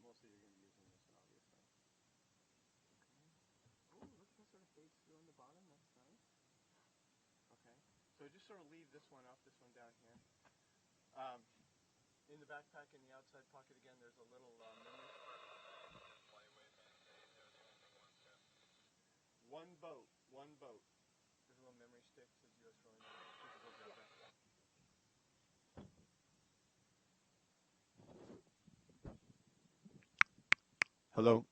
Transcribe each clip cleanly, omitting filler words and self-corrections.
mostly you're going to be using this one, obviously. Okay. Oh, look at that sort of fades through on the bottom. That's nice. Okay. So just sort of leave this one up, this one down here. In the backpack, in the outside pocket again, there's a little memory. One boat. There's a little memory stick that says US Rolling. Hello.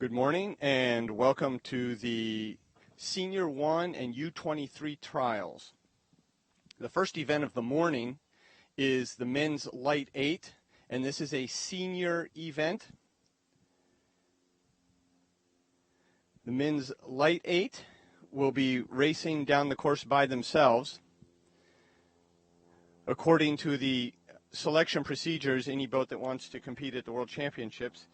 Good morning and welcome to the Senior 1 and U23 trials. The first event of the morning is the men's light 8, and this is a senior event. The men's light 8 will be racing down the course by themselves. According to the selection procedures, any boat that wants to compete at the World Championships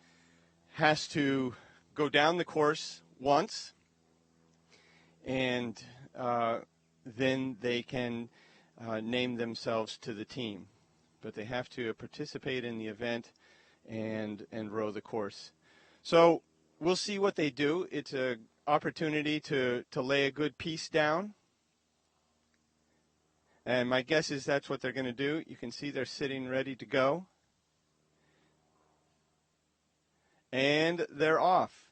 has to go down the course once, and then they can name themselves to the team. But they have to participate in the event and row the course. So we'll see what they do. It's an opportunity to lay a good piece down. And my guess is that's what they're going to do. You can see they're sitting ready to go. And they're off.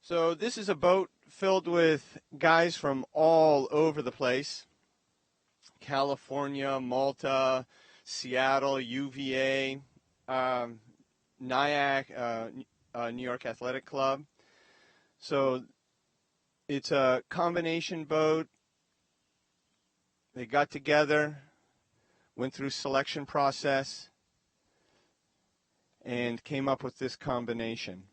So this is a boat filled with guys from all over the place. California, Malta, Seattle, UVA, NYAC, New York Athletic Club. So it's a combination boat. They got together, went through selection process, and came up with this combination.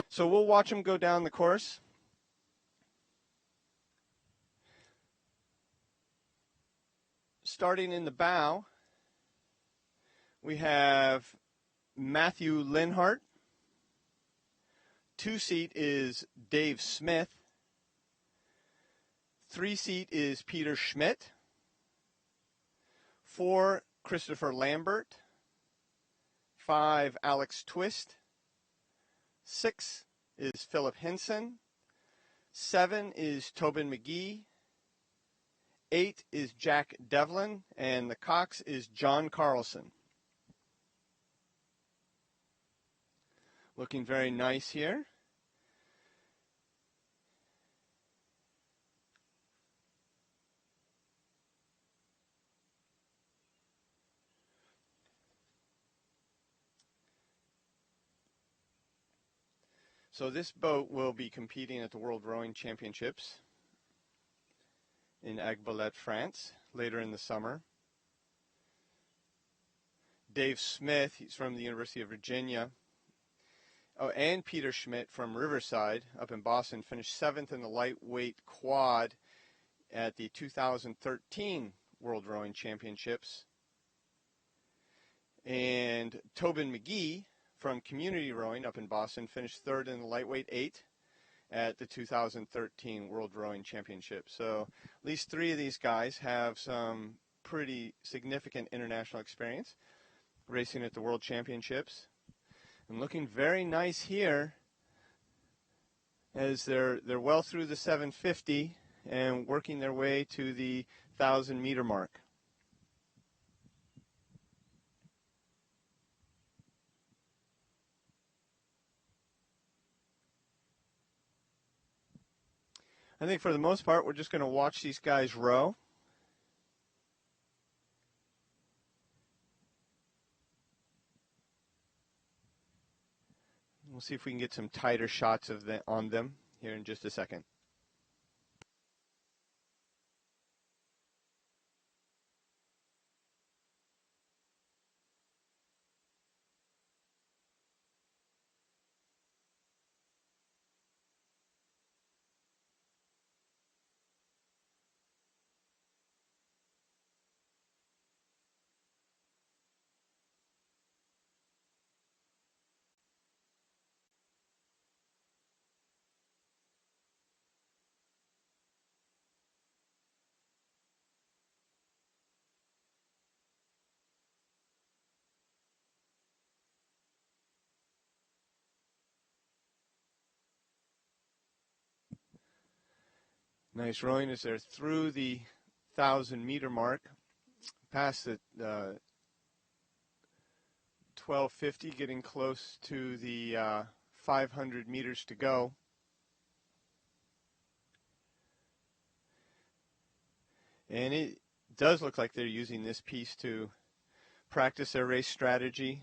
So we'll watch them go down the course. Starting in the bow, we have Matthew Linhart. 2-seat is Dave Smith. 3-seat is Peter Schmidt. 4, Christopher Lambert. 5, Alex Twist. 6 is Philip Henson. 7 is Tobin McGee. 8 is Jack Devlin. And the cox is John Carlson. Looking very nice here. So this boat will be competing at the World Rowing Championships in Aiguebelette, France, later in the summer. Dave Smith, he's from the University of Virginia. Oh, and Peter Schmidt from Riverside up in Boston finished 7th in the lightweight quad at the 2013 World Rowing Championships. And Tobin McGee from Community Rowing up in Boston finished 3rd in the lightweight 8 at the 2013 World Rowing Championship. So at least 3 of these guys have some pretty significant international experience racing at the World Championships. And looking very nice here as they're well through the 750 and working their way to the 1,000-meter mark. I think for the most part, we're just going to watch these guys row. We'll see if we can get some tighter shots of on them here in just a second. Nice rowing as they're through the 1,000-meter mark, past the 1250, getting close to the 500 meters to go. And does look like they're using this piece to practice their race strategy,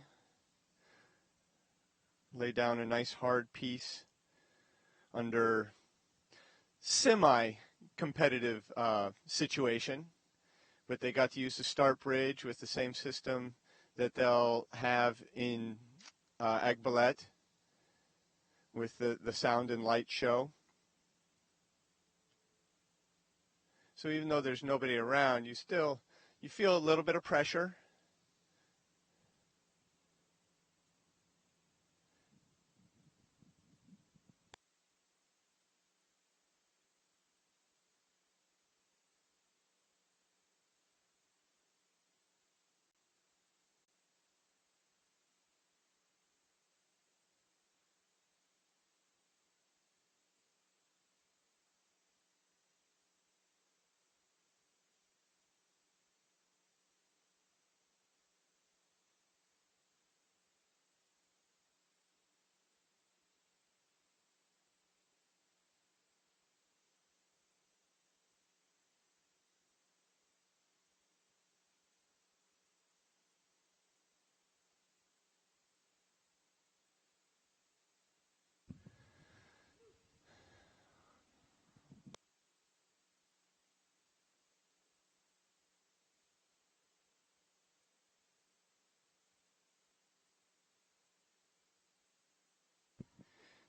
lay down a nice hard piece under semi-competitive situation, but they got to use the start bridge with the same system that they'll have in Agbalet with the sound and light show. So even though there's nobody around, you feel a little bit of pressure.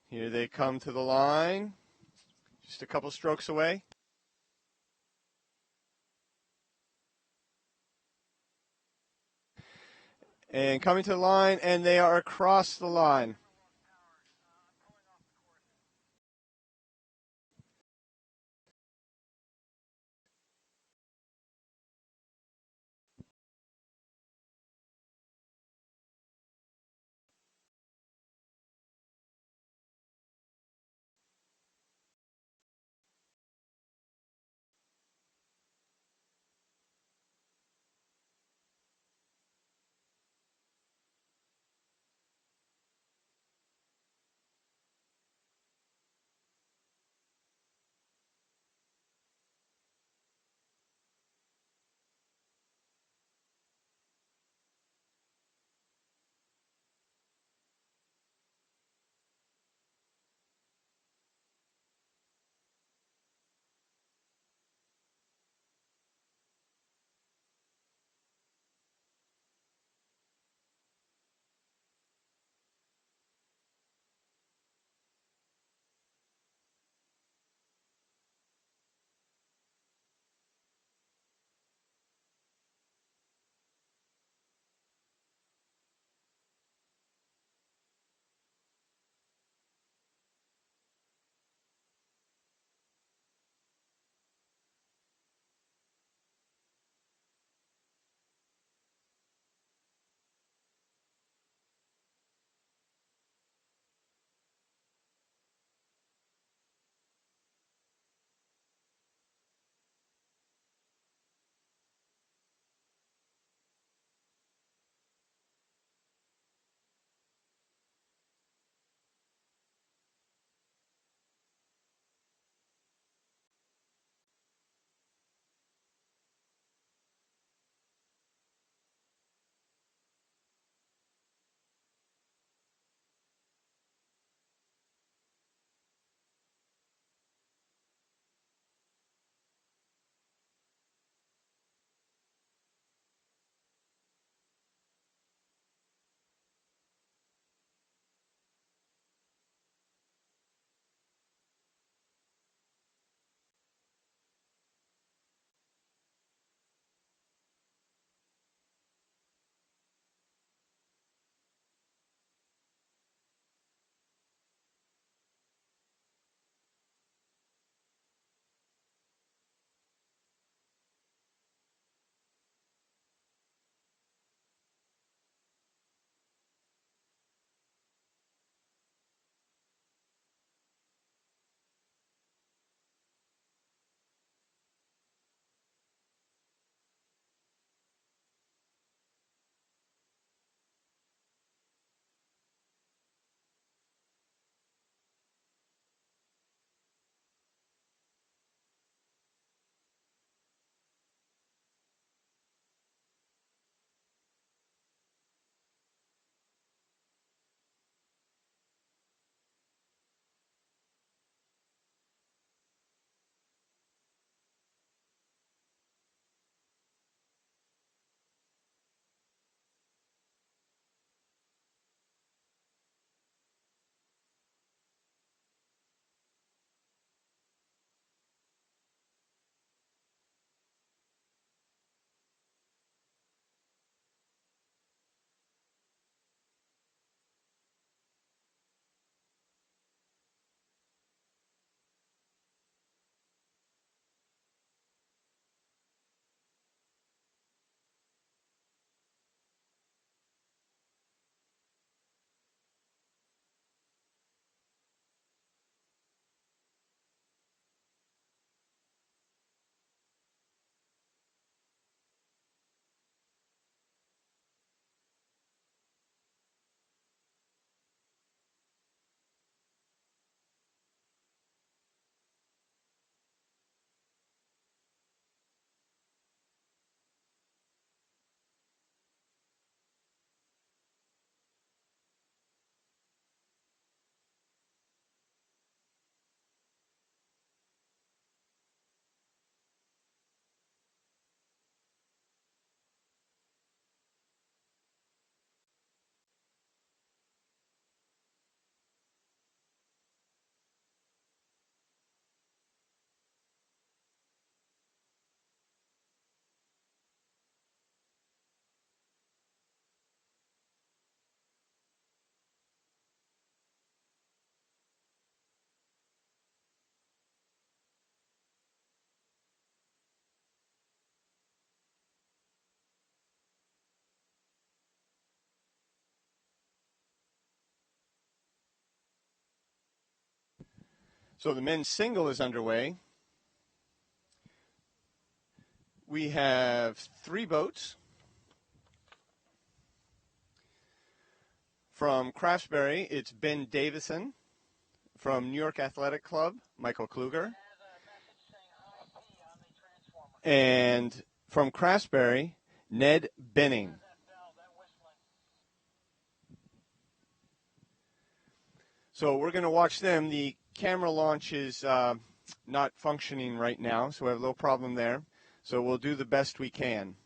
Here they come to the line, just a couple strokes away. And coming to the line, and they are across the line. So the men's single is underway. We have 3 boats. From Craftsbury, it's Ben Davison. From New York Athletic Club, Michael Kluger. And from Craftsbury, Ned Benning. So we're going to watch them. The camera launch is not functioning right now, so we have a little problem there. So we'll do the best we can.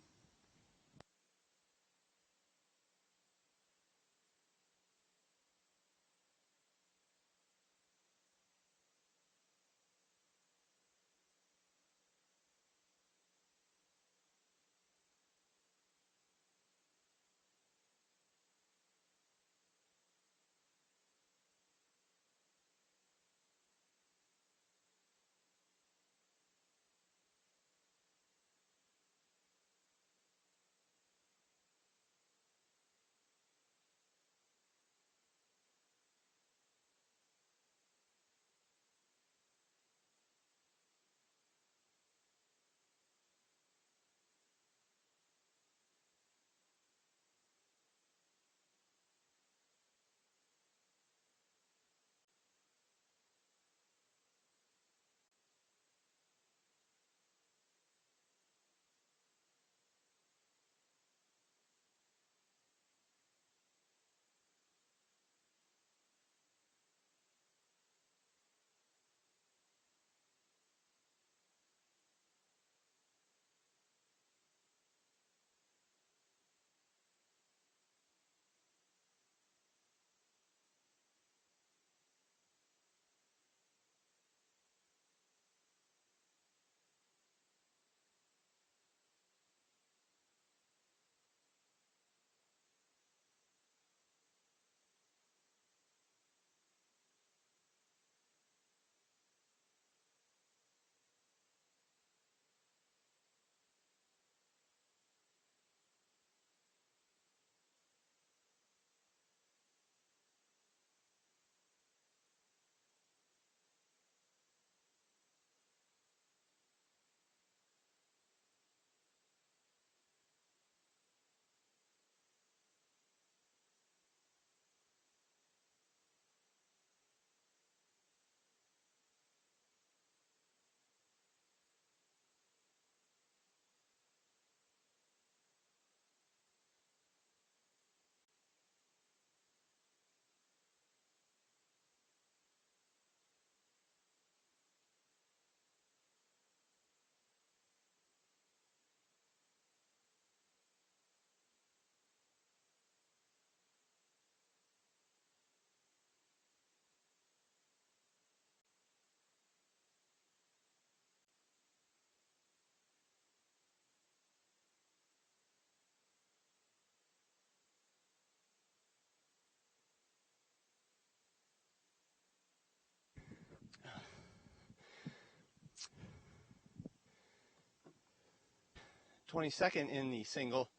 '22nd in the single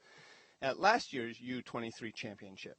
at last year's U23 championship.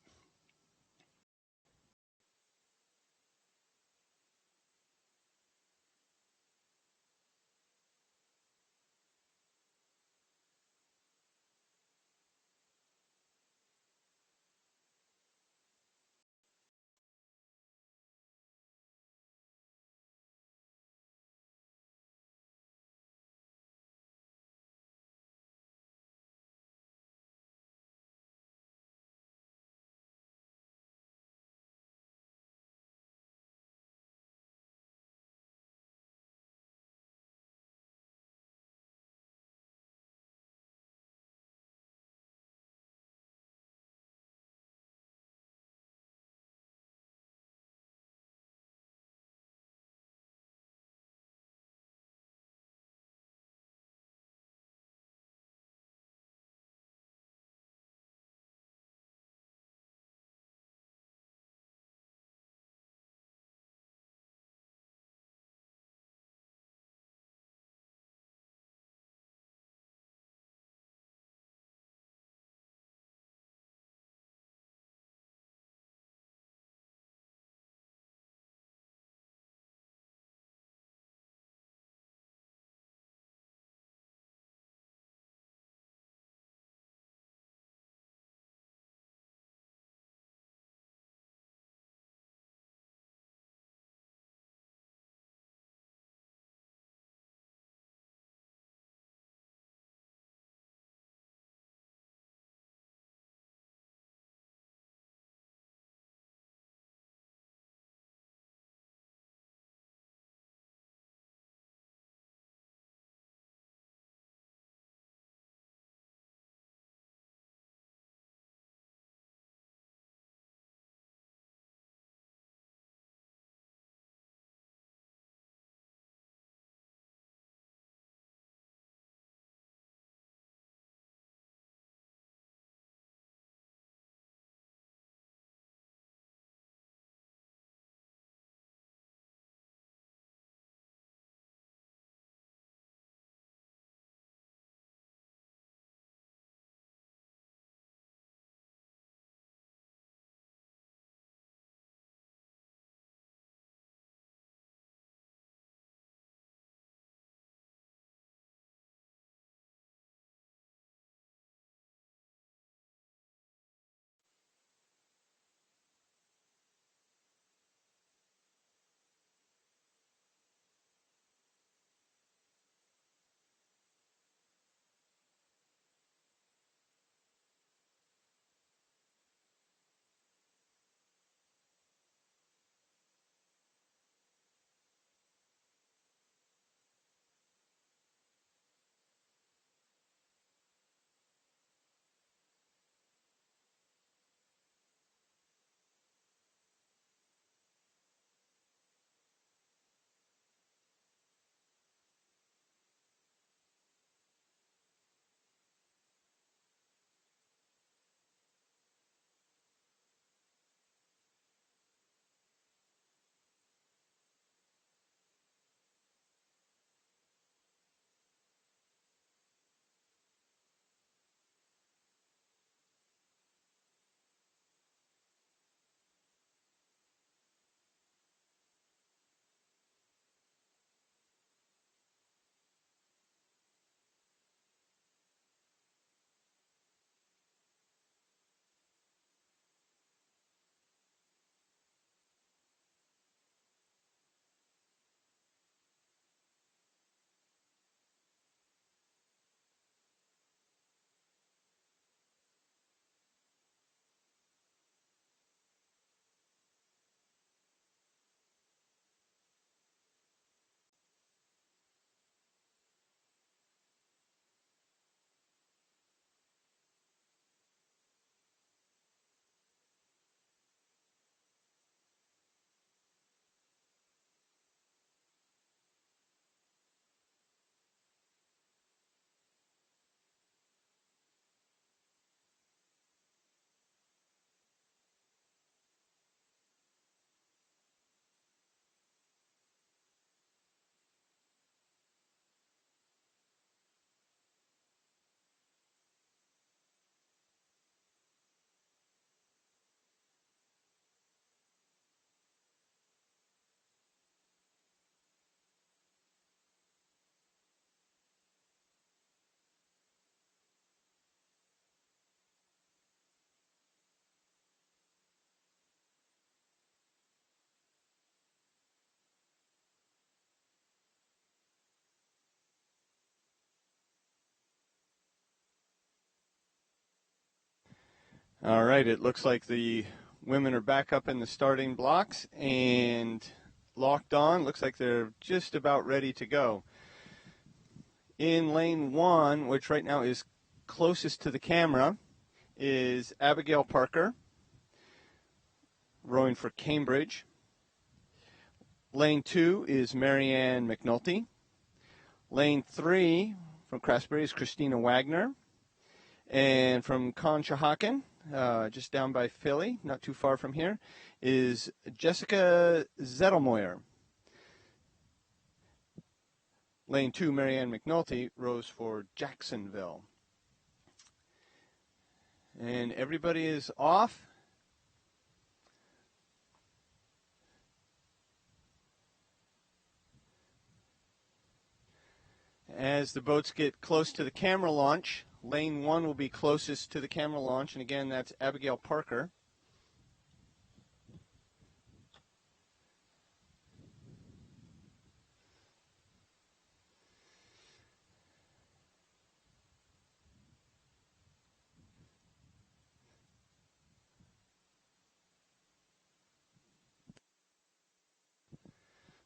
All right, it looks like the women are back up in the starting blocks and locked on. Looks like they're just about ready to go. In lane one, which right now is closest to the camera, is Abigail Parker, rowing for Cambridge. Lane two is Marianne McNulty. Lane three from Craftsbury is Christina Wagner. And from Conshohocken, just down by Philly, not too far from here, is Jessica Zettelmoyer. Lane 2, Marianne McNulty, rows for Jacksonville. And everybody is off. As the boats get close to the camera launch, lane 1 will be closest to the camera launch, and again, that's Abigail Parker.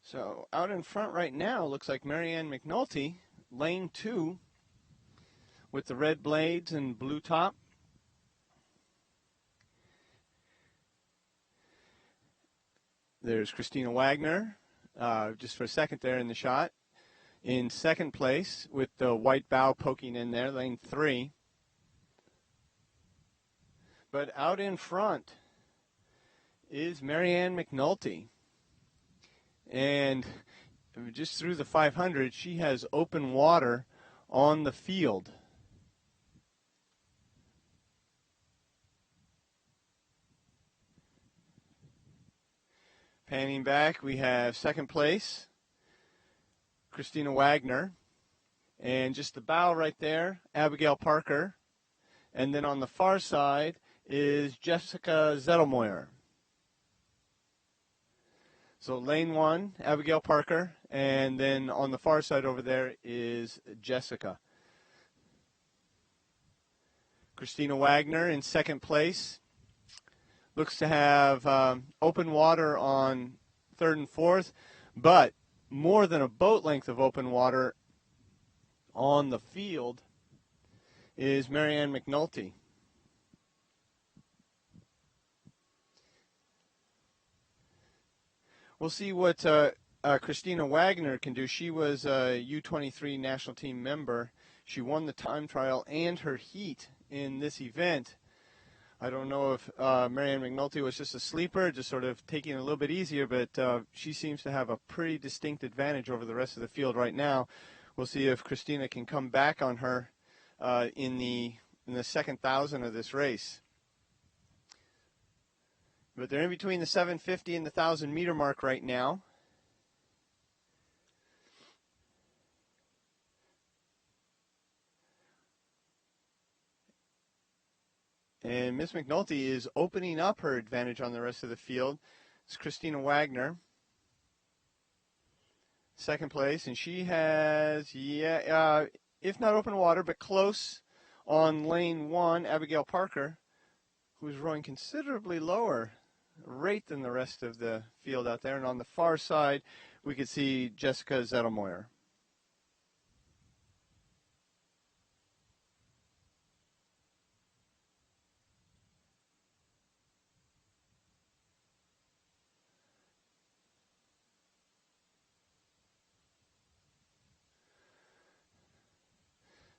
So out in front right now looks like Marianne McNulty, lane 2, with the red blades and blue top. There's Christina Wagner, just for a second there in the shot, in second place with the white bow poking in there, lane 3. But out in front is Marianne McNulty. And just through the 500, she has open water on the field. Panning back, we have second place, Christina Wagner. And just the bow right there, Abigail Parker. And then on the far side is Jessica Zettelmoyer. So lane 1, Abigail Parker, and then on the far side over there is Jessica. Christina Wagner in second place. Looks to have open water on third and fourth, but more than a boat length of open water on the field is Marianne McNulty. We'll see what Christina Wagner can do. She was a U23 national team member. She won the time trial and her heat in this event. I don't know if Marianne McNulty was just a sleeper, just sort of taking it a little bit easier, but she seems to have a pretty distinct advantage over the rest of the field right now. We'll see if Christina can come back on her in the second 1,000 of this race. But they're in between the 750 and the 1,000 meter mark right now. And Miss McNulty is opening up her advantage on the rest of the field. It's Christina Wagner, second place, and she has, if not open water, but close on lane 1, Abigail Parker, who's rowing considerably lower rate than the rest of the field out there. And on the far side, we could see Jessica Zettelmoyer.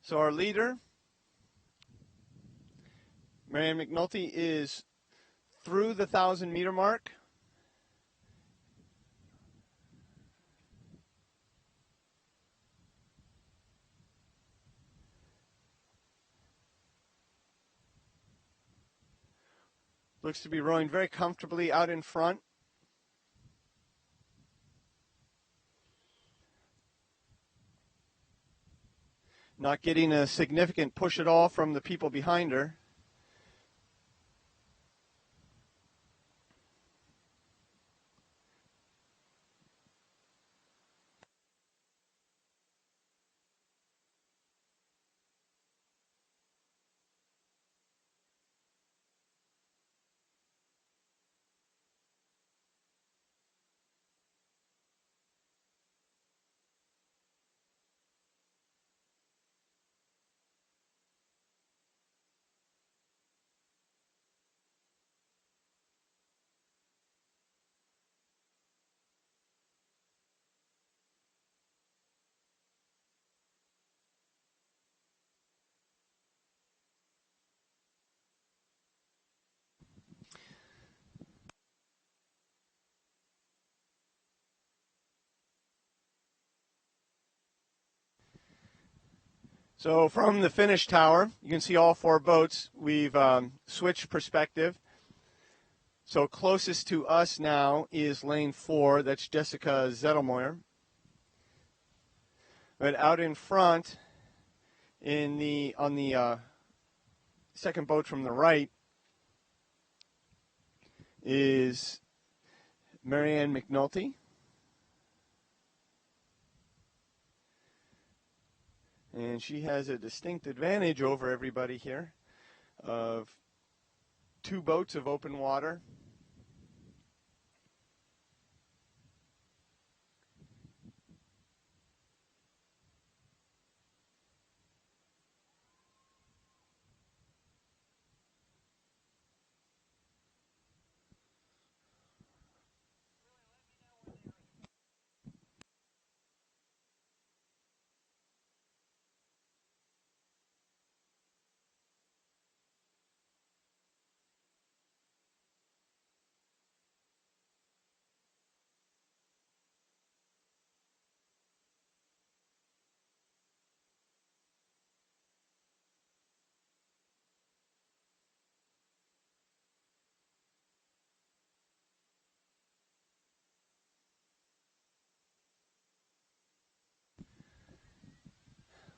So our leader, Marianne McNulty, is through the 1,000 meter mark. Looks to be rowing very comfortably out in front. Not getting a significant push at all from the people behind her. So from the finish tower, you can see all four boats. We've switched perspective. So closest to us now is lane 4. That's Jessica Zettelmoyer. But out in front, on the second boat from the right, is Marianne McNulty. And she has a distinct advantage over everybody here of 2 boats of open water.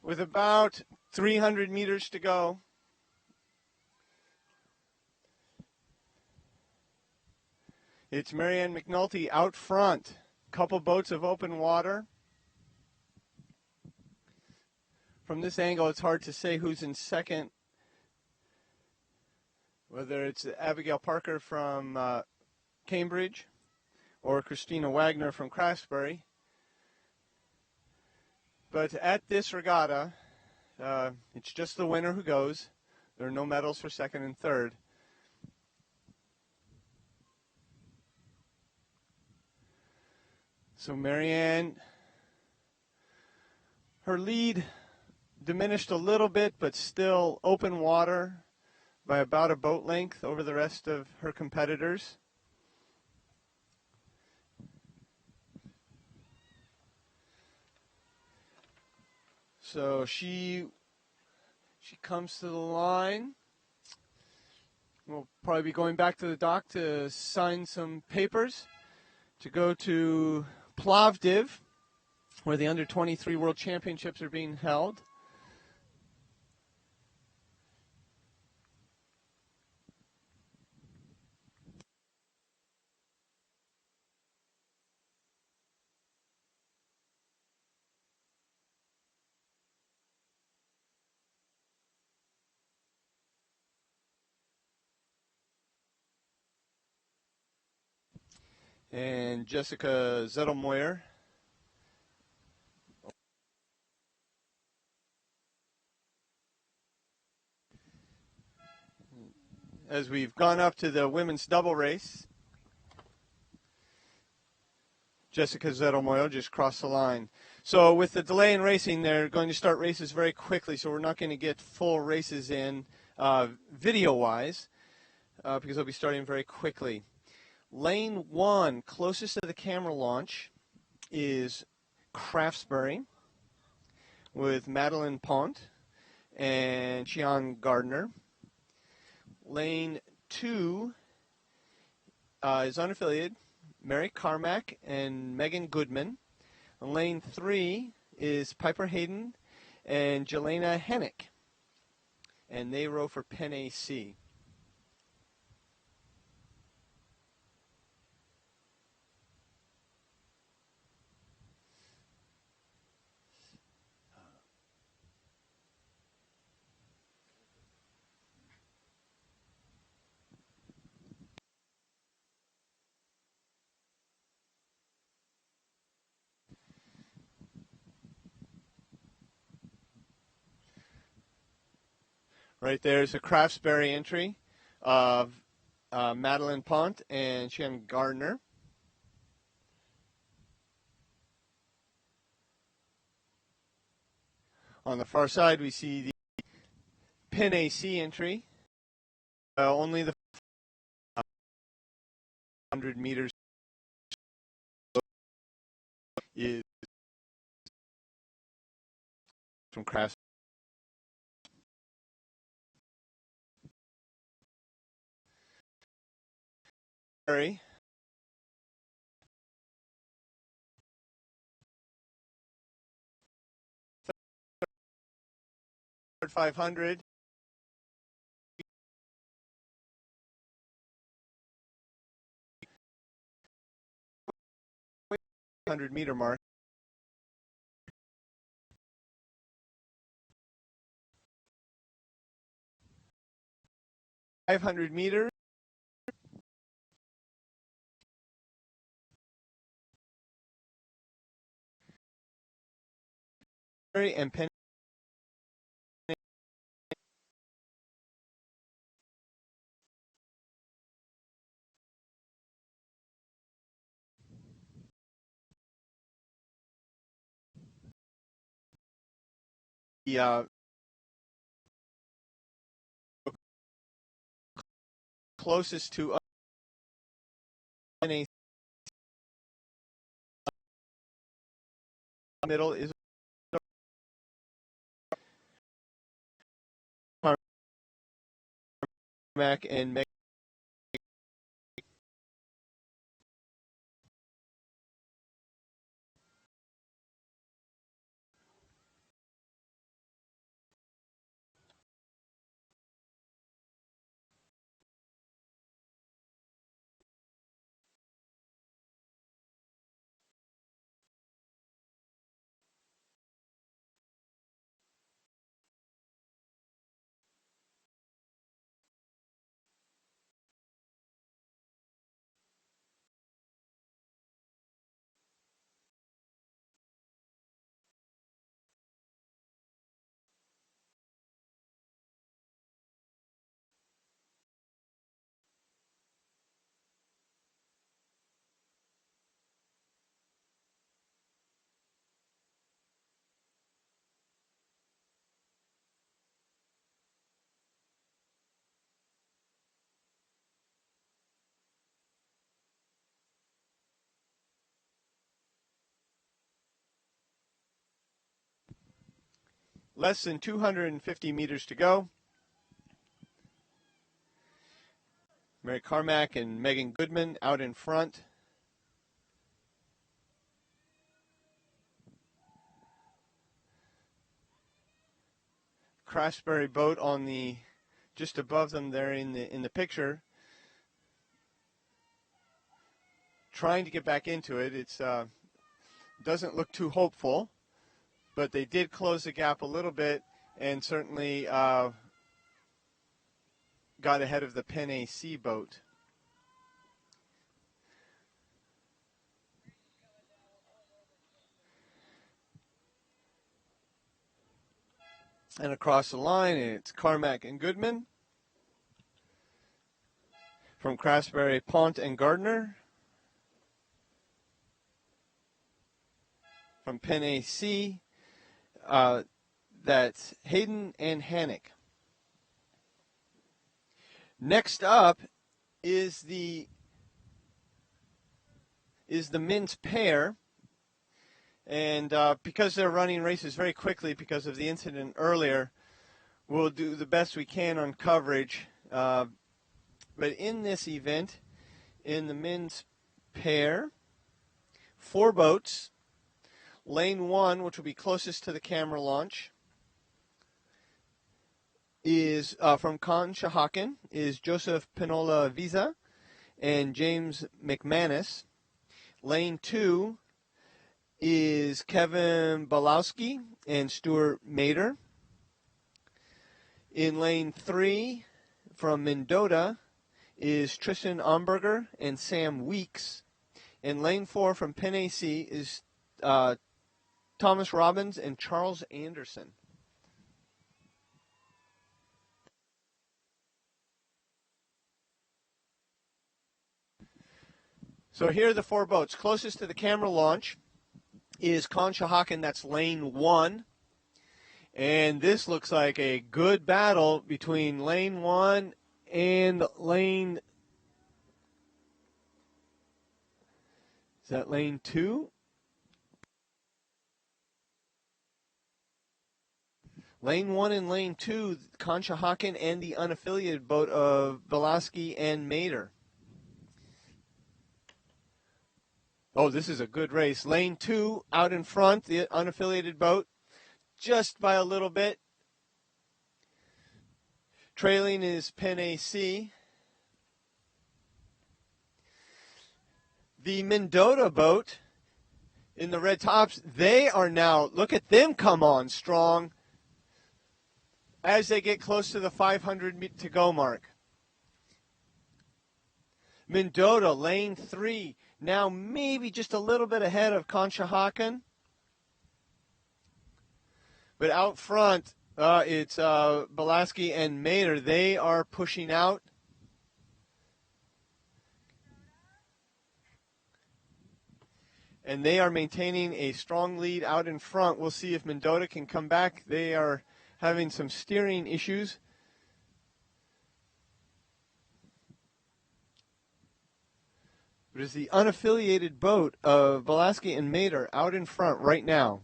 With about 300 meters to go, it's Marianne McNulty out front. Couple boats of open water. From this angle, it's hard to say who's in second, whether it's Abigail Parker from Cambridge or Christina Wagner from Craftsbury. But at this regatta, it's just the winner who goes. There are no medals for second and third. So Marianne, her lead diminished a little bit, but still open water by about a boat length over the rest of her competitors. So she comes to the line. We'll probably be going back to the dock to sign some papers to go to Plovdiv, where the Under-23 World Championships are being held. And Jessica Zettelmoyer as we've gone up to the women's double race. Jessica Zettelmoyer just crossed the line. So with the delay in racing, they're going to start races very quickly, so we're not going to get full races in video-wise because they'll be starting very quickly. Lane 1, closest to the camera launch, is Craftsbury with Madeline Pont and Chian Gardner. Lane 2 is unaffiliated, Mary Carmack and Megan Goodman. And lane 3 is Piper Hayden and Jelena Hennick. And they row for Penn AC. Right there's a Craftsbury entry of Madeline Pont and Chian Gardner. On the far side, we see the Penn AC entry. Only the 100 meters is from Craftsbury. 500. 100-meter mark. 500 meters. And Penn. The closest to NA middle is Mac and Meg. Less than 250 meters to go. Mary Carmack and Megan Goodman out in front. Craftsbury boat on the just above them there in the picture, trying to get back into it. It's doesn't look too hopeful, but they did close the gap a little bit and certainly got ahead of the Penn AC boat. And across the line, it's Carmack and Goodman. From Craftsbury, Pont and Gardner. From Penn AC, that's Hayden and Hannock. Next up is the men's pair. And because they're running races very quickly because of the incident earlier, we'll do the best we can on coverage. But in this event, in the men's pair, 4 boats. Lane 1, which will be closest to the camera launch, is from Conshohocken, is Joseph Pinola Visa and James McManus. Lane 2 is Kevin Balowski and Stuart Mader. In lane 3, from Mendota, is Tristan Omberger and Sam Weeks. In lane 4, from Penn AC, is Thomas Robbins and Charles Anderson. So here are the 4 boats. Closest to the camera launch is Conshohocken, that's lane 1. And this looks like a good battle between lane 1 and lane... Is that lane 2? Lane 1 and lane 2, Conshohocken and the unaffiliated boat of Velasky and Mader. Oh, this is a good race. Lane 2 out in front, the unaffiliated boat, just by a little bit. Trailing is Penn AC. The Mendota boat in the red tops, they are now, look at them come on strong as they get close to the 500 to go mark. Mendota, lane 3, now maybe just a little bit ahead of Conshohocken. But out front, it's Belaski and Mater. They are pushing out. And they are maintaining a strong lead out in front. We'll see if Mendota can come back. They are having some steering issues. But it's the unaffiliated boat of Belaski and Mater out in front right now.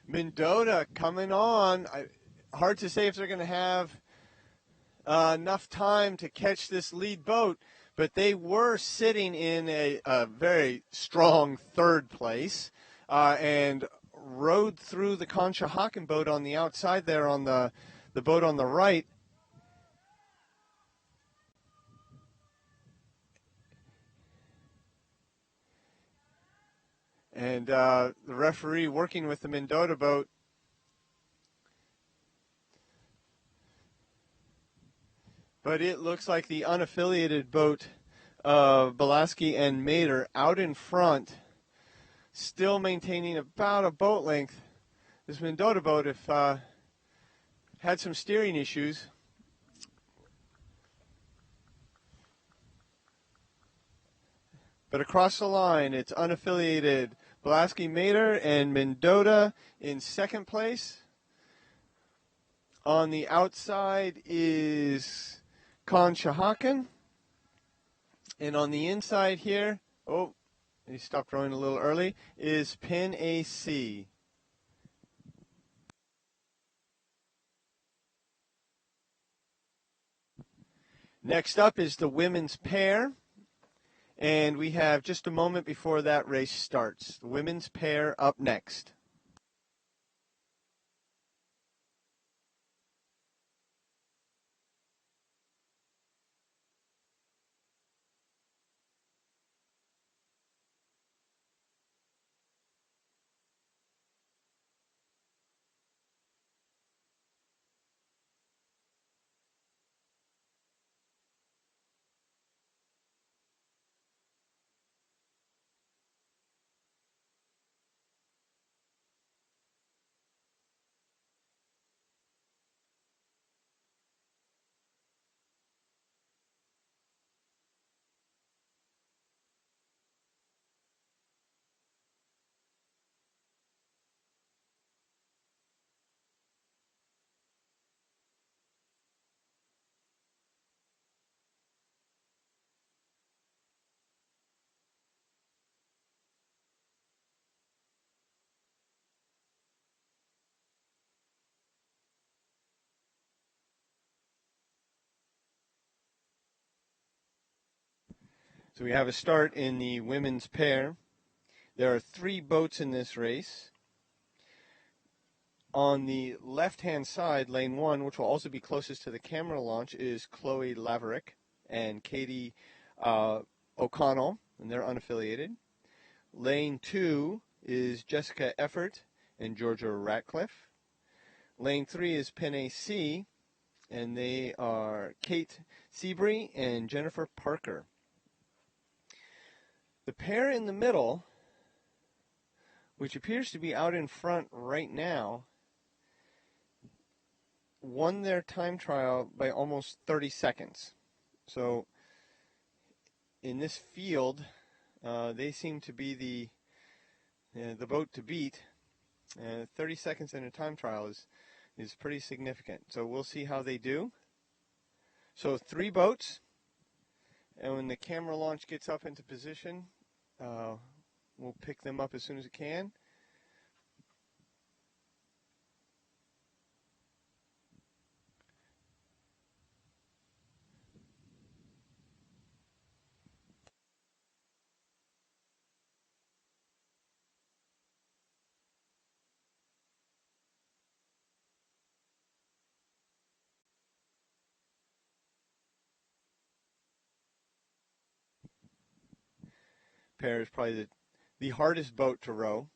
Mendota coming on. Hard to say if they're going to have enough time to catch this lead boat, but they were sitting in a very strong third place and rode through the Conshohocken boat on the outside there on the boat on the right. And the referee working with the Mendota boat. But it looks like the unaffiliated boat of Belaski and Mater out in front, still maintaining about a boat length. This Mendota boat, if had some steering issues. But across the line, it's unaffiliated Belaski Mater and Mendota in second place. On the outside is Conshohocken. And on the inside here, oh, he stopped rowing a little early, is Penn AC. Next up is the women's pair. And we have just a moment before that race starts. The women's pair up next. So we have a start in the women's pair. There are 3 boats in this race. On the left-hand side, lane 1, which will also be closest to the camera launch, is Chloe Laverick and Katie O'Connell, and they're unaffiliated. Lane 2 is Jessica Effort and Georgia Ratcliffe. Lane 3 is Penn AC, and they are Kate Seabury and Jennifer Parker. The pair in the middle, which appears to be out in front right now, won their time trial by almost 30 seconds. So in this field, they seem to be the boat to beat. 30 seconds in a time trial is pretty significant. So we'll see how they do. So 3 boats, And when the camera launch gets up into position, we'll pick them up as soon as it can. Pair is probably the hardest boat to row.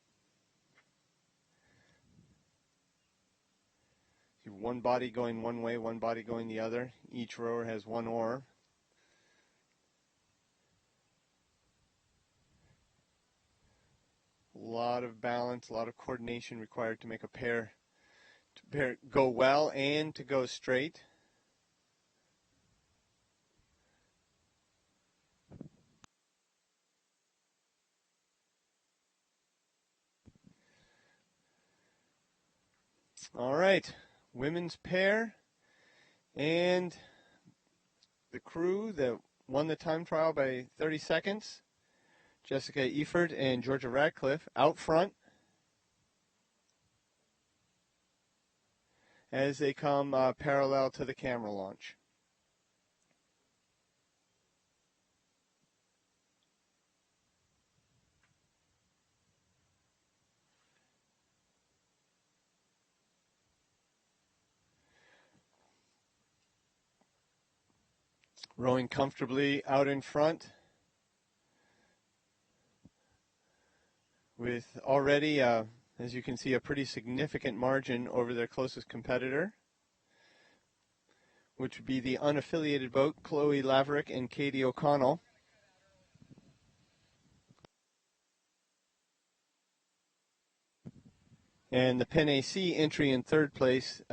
You have one body going one way, one body going the other. Each rower has one oar. A lot of balance, a lot of coordination required to make a pair go well and to go straight. All right, women's pair and the crew that won the time trial by 30 seconds. Jessica Eford and Georgia Radcliffe out front as they come parallel to the camera launch. Rowing comfortably out in front with already, as you can see, a pretty significant margin over their closest competitor, which would be the unaffiliated boat, Chloe Laverick and Katie O'Connell. And the Penn AC entry in third place,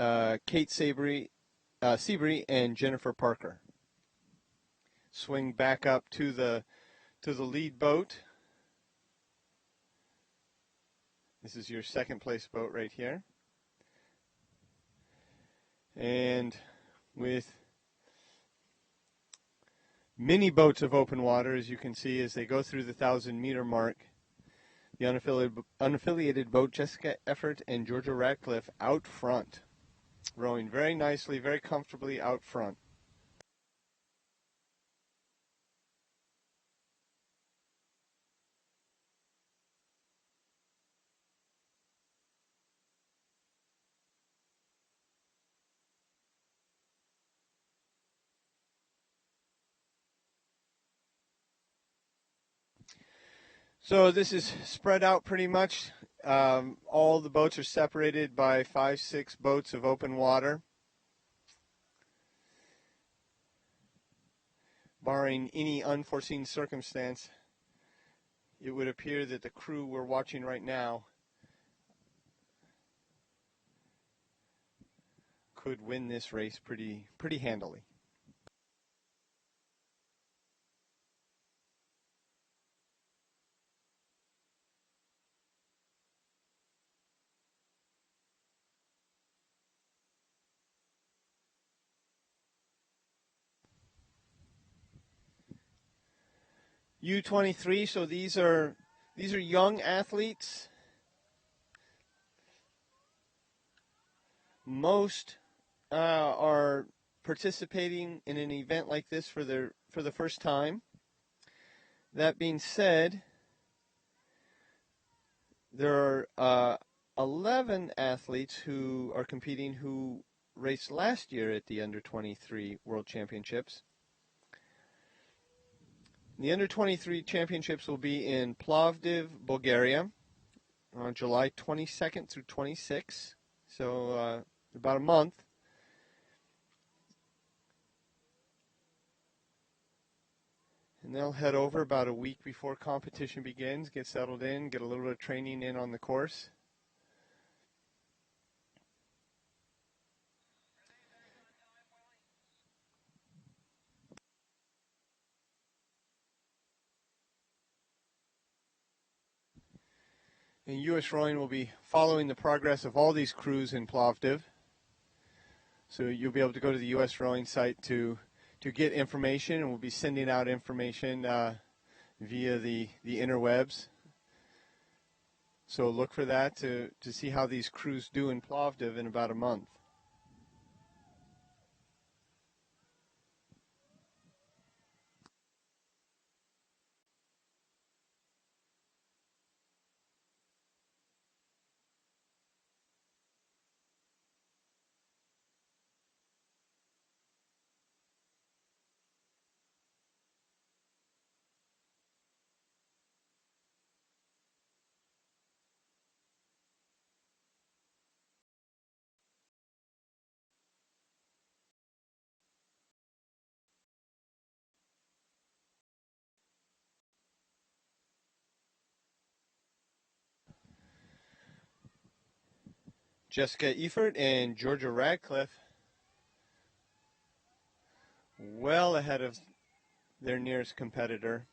Kate Seabury and Jennifer Parker. Swing back up to the lead boat. This is your second place boat right here. And with many boats of open water, as you can see, as they go through the 1,000-meter mark, the unaffiliated boat, Jessica Eford and Georgia Radcliffe, out front, rowing very nicely, very comfortably out front. So this is spread out pretty much. All the boats are separated by 5-6 boats of open water. Barring any unforeseen circumstance, it would appear that the crew we're watching right now could win this race pretty handily. U23, so these are young athletes. Most are participating in an event like this for the first time. That being said, there are 11 athletes who are competing who raced last year at the Under-23 World Championships. The Under-23 Championships will be in Plovdiv, Bulgaria, on July 22nd through 26th, so about a month. And they'll head over about a week before competition begins, get settled in, get a little bit of training in on the course. And U.S. Rowing will be following the progress of all these crews in Plovdiv. So you'll be able to go to the U.S. Rowing site to to get information, and we'll be sending out information via the interwebs. So look for that to see how these crews do in Plovdiv in about a month. Jessica Eifert and Georgia Radcliffe well ahead of their nearest competitor.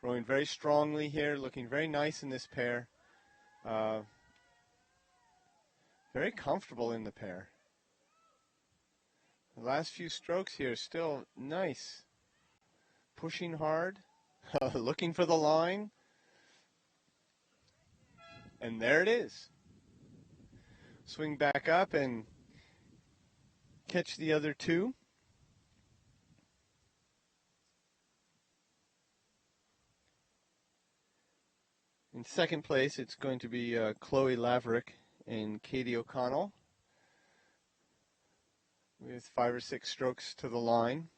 Rowing very strongly here, looking very nice in this pair. Very comfortable in the pair. The last few strokes here still nice. Pushing hard, looking for the line. And there it is. Swing back up and catch the other two. In second place, it's going to be Chloe Laverick and Katie O'Connell with 5 or 6 strokes to the line.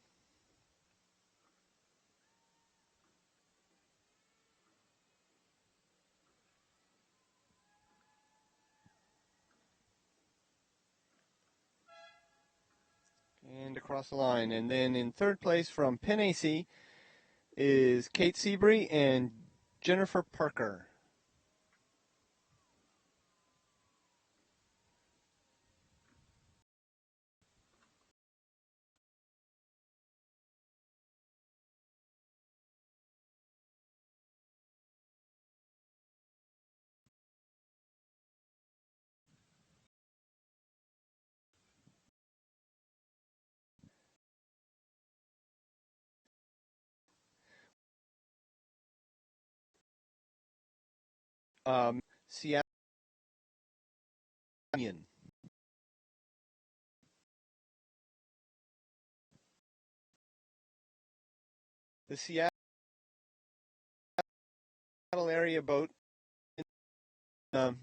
And across the line. And then in third place from Penn AC is Kate Seabury and Jennifer Parker. Seattle Union. The Seattle area boat, they're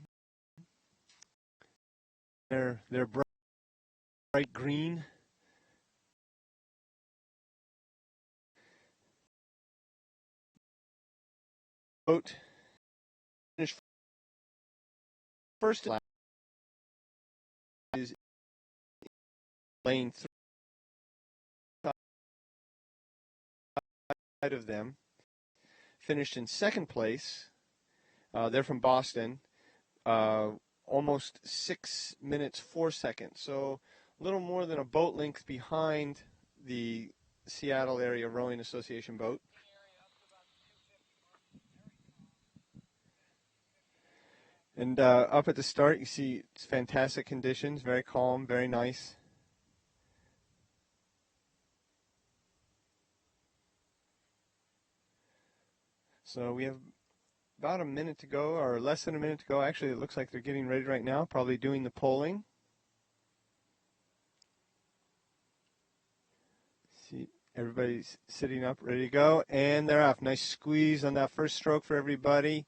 bright green. Boat finished first is lane 3 side of them. Finished in second place. They're from Boston. Almost 6 minutes 4 seconds. So a little more than a boat length behind the Seattle Area Rowing Association boat. And up at the start, you see it's fantastic conditions, very calm, very nice. So we have about a minute to go, or less than a minute to go. Actually, it looks like they're getting ready right now, probably doing the polling. See, everybody's sitting up, ready to go, and they're off. Nice squeeze on that first stroke for everybody.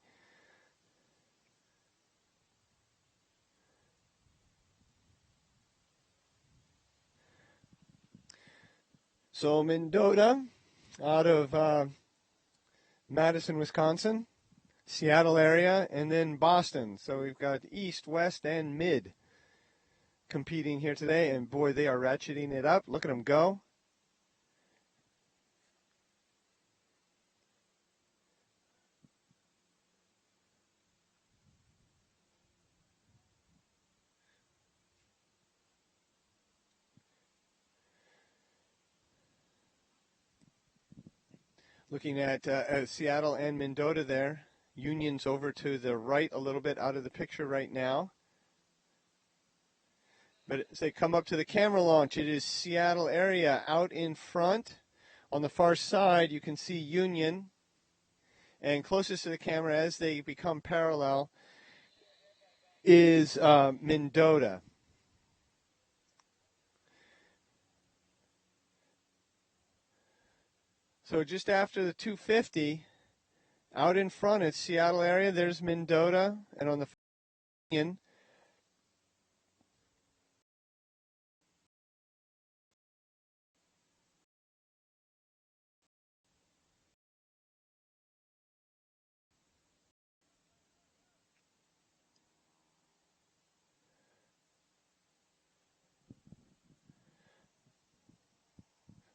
So Mendota out of Madison, Wisconsin, Seattle area, and then Boston. So we've got East, West, and Mid competing here today. And boy, they are ratcheting it up. Look at them go. Looking at Seattle and Mendota there. Union's over to the right a little bit out of the picture right now. But as they come up to the camera launch, it is Seattle area. Out in front, on the far side, you can see Union. And closest to the camera as they become parallel is Mendota. So just after the 250, out in front, it's Seattle area. There's Mendota, and on the Union.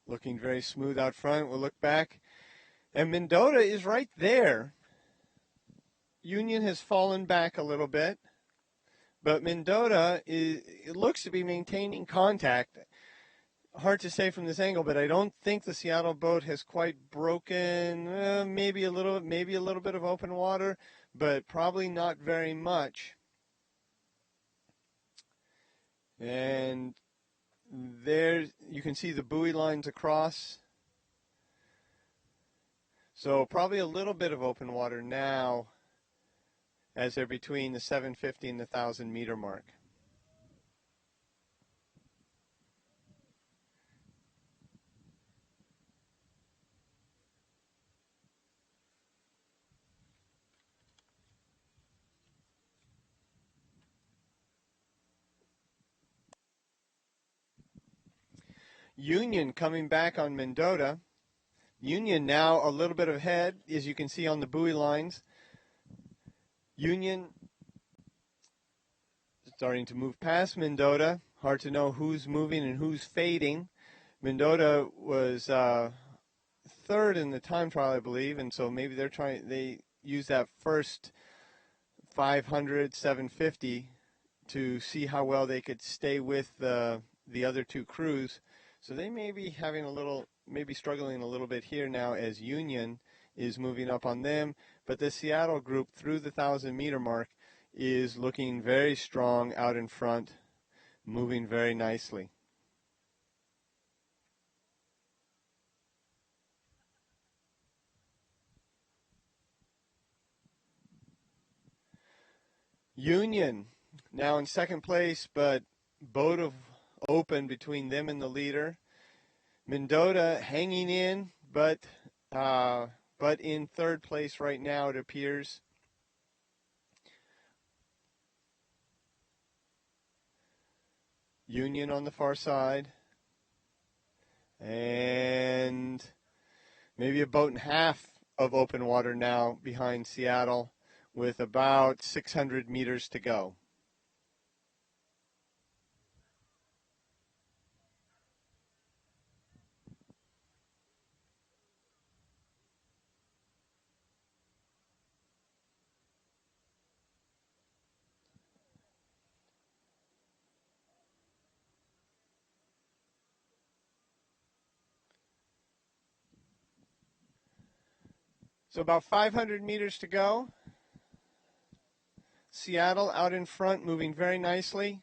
Looking very smooth out front. We'll look back. And Mendota is right there. Union has fallen back a little bit. But Mendota it looks to be maintaining contact. Hard to say from this angle, but I don't think the Seattle boat has quite broken. Maybe a little bit of open water, but probably not very much. And there you can see the buoy lines across. So probably a little bit of open water now as they're between the 750 and the 1,000 meter mark. Union coming back on Mendota. Union now a little bit ahead, as you can see on the buoy lines. Union starting to move past Mendota. Hard to know who's moving and who's fading. Mendota was third in the time trial, I believe, and so maybe they use that first 500, 750 to see how well they could stay with the other two crews. So they may be maybe struggling a little bit here now as Union is moving up on them. But the Seattle group through the 1,000 meter mark is looking very strong out in front, moving very nicely. Union now in second place, but boat of open between them and the leader. Mendota hanging in, but in third place right now, it appears. Union on the far side. And maybe a boat and a half of open water now behind Seattle with about 600 meters to go. So about 500 meters to go. Seattle out in front, moving very nicely.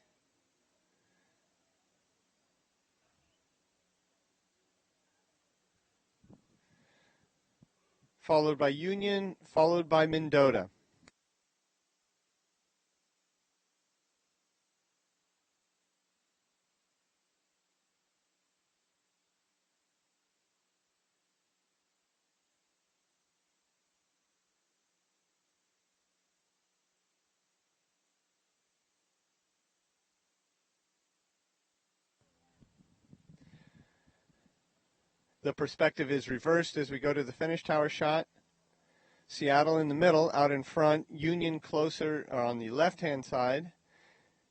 Followed by Union, followed by Mendota. The perspective is reversed as we go to the finish tower shot. Seattle in the middle, out in front. Union closer on the left-hand side,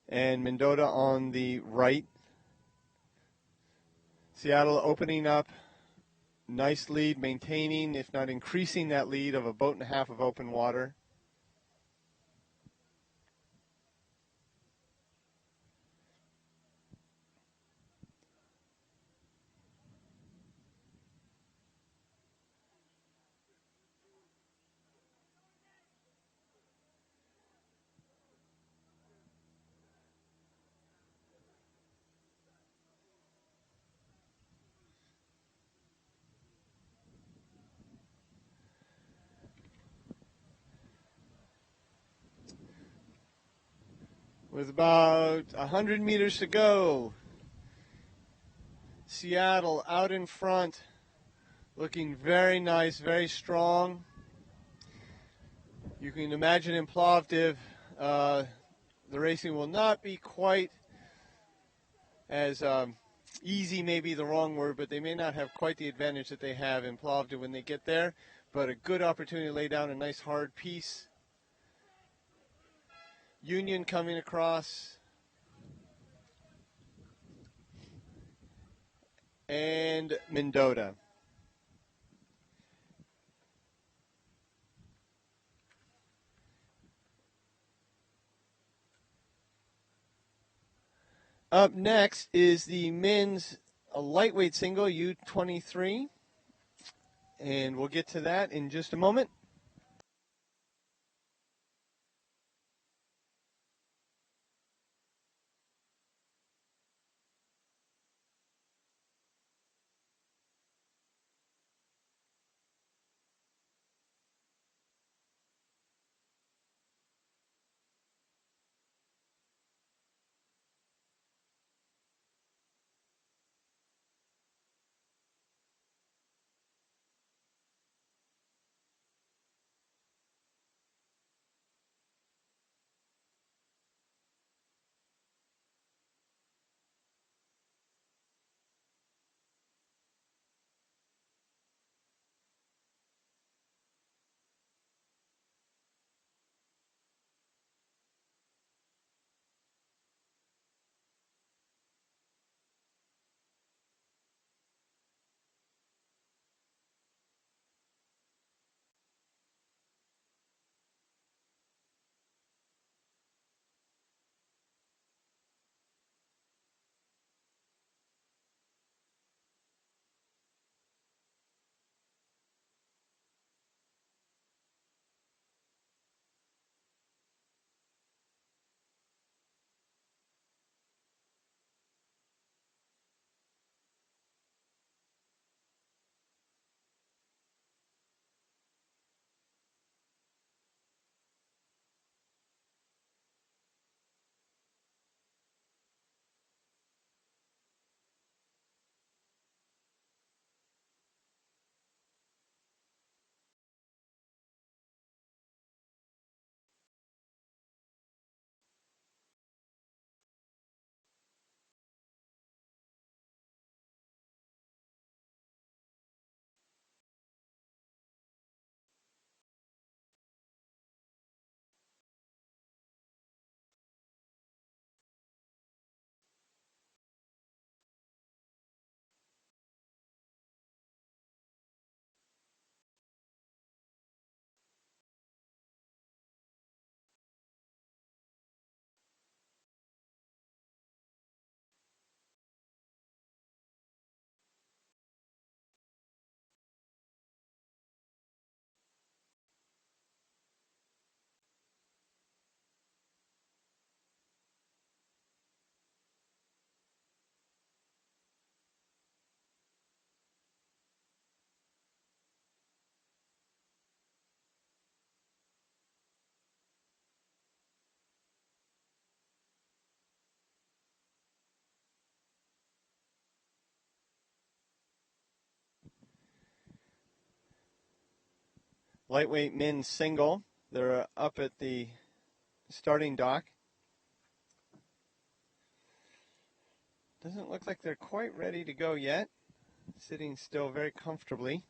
and Mendota on the right. Seattle opening up, nice lead, maintaining, if not increasing that lead of a boat and a half of open water. with about 100 meters to go. Seattle out in front, looking very nice, very strong. You can imagine in Plovdiv, the racing will not be quite as easy, maybe the wrong word, but they may not have quite the advantage that they have in Plovdiv when they get there. But a good opportunity to lay down a nice hard piece. Union coming across. And Mendota. Up next is the men's lightweight single, U23. And we'll get to that in just a moment. Lightweight men's single. They're up at the starting dock. Doesn't look like they're quite ready to go yet. Sitting still very comfortably.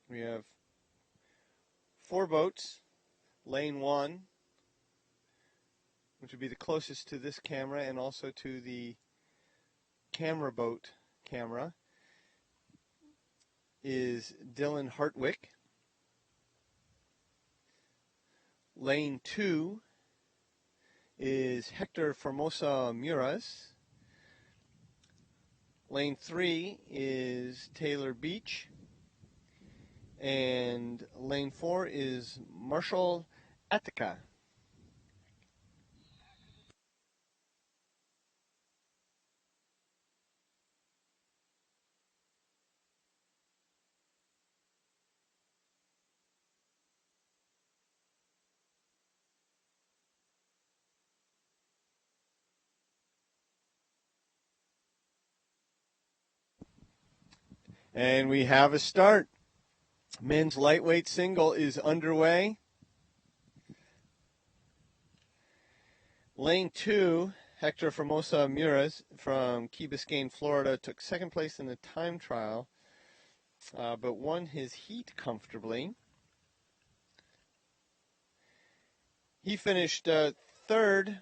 We have 4 boats. Lane 1, which would be the closest to this camera and also to the camera boat camera, is Dylan Hartwick. Lane 2 is Hector Formosa Muras. Lane 3 is Taylor Beach. And lane 4 is Marshall Attica. And we have a start. Men's lightweight single is underway. Lane 2, Hector Formosa Muras from Key Biscayne, Florida, took second place in the time trial, but won his heat comfortably. He finished third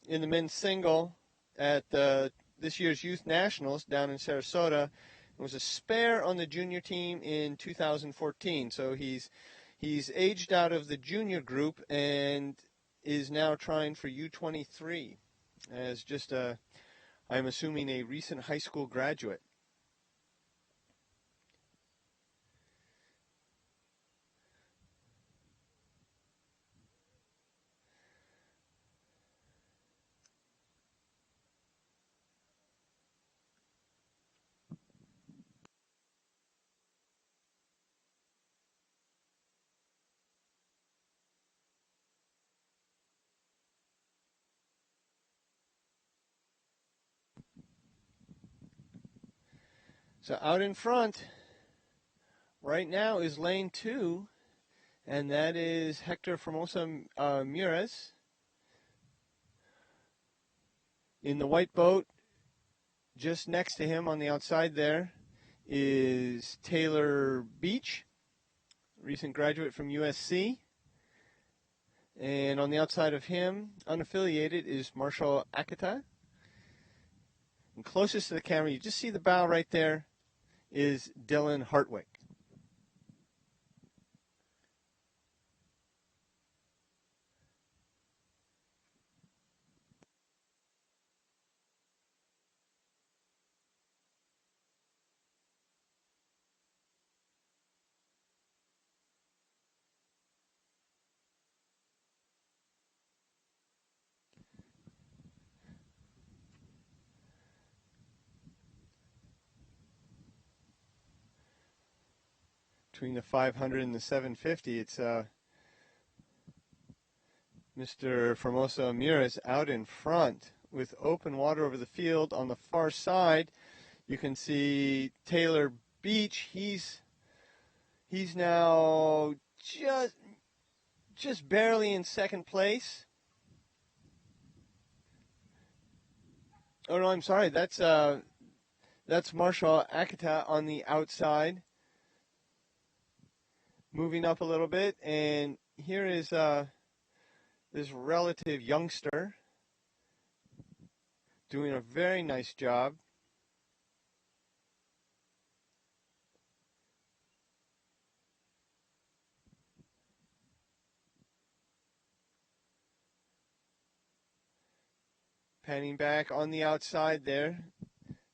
in the men's single at this year's Youth Nationals down in Sarasota. It was a spare on the junior team in 2014, so he's aged out of the junior group and is now trying for U23 as just I'm assuming a recent high school graduate. So out in front right now is lane 2, and that is Hector Formosa Muras. In the white boat, just next to him on the outside there is Taylor Beach, recent graduate from USC. And on the outside of him, unaffiliated, is Marshall Akita. And closest to the camera, you just see the bow right there, is Dylan Hartwick. Between the 500 and the 750, it's Mr. Formosa Muras out in front with open water over the field. On the far side, you can see Taylor Beach. He's now just barely in second place. Oh no, I'm sorry. That's Marshall Akita on the outside, moving up a little bit, and here is this relative youngster doing a very nice job. Panning back on the outside there,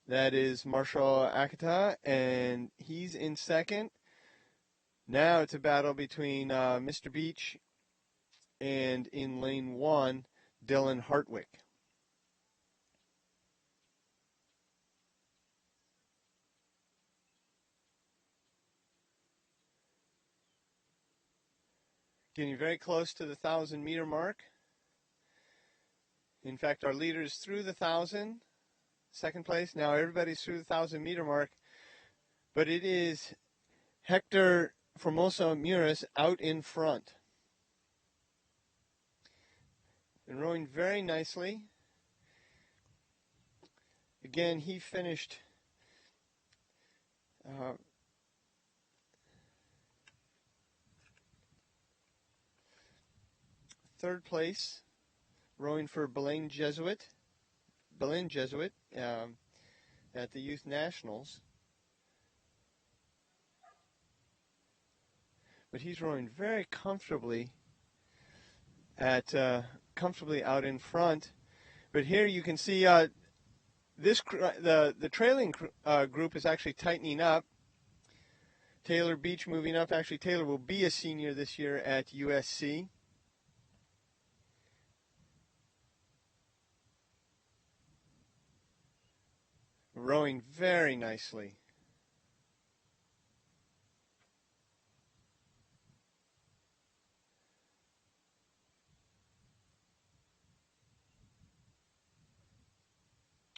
that is Marshall Akita, and he's in second. Now it's a battle between Mr. Beach and in lane 1, Dylan Hartwick. Getting very close to the 1,000-meter mark. In fact, our leader is through the 1,000, second place. Now everybody's through the 1,000-meter mark, but it is Hector Formosa Muras out in front. And rowing very nicely. Again, he finished third place, rowing for Belen Jesuit at the Youth Nationals. But he's rowing very comfortably comfortably out in front. But here you can see the trailing group is actually tightening up. Taylor Beach moving up. Actually, Taylor will be a senior this year at USC. Rowing very nicely.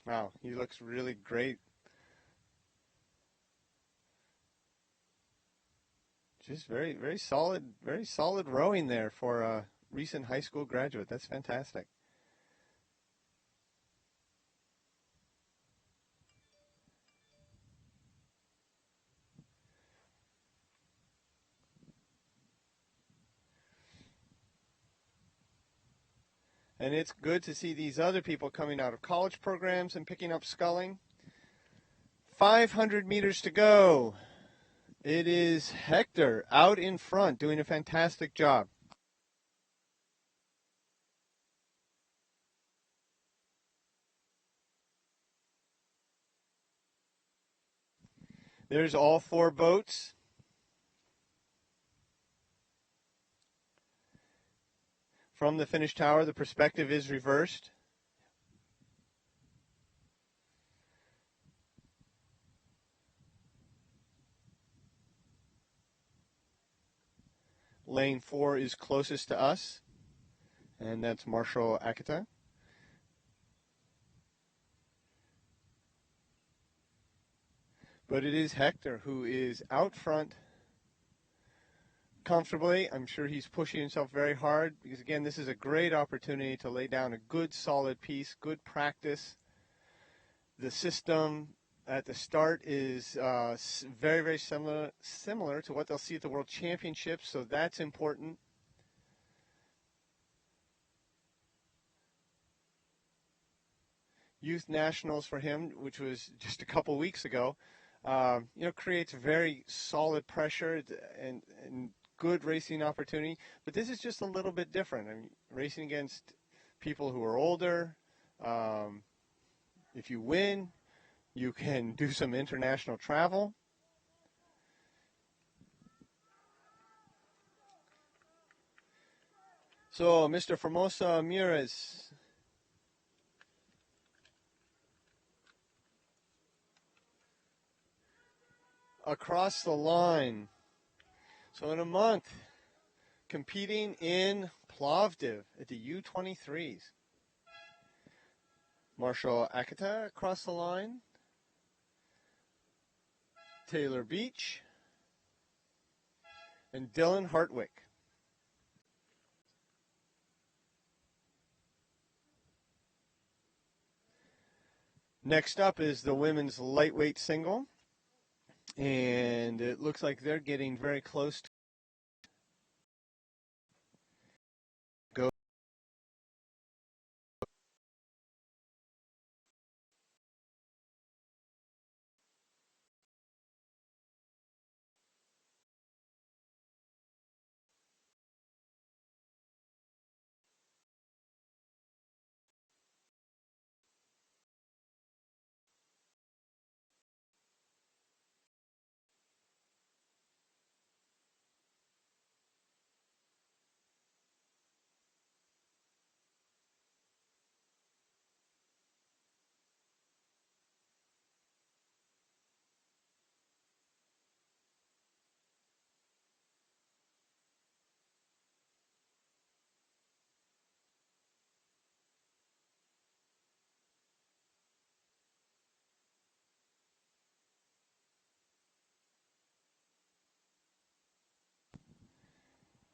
Wow, he looks really great. Just very solid rowing there for a recent high school graduate. That's fantastic. And it's good to see these other people coming out of college programs and picking up sculling. 500 meters to go. It is Hector out in front doing a fantastic job. There's all four boats. From the finish tower, the perspective is reversed. Lane 4 is closest to us, and that's Marshall Akita. But it is Hector who is out front comfortably. I'm sure he's pushing himself very hard because, again, this is a great opportunity to lay down a good, solid piece, good practice. The system at the start is very similar to what they'll see at the World Championships, so that's important. Youth Nationals for him, which was just a couple weeks ago, creates very solid pressure and good racing opportunity. But this is just a little bit different. I mean, racing against people who are older. If you win, you can do some international travel. So, Mr. Formosa Mures. Across the line. So in a month, competing in Plovdiv at the U23s. Marshall Akita across the line. Taylor Beach. And Dylan Hartwick. Next up is the women's lightweight single. And it looks like they're getting very close to go.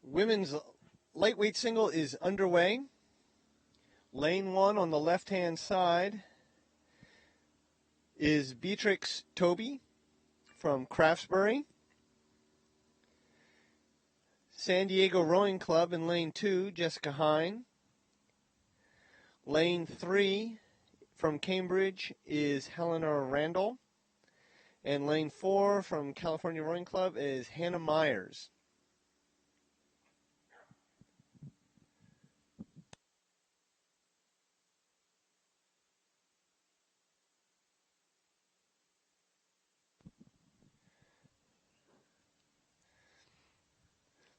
Women's lightweight single is underway. Lane 1 on the left-hand side is Beatrix Toby from Craftsbury. San Diego Rowing Club in lane 2, Jessica Hine. Lane 3 from Cambridge is Helena Randall. And lane 4 from California Rowing Club is Hannah Myers.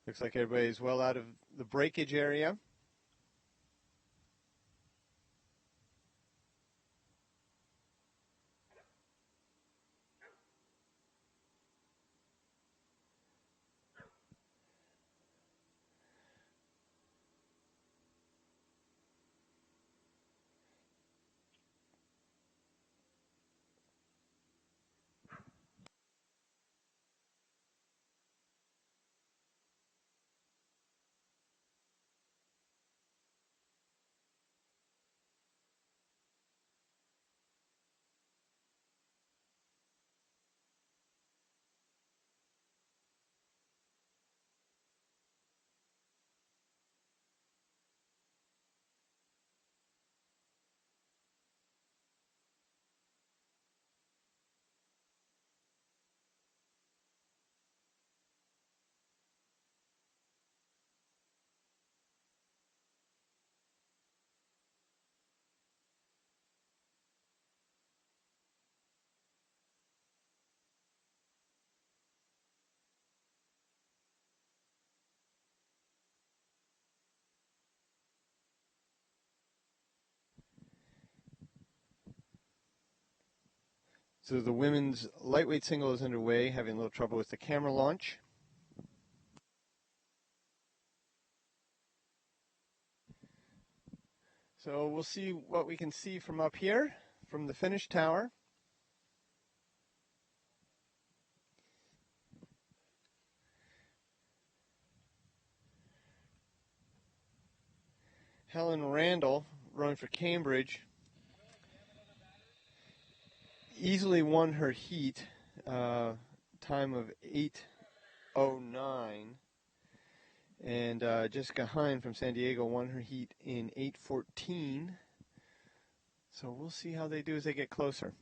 Looks like everybody's well out of the breakage area. So the women's lightweight single is underway, having a little trouble with the camera launch. So we'll see what we can see from up here, from the finish tower. Helen Randall, rowing for Cambridge, easily won her heat, time of 8:09. And Jessica Hine from San Diego won her heat in 8:14. So we'll see how they do as they get closer.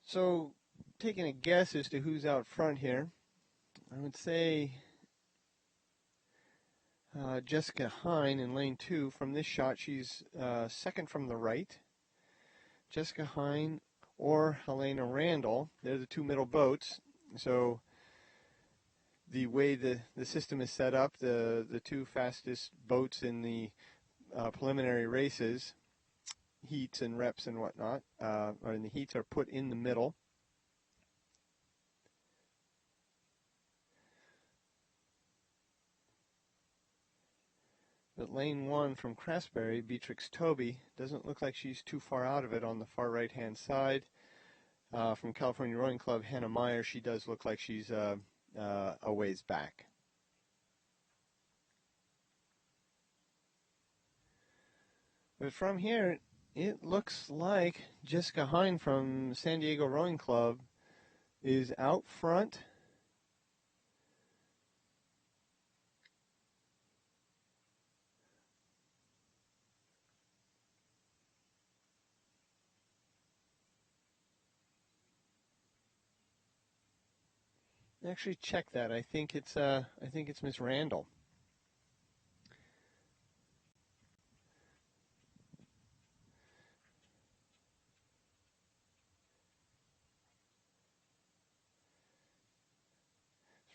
So, taking a guess as to who's out front here, I would say Jessica Hine in lane 2. From this shot, she's second from the right. Jessica Hine or Helena Randall, they're the two middle boats. So the way the system is set up, the two fastest boats in the preliminary races, heats and reps and whatnot, or in the heats, are put in the middle. But lane 1 from Craftsbury, Beatrix Toby, doesn't look like she's too far out of it on the far right-hand side. From California Rowing Club, Hannah Meyer, she does look like she's a ways back. But from here, it looks like Jessica Hine from San Diego Rowing Club is out front. Actually, check that. I think it's Miss Randall.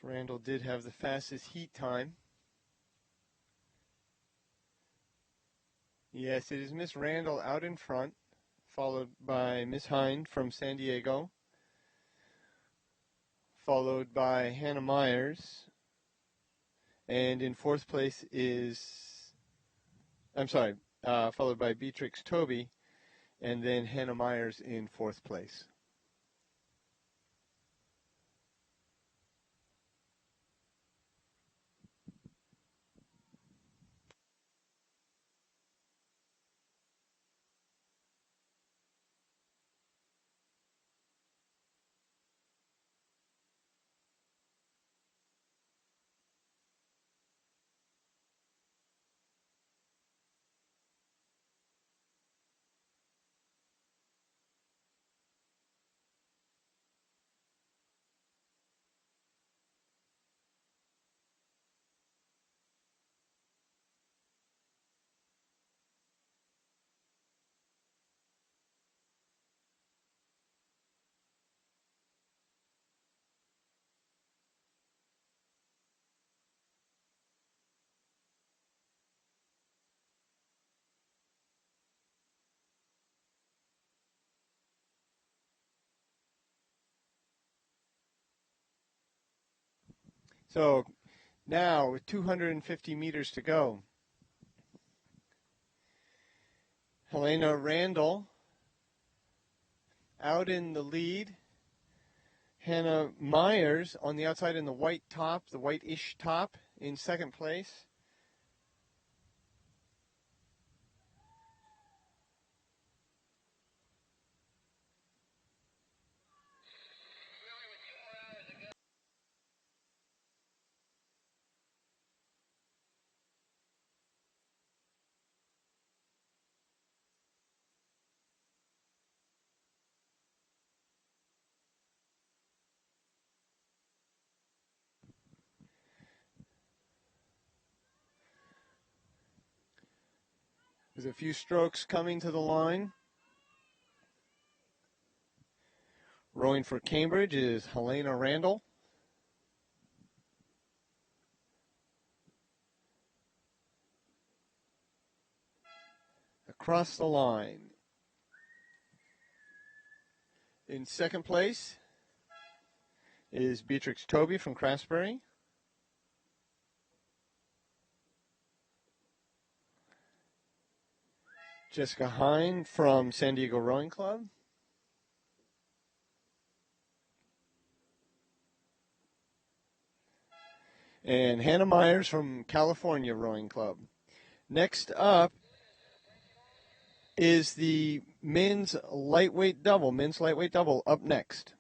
Randall did have the fastest heat time. Yes, it is Miss Randall out in front, followed by Miss Hine from San Diego, followed by Hannah Myers, and in fourth place is, followed by Beatrix Toby, and then Hannah Myers in fourth place. So now with 250 meters to go, Helena Randall out in the lead. Hannah Myers on the outside in the white top, the white-ish top, in second place. There's a few strokes coming to the line. Rowing for Cambridge is Helena Randall. Across the line. In second place is Beatrix Toby from Craftsbury. Jessica Hine from San Diego Rowing Club. And Hannah Myers from California Rowing Club. Next up is the men's lightweight double. Men's lightweight double up next.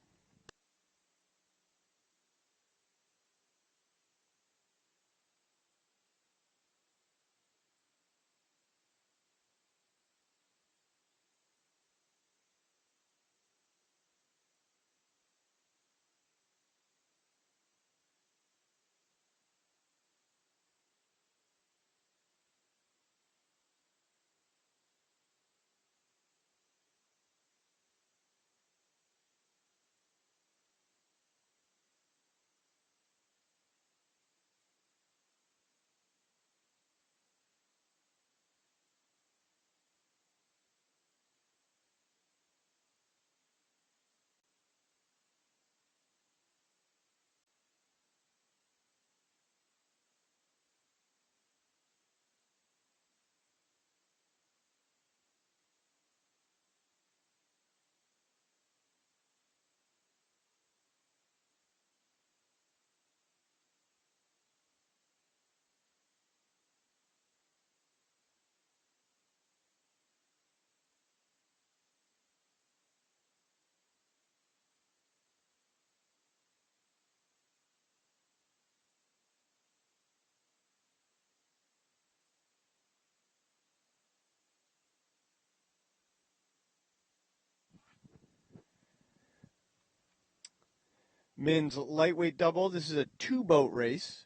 Men's lightweight double. This is a two-boat race.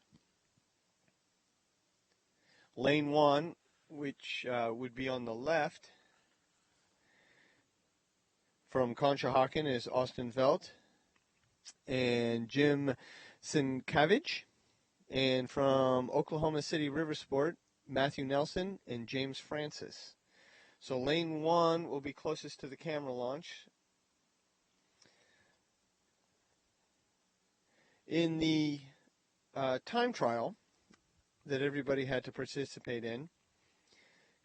Lane 1, which would be on the left from Conshohocken, is Austin Velt and Jim Sienkiewicz. And from Oklahoma City Riversport, Matthew Nelson and James Francis. So lane 1 will be closest to the camera launch. In the time trial that everybody had to participate in,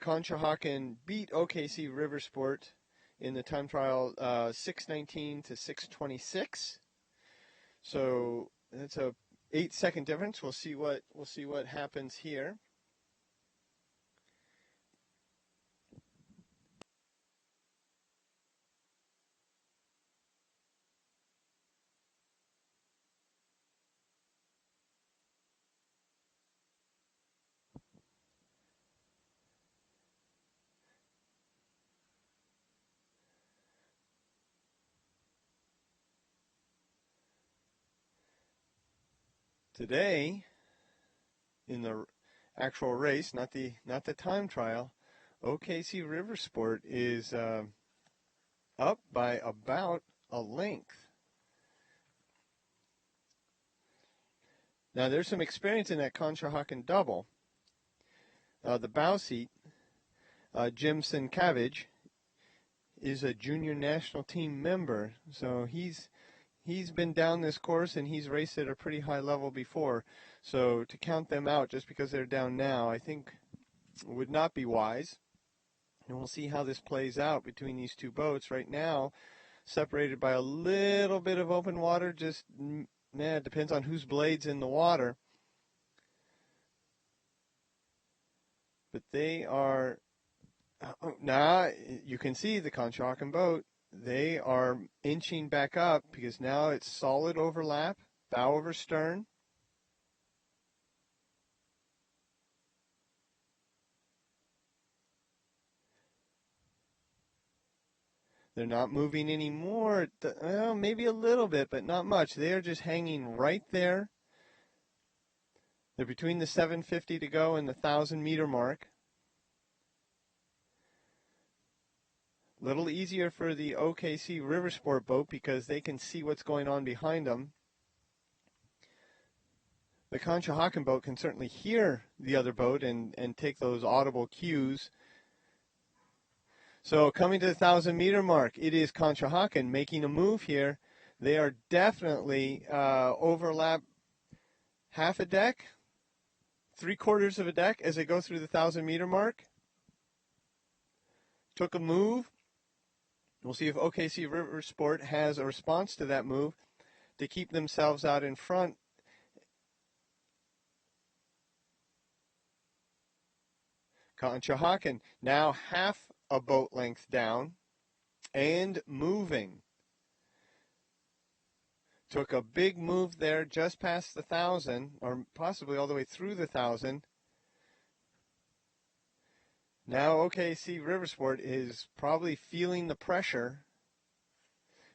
Conshohocken beat OKC Riversport in the time trial 6:19 to 6:26. So that's a 8-second difference. We'll see what happens here. Today, in the actual race, not the time trial, OKC Riversport is up by about a length. Now there's some experience in that Conshohocken double. The bow seat, Jim Sienkiewicz, is a junior national team member, so he's been down this course and he's raced at a pretty high level before. So to count them out just because they're down now, I think would not be wise. And we'll see how this plays out between these two boats. Right now, separated by a little bit of open water. Just, it depends on whose blade's in the water. But they are, now you can see the Conshohocken boat. They are inching back up because now it's solid overlap, bow over stern. They're not moving anymore. Well, maybe a little bit, but not much. They are just hanging right there. They're between the 750 to go and the 1,000-meter mark. A little easier for the OKC River Sport boat because they can see what's going on behind them. The Conshohocken boat can certainly hear the other boat and take those audible cues. So coming to the 1,000-meter mark, it is Conshohocken making a move here. They are definitely overlap half a deck, 3/4 of a deck as they go through the 1,000-meter mark. Took a move. We'll see if OKC River Sport has a response to that move to keep themselves out in front. Conshohocken now half a boat length down and moving. Took a big move there just past the 1,000, or possibly all the way through the 1,000. Now OKC River Sport is probably feeling the pressure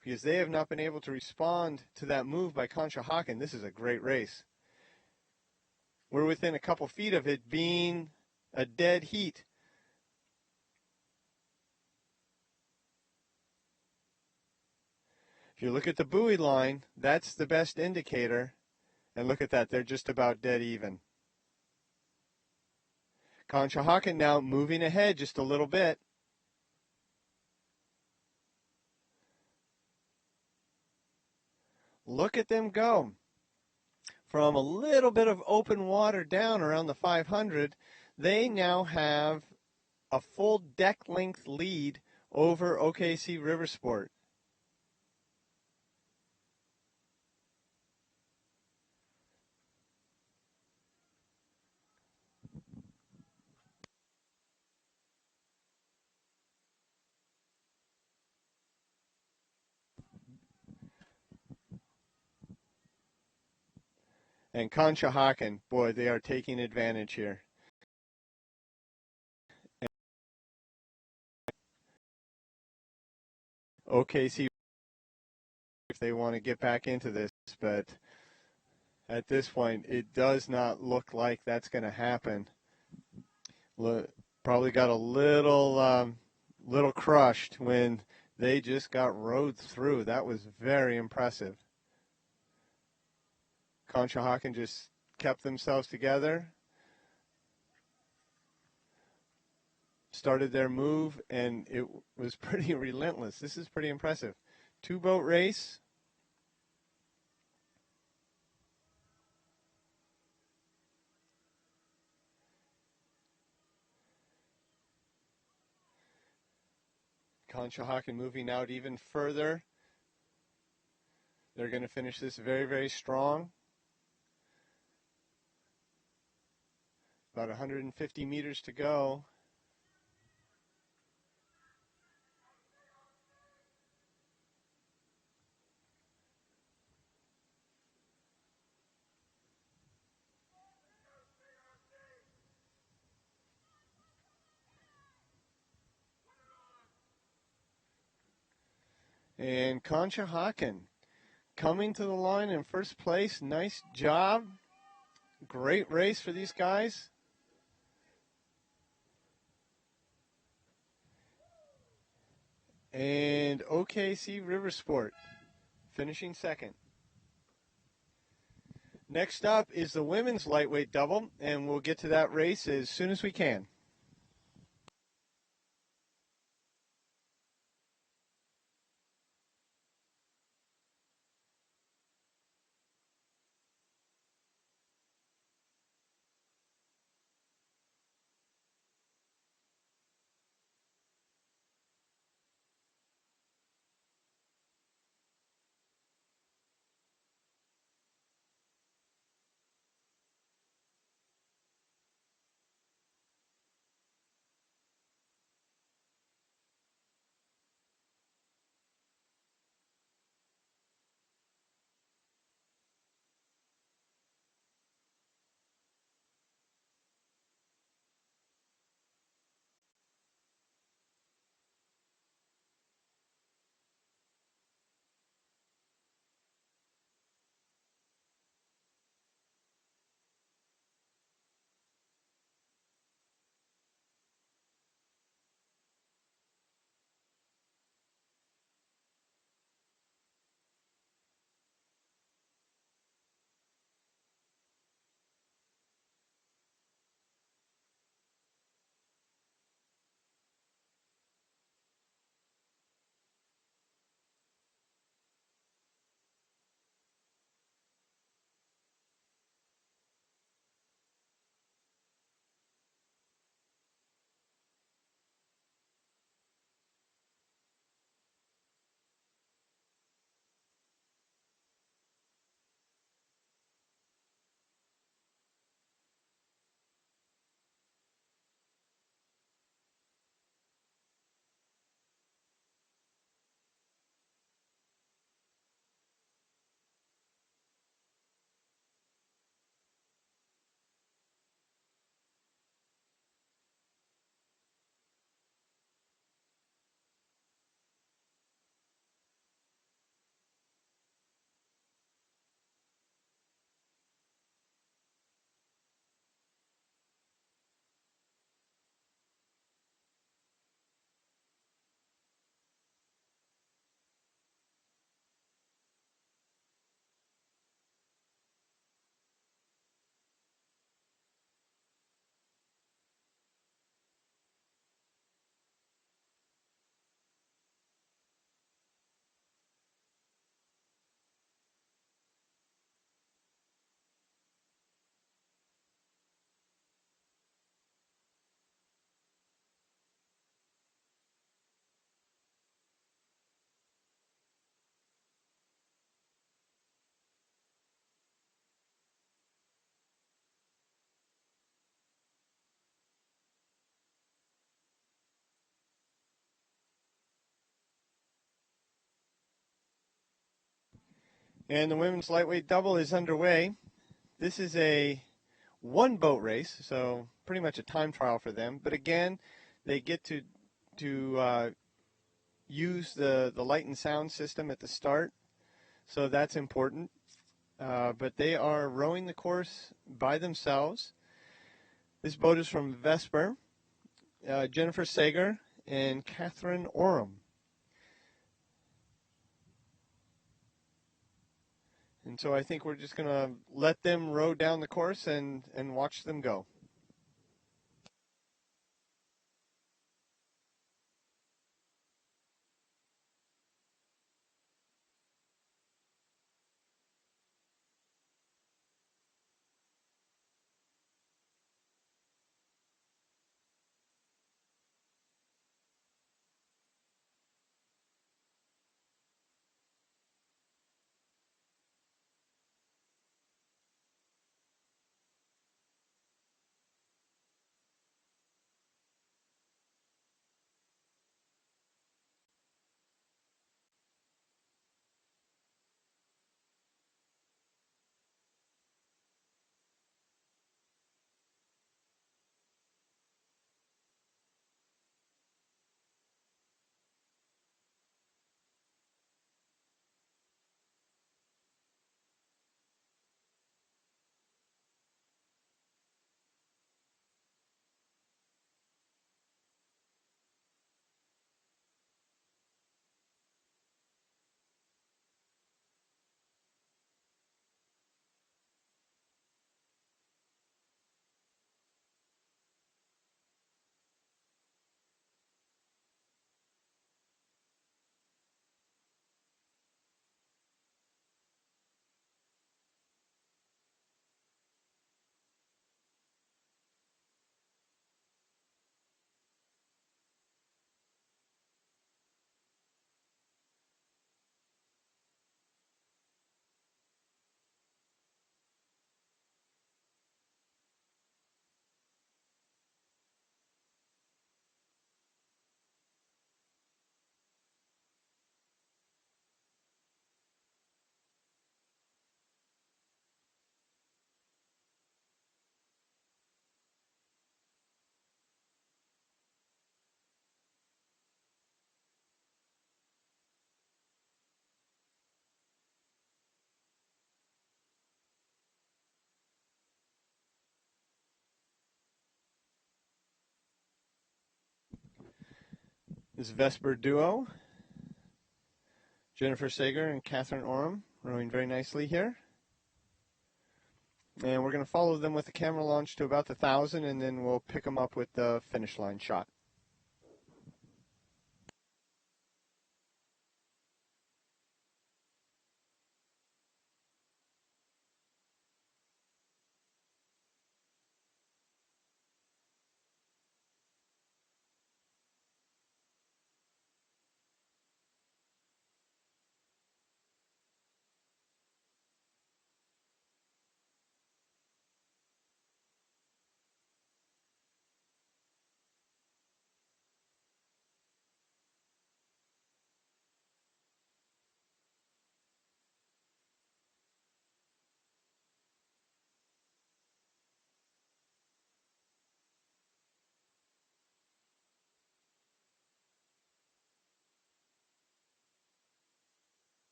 because they have not been able to respond to that move by Conshohocken. This is a great race. We're within a couple feet of it being a dead heat. If you look at the buoy line, that's the best indicator. And look at that, they're just about dead even. Conshohocken now moving ahead just a little bit. Look at them go. From a little bit of open water down around the 500, they now have a full deck length lead over OKC River Sport. And Conshohocken, boy, they are taking advantage here. OKC, if they want to get back into this, but at this point, it does not look like that's going to happen. Probably got a little crushed when they just got rode through. That was very impressive. Conshohocken just kept themselves together, started their move, and it was pretty relentless. This is pretty impressive. Two-boat race. Conshohocken moving out even further. They're going to finish this very, very strong. About 150 meters to go. And Conshohocken coming to the line in first place. Nice job. Great race for these guys. And OKC River Sport finishing second. Next up is the women's lightweight double, and we'll get to that race as soon as we can. And the women's lightweight double is underway. This is a one boat race, so pretty much a time trial for them. But again, they get to use the light and sound system at the start, so that's important. But they are rowing the course by themselves. This boat is from Vesper, Jennifer Sager, and Catherine Oram. And so I think we're just going to let them row down the course and watch them go. This Vesper duo, Jennifer Sager and Catherine Oram, rowing very nicely here. And we're going to follow them with the camera launch to about 1,000, and then we'll pick them up with the finish line shot.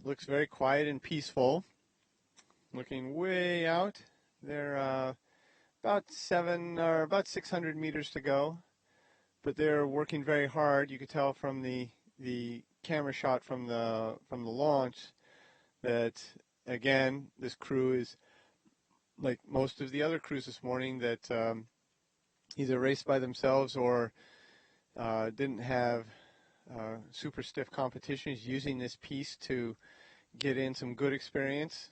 Looks very quiet and peaceful. Looking way out. They're about 600 meters to go, but they're working very hard. You could tell from the camera shot from the launch that, again, this crew is like most of the other crews this morning that either raced by themselves or didn't have super stiff competitions, using this piece to get in some good experience,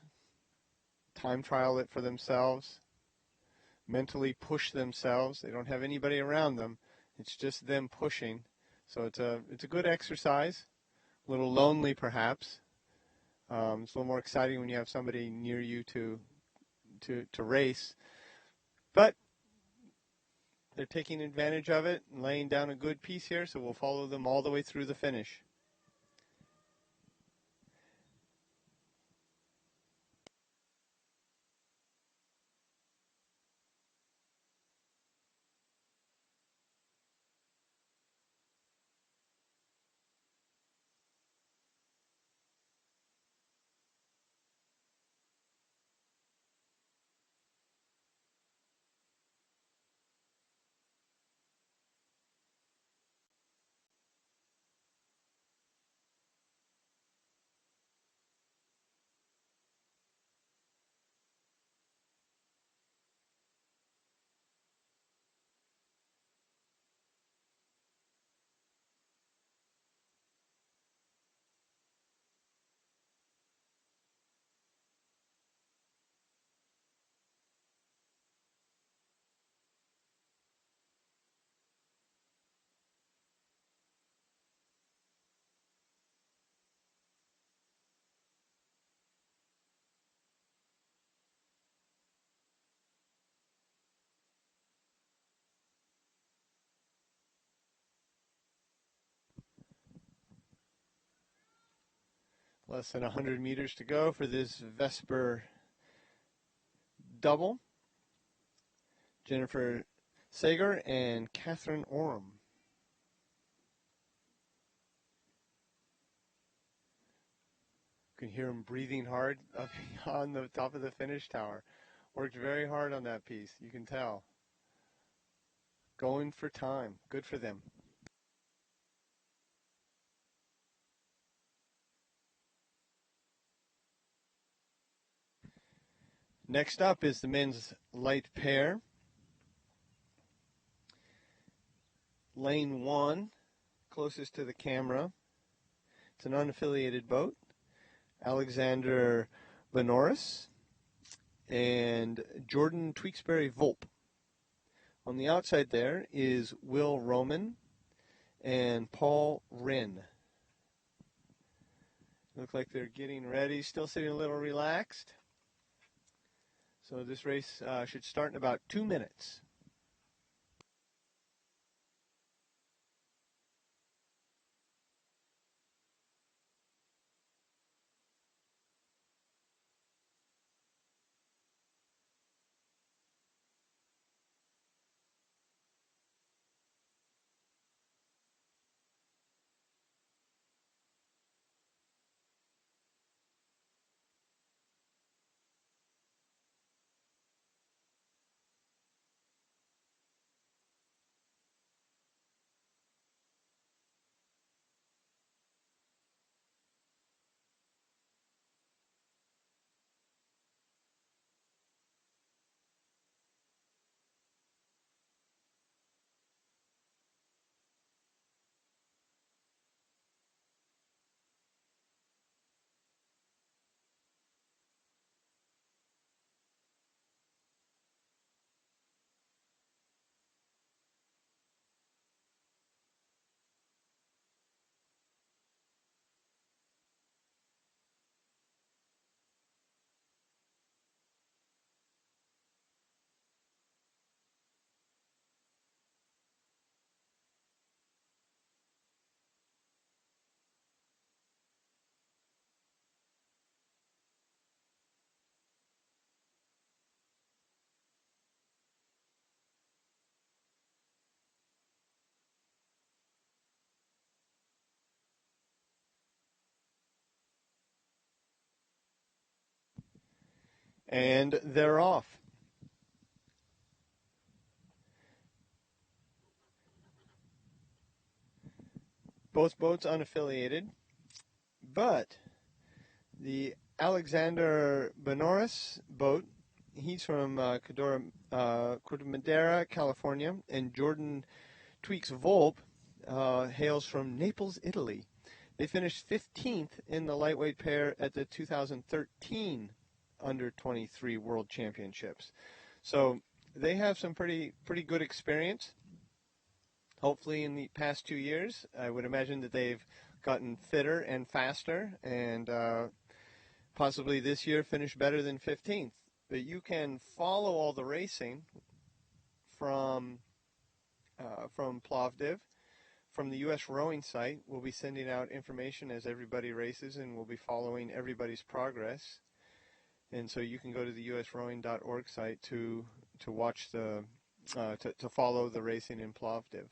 time trial it for themselves, mentally push themselves. They don't have anybody around them. It's just them pushing. So it's a good exercise. A little lonely perhaps. It's a little more exciting when you have somebody near you to race. But they're taking advantage of it and laying down a good piece here, so we'll follow them all the way through the finish. Less than 100 meters to go for this Vesper double. Jennifer Sager and Catherine Oram. You can hear them breathing hard up on the top of the finish tower. Worked very hard on that piece, you can tell. Going for time. Good for them. Next up is the men's light pair. Lane 1, closest to the camera. It's an unaffiliated boat. Alexander Benoris and Jordan Tweaksbury Volp. On the outside there is Will Roman and Paul Wren. Look like they're getting ready, still sitting a little relaxed. So this race should start in about 2 minutes. And they're off. Both boats unaffiliated, but the Alexander Benoris boat, he's from Corte Madera, California, and Jordan Tweaks Volpe hails from Naples, Italy. They finished 15th in the lightweight pair at the 2013 Under 23 World Championships. So they have some pretty good experience. Hopefully in the past 2 years, I would imagine that they've gotten fitter and faster, and possibly this year finish better than 15th. But you can follow all the racing from Plovdiv, from the U.S. rowing site. We'll be sending out information as everybody races, and we'll be following everybody's progress. And so you can go to the usrowing.org site to watch to follow the racing in Plovdiv.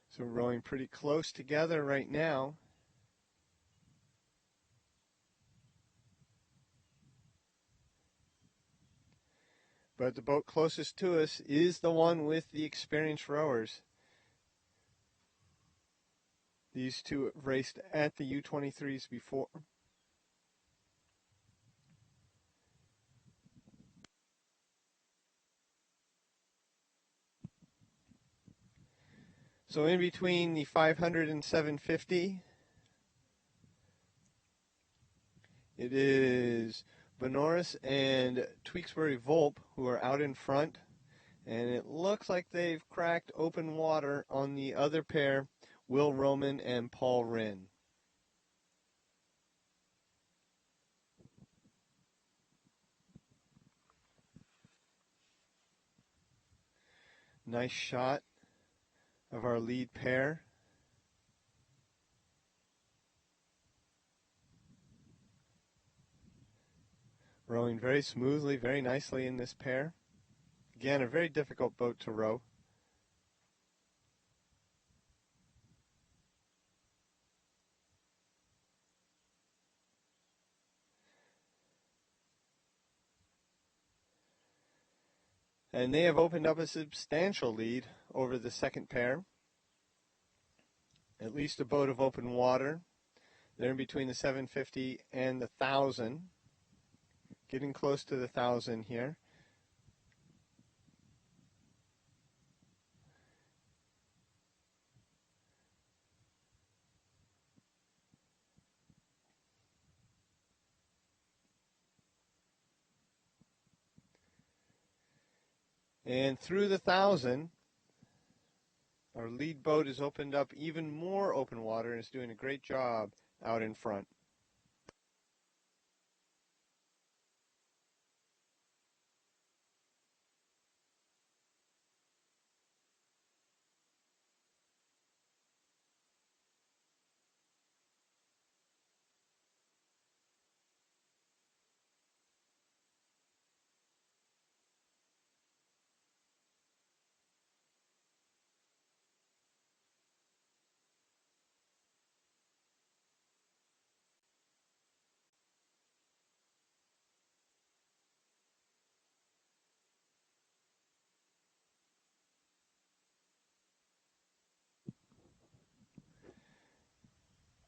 So we're rowing pretty close together right now. But the boat closest to us is the one with the experienced rowers. These two have raced at the U23s before. So in between the 500 and 750, it is Benoris and Tweaksbury Volpe who are out in front. And it looks like they've cracked open water on the other pair, Will Roman and Paul Wren. Nice shot of our lead pair. Rowing very smoothly, very nicely in this pair. Again, a very difficult boat to row. And they have opened up a substantial lead over the second pair. At least a boat of open water. They're in between the 750 and the 1,000. Getting close to the 1,000 here. And through the 1,000, our lead boat has opened up even more open water and is doing a great job out in front.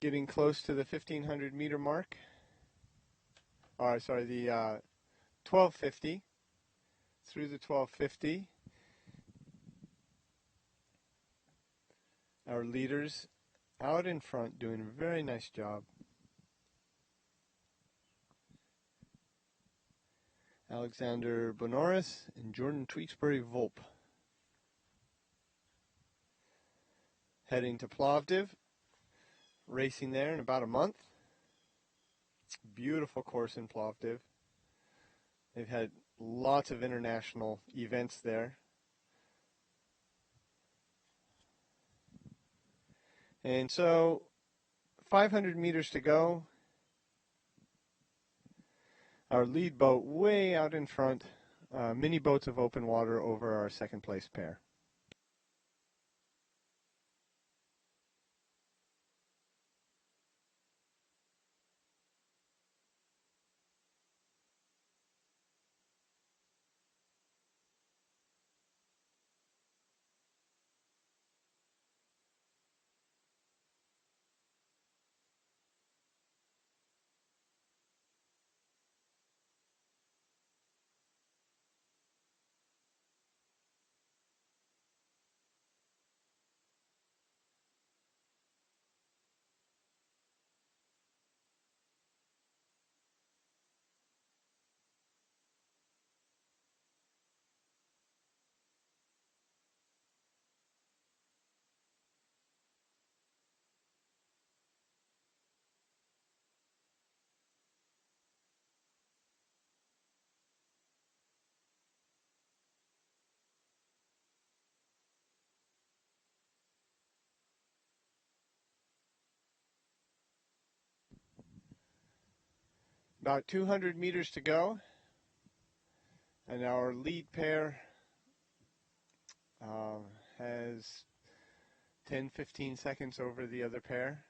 Getting close to the 1,500 meter mark. The 1,250. Through the 1,250. Our leaders out in front doing a very nice job. Alexander Bonoris and Jordan Tweaksbury Volpe. Heading to Plovdiv, racing there in about a month. Beautiful course in Plovdiv. They've had lots of international events there. And so 500 meters to go. Our lead boat way out in front, mini boats of open water over our second place pair. About 200 meters to go, and our lead pair has 10-15 seconds over the other pair,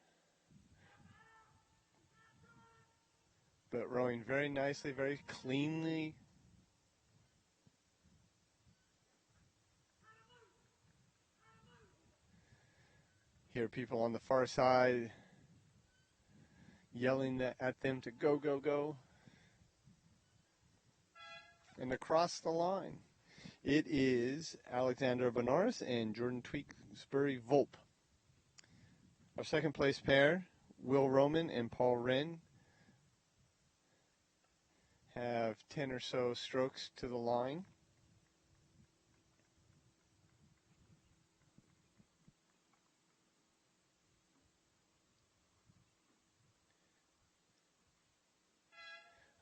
but rowing very nicely, very cleanly. Hear people on the far side yelling at them to go, go, go. And across the line, it is Alexandra Benoris and Jordan Tewksbury Volpe. Our second place pair, Will Roman and Paul Wren, have 10 or so strokes to the line.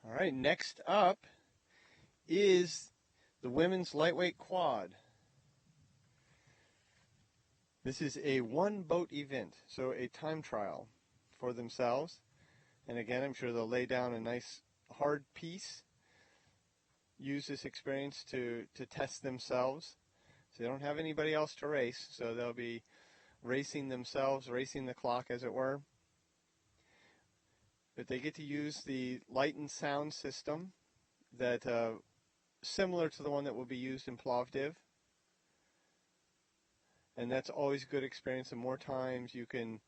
All right, next up is the women's lightweight quad. This is a one-boat event, so a time trial for themselves. And again, I'm sure they'll lay down a nice hard piece, use this experience to test themselves. So they don't have anybody else to race, so they'll be racing themselves, racing the clock, as it were. But they get to use the light and sound system that similar to the one that will be used in Plovdiv. And that's always a good experience. The more times you can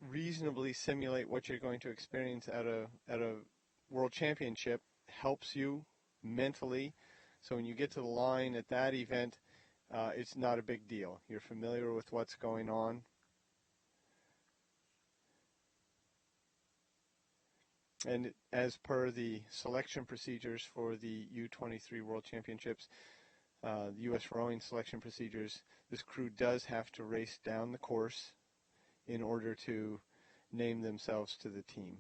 reasonably simulate what you're going to experience at a world championship helps you mentally. So when you get to the line at that event, it's not a big deal. You're familiar with what's going on. And as per the selection procedures for the U23 World Championships, the U.S. rowing selection procedures, this crew does have to race down the course in order to name themselves to the team.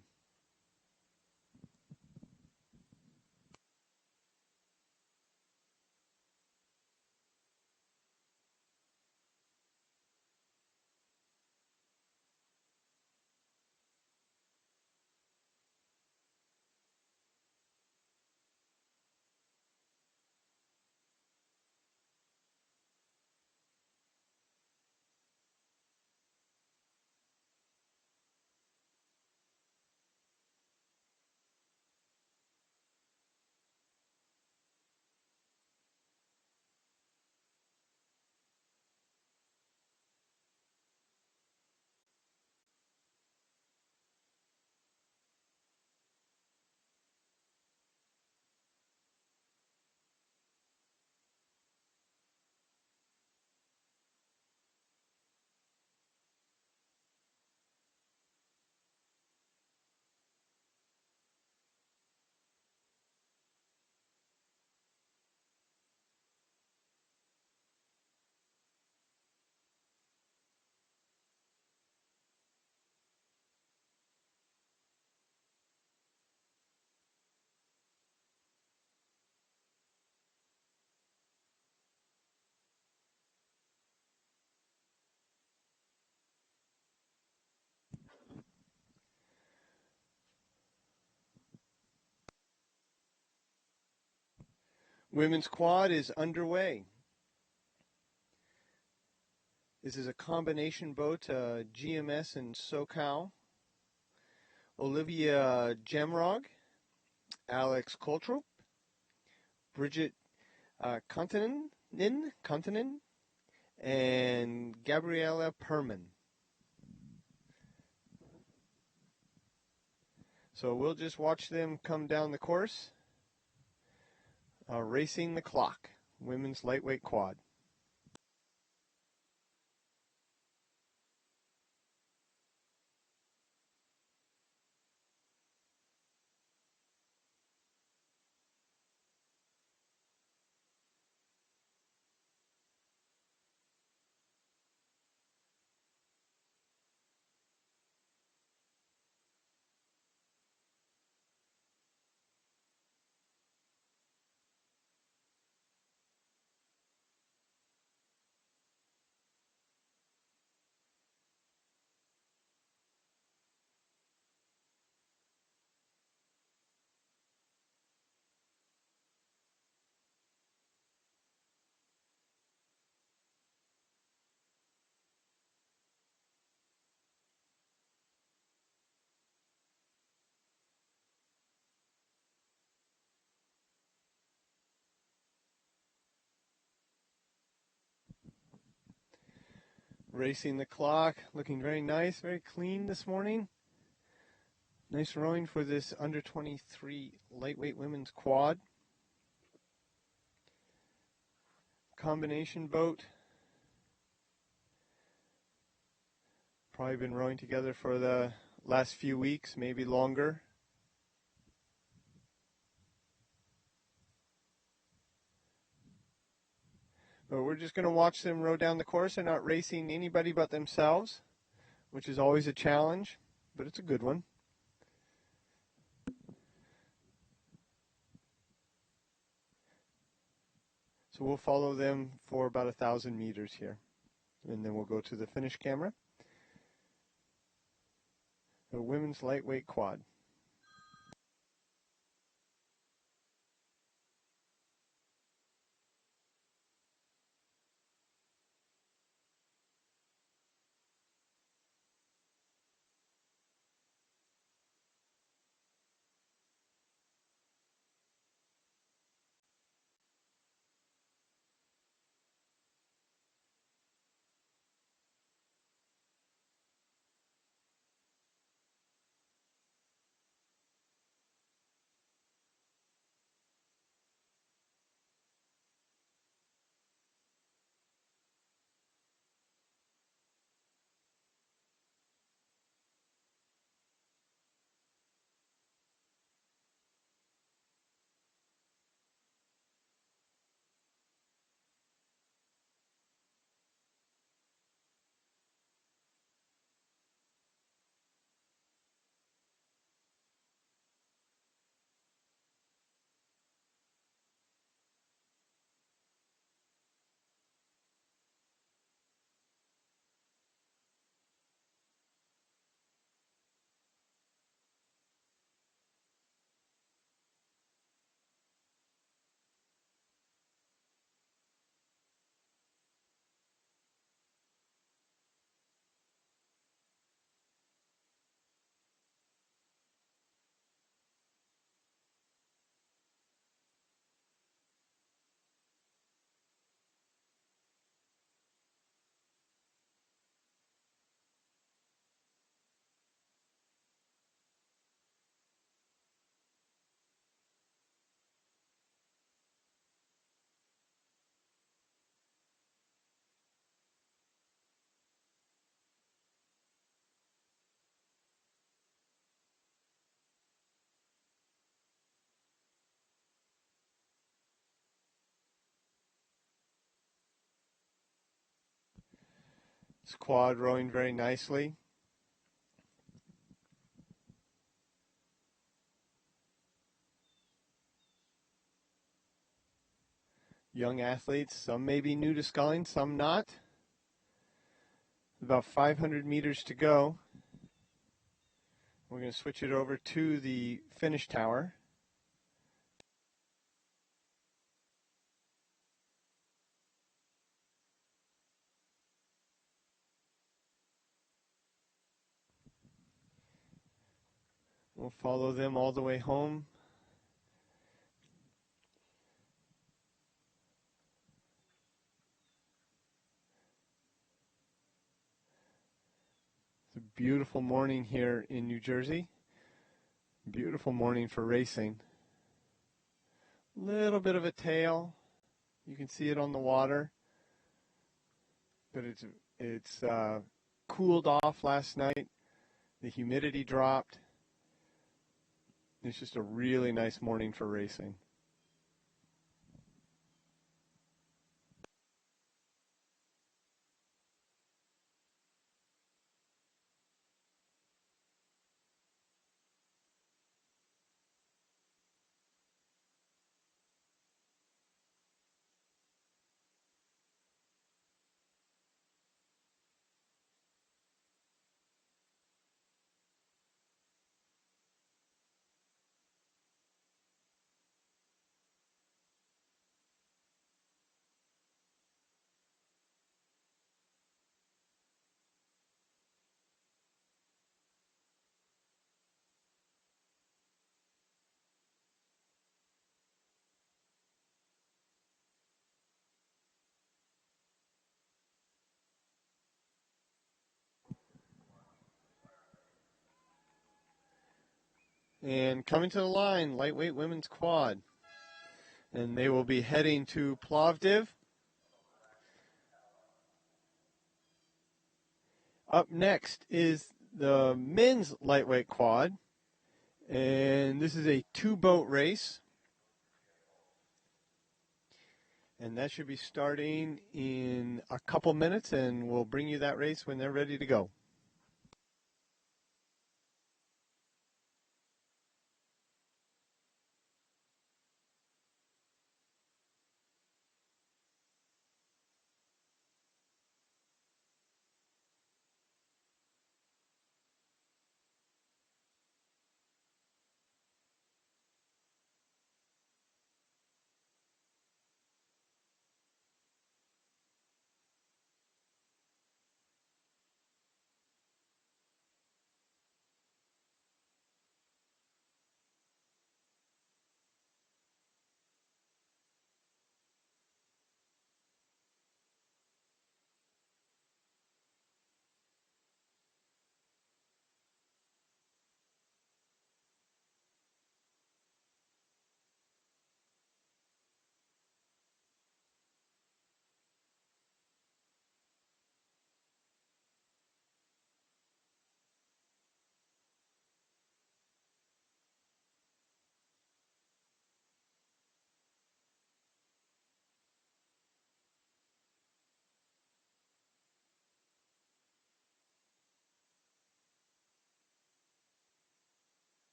Women's quad is underway. This is a combination boat, GMS and SoCal. Olivia Jamrog, Alex Coltrop, Bridget Kontanen, and Gabriella Perman. So we'll just watch them come down the course. Racing the clock, women's lightweight quad. Racing the clock, looking very nice, very clean this morning. Nice rowing for this under 23 lightweight women's quad. Combination boat. Probably been rowing together for the last few weeks, maybe longer. But we're just going to watch them row down the course. They're not racing anybody but themselves, which is always a challenge, but it's a good one. So we'll follow them for about 1,000 meters here, and then we'll go to the finish camera. The women's lightweight quad. This quad rowing very nicely. Young athletes, some may be new to sculling, some not. About 500 meters to go. We're going to switch it over to the finish tower. We'll follow them all the way home. It's a beautiful morning here in New Jersey. Beautiful morning for racing. Little bit of a tail. You can see it on the water. But it's cooled off last night. The humidity dropped. It's just a really nice morning for racing. And coming to the line, lightweight women's quad. And they will be heading to Plovdiv. Up next is the men's lightweight quad. And this is a two-boat race. And that should be starting in a couple minutes, and we'll bring you that race when they're ready to go.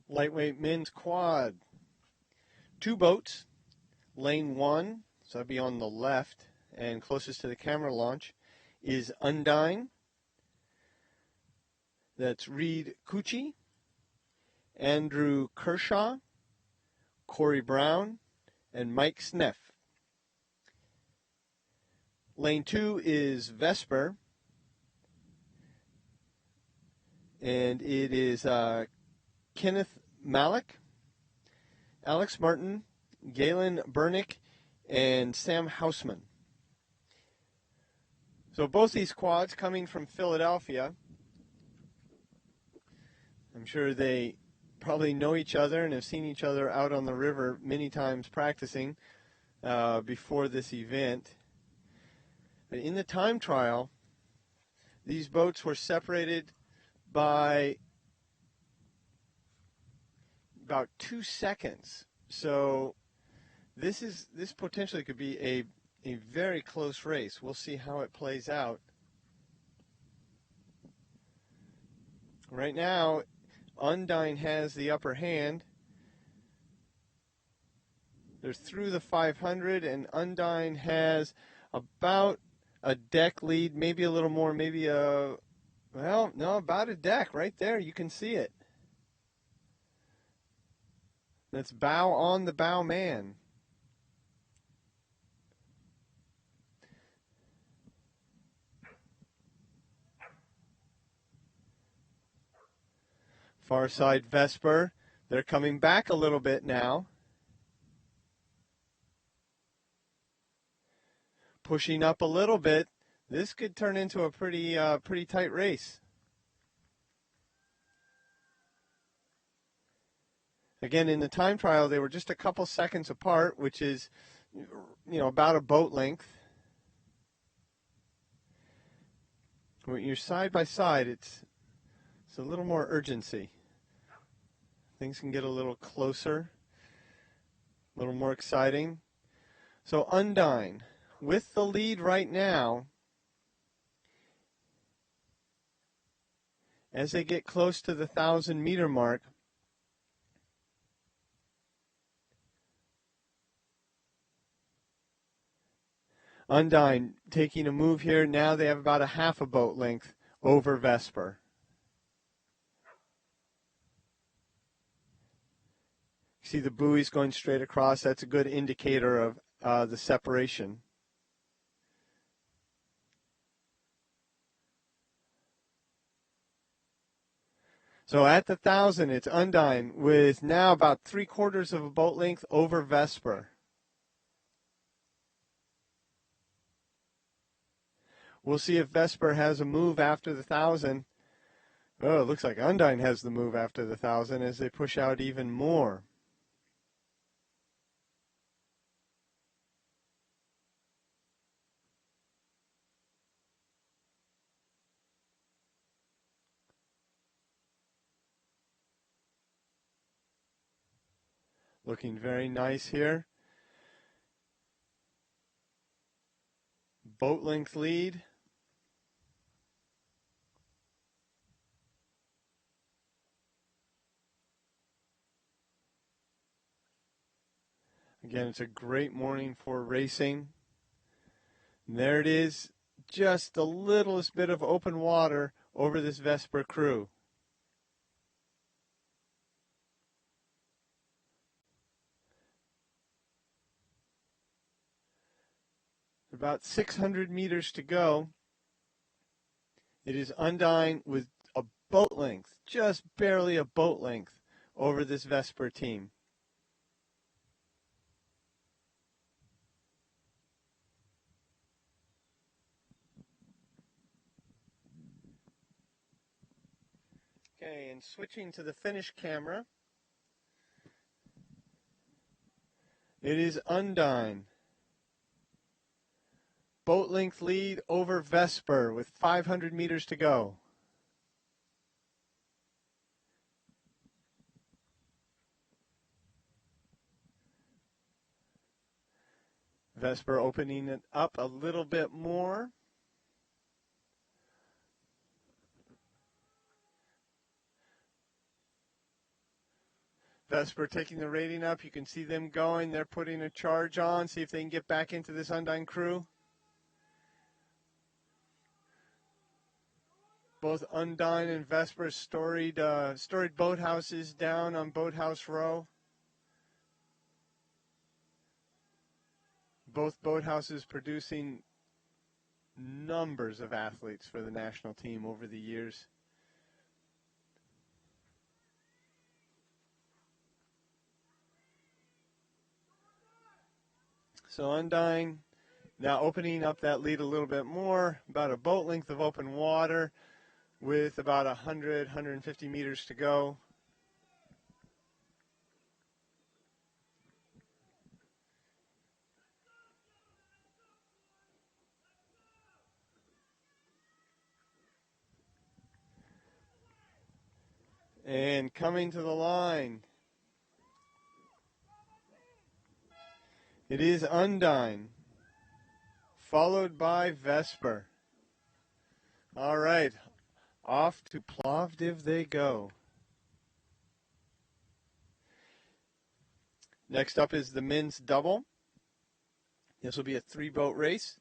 Lightweight men's quad. Two boats. Lane 1, so that'd be on the left, and closest to the camera launch, is Undine. That's Reed Cucci, Andrew Kershaw, Corey Brown, and Mike Sneff. Lane 2 is Vesper, and it is Kenneth Malik, Alex Martin, Galen Bernick, and Sam Hausman. So both these quads coming from Philadelphia. I'm sure they probably know each other and have seen each other out on the river many times practicing before this event. In the time trial, these boats were separated by about 2 seconds. So this potentially could be a very close race. We'll see how it plays out. Right now, Undine has the upper hand. They're through the 500, and Undine has about a deck lead, maybe a little more, maybe about a deck right there. You can see it. That's bow on the bow man. Far side Vesper. They're coming back a little bit now. Pushing up a little bit. This could turn into a pretty tight race. Again, in the time trial, they were just a couple seconds apart, which is, about a boat length. When you're side by side, it's a little more urgency. Things can get a little closer, a little more exciting. So Undine, with the lead right now, as they get close to the 1,000-meter mark, Undine taking a move here. Now they have about a half a boat length over Vesper. See the buoys going straight across. That's a good indicator of the separation. So at the 1,000, it's Undine with now about 3/4 of a boat length over Vesper. We'll see if Vesper has a move after the 1,000. Oh, it looks like Undine has the move after the 1,000 as they push out even more. Looking very nice here. Boat length lead. Again, it's a great morning for racing. And there it is, just the littlest bit of open water over this Vesper crew. About 600 meters to go. It is Undine with a boat length, just barely a boat length, over this Vesper team. Okay, and switching to the finish camera, it is Undine. Boat length lead over Vesper with 500 meters to go. Vesper opening it up a little bit more. Vesper taking the rating up. You can see them going. They're putting a charge on. See if they can get back into this Undine crew. Both Undine and Vesper storied boathouses down on Boathouse Row. Both boathouses producing numbers of athletes for the national team over the years. So Undine now opening up that lead a little bit more, about a boat length of open water with about 100, 150 meters to go. And coming to the line, it is Undine, followed by Vesper. All right, off to Plovdiv they go. Next up is the men's double. This will be a 3-boat race,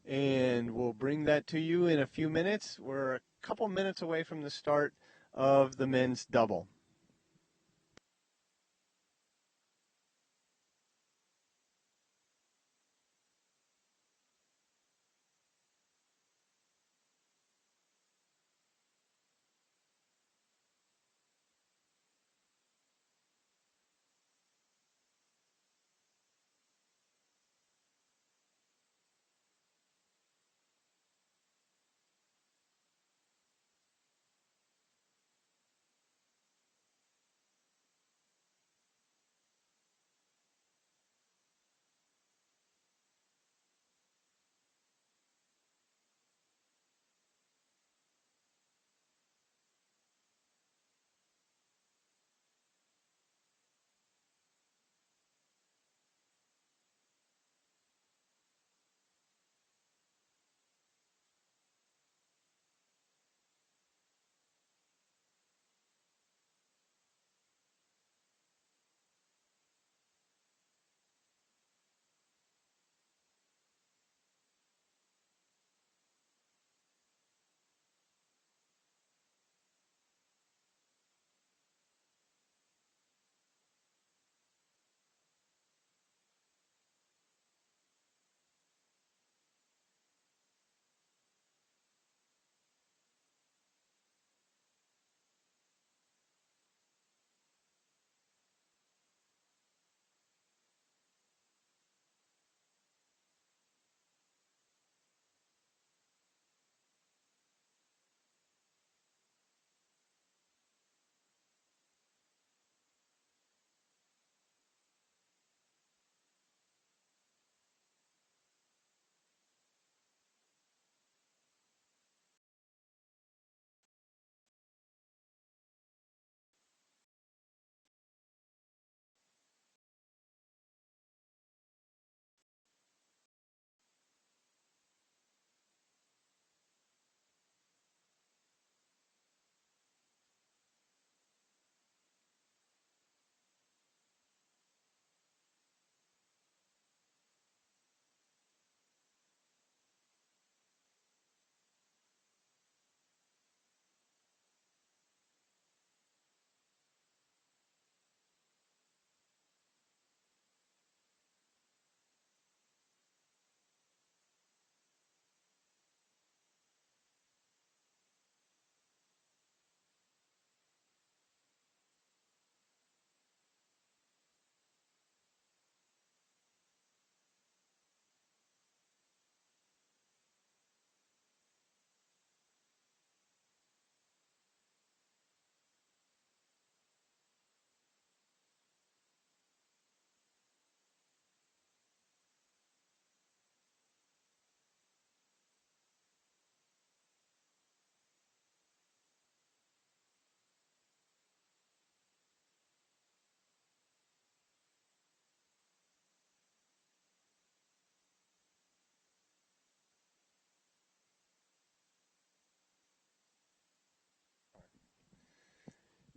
and we'll bring that to you in a few minutes. We're a couple minutes away from the start of the men's double.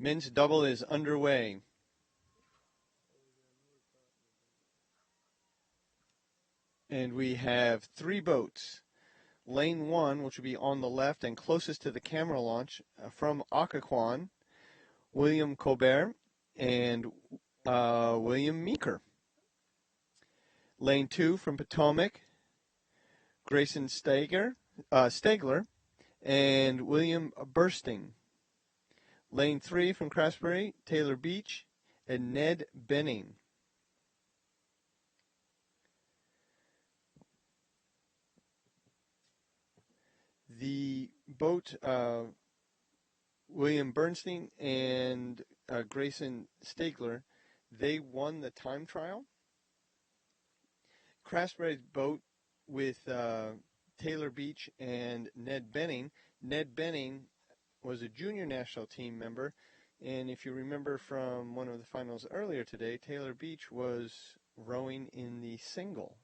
Men's double is underway. And we have 3 boats. Lane 1, which will be on the left and closest to the camera launch, from Occoquan, William Colbert and William Meeker. Lane 2 from Potomac, Grayson Stegler and William Bursting. Lane 3 from Craftsbury, Taylor Beach and Ned Benning. The boat, William Bernstein and Grayson Stegler, they won the time trial. Craftsbury's boat with Taylor Beach and Ned Benning. Ned Benning was a junior national team member, and if you remember from one of the finals earlier today, Taylor Beach was rowing in the single,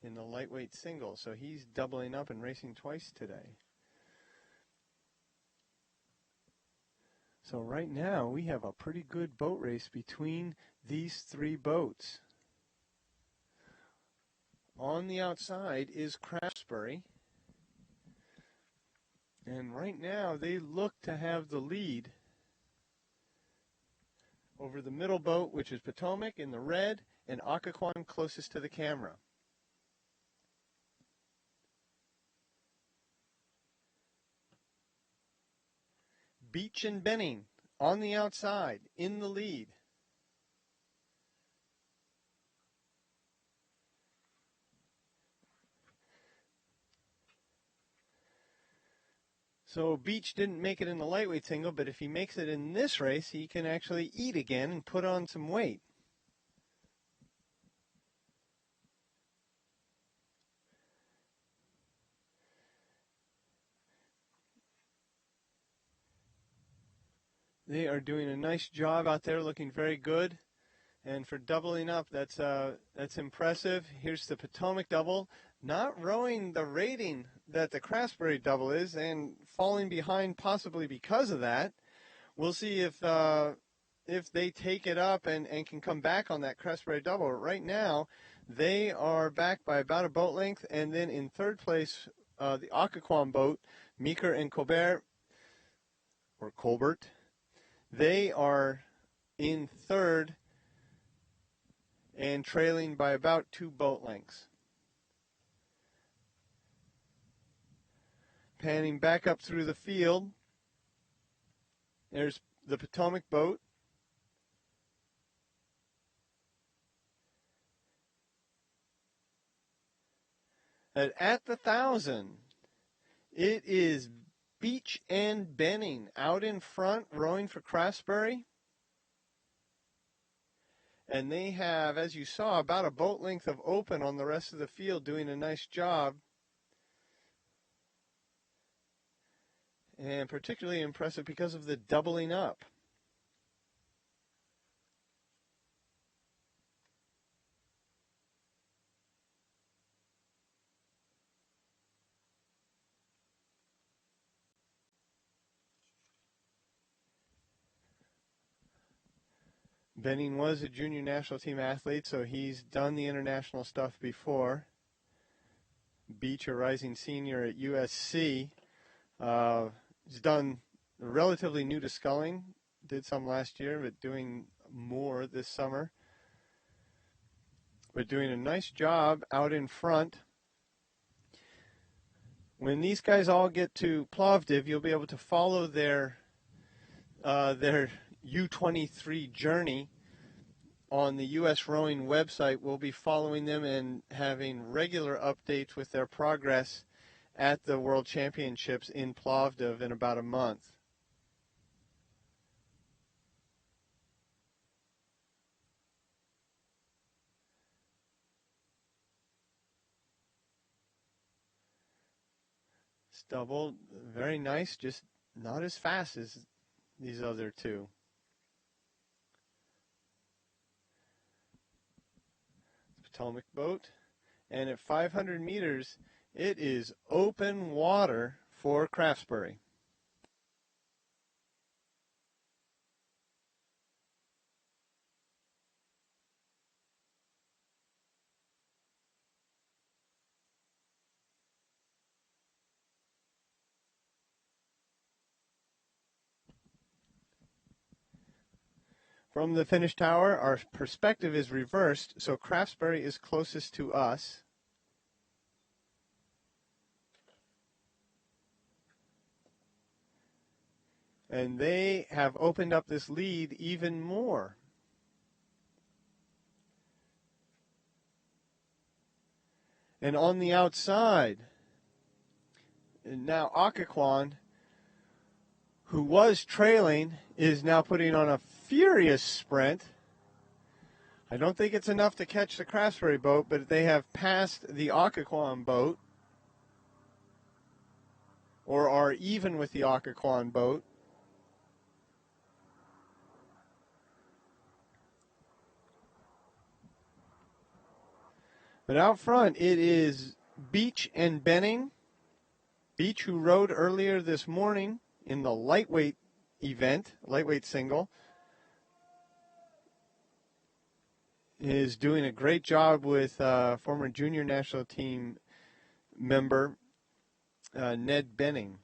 in the lightweight single, so he's doubling up and racing twice today. So right now we have a pretty good boat race between these three boats. On the outside is Craftsbury, and right now they look to have the lead over the middle boat, which is Potomac in the red, and Occoquan closest to the camera. Beach and Benning on the outside in the lead. So Beach didn't make it in the lightweight single, but if he makes it in this race, he can actually eat again and put on some weight. They are doing a nice job out there, looking very good. And for doubling up, that's impressive. Here's the Potomac double, not rowing the rating that the Craftsbury double is, and falling behind possibly because of that. We'll see if they take it up and can come back on that Craftsbury double. Right now, they are back by about a boat length, and then in third place, the Occoquan boat, Meeker and Colbert, they are in third and trailing by about 2 boat lengths. Panning back up through the field, there's the Potomac boat. And at the 1,000, it is Beach and Benning out in front, rowing for Craftsbury. And they have, as you saw, about a boat length of open on the rest of the field, doing a nice job. And particularly impressive because of the doubling up. Benning was a junior national team athlete, so he's done the international stuff before. Beach, a rising senior at USC. He's done relatively new to sculling. Did some last year, but doing more this summer. But doing a nice job out in front. When these guys all get to Plovdiv, you'll be able to follow their U23 journey on the U.S. Rowing website. We'll be following them and having regular updates with their progress at the World Championships in Plovdiv in about a month. It's double, very nice, just not as fast as these other two. Potomac boat, and at 500 meters, it is open water for Craftsbury. From the finish tower, our perspective is reversed, so Craftsbury is closest to us. And they have opened up this lead even more. And on the outside, and now Occoquan, who was trailing, is now putting on a furious sprint. I don't think it's enough to catch the Craftsbury boat, but they have passed the Occoquan boat, or are even with the Occoquan boat. But out front, it is Beach and Benning. Beach, who rode earlier this morning in the lightweight event, lightweight single, is doing a great job with former junior national team member Ned Benning.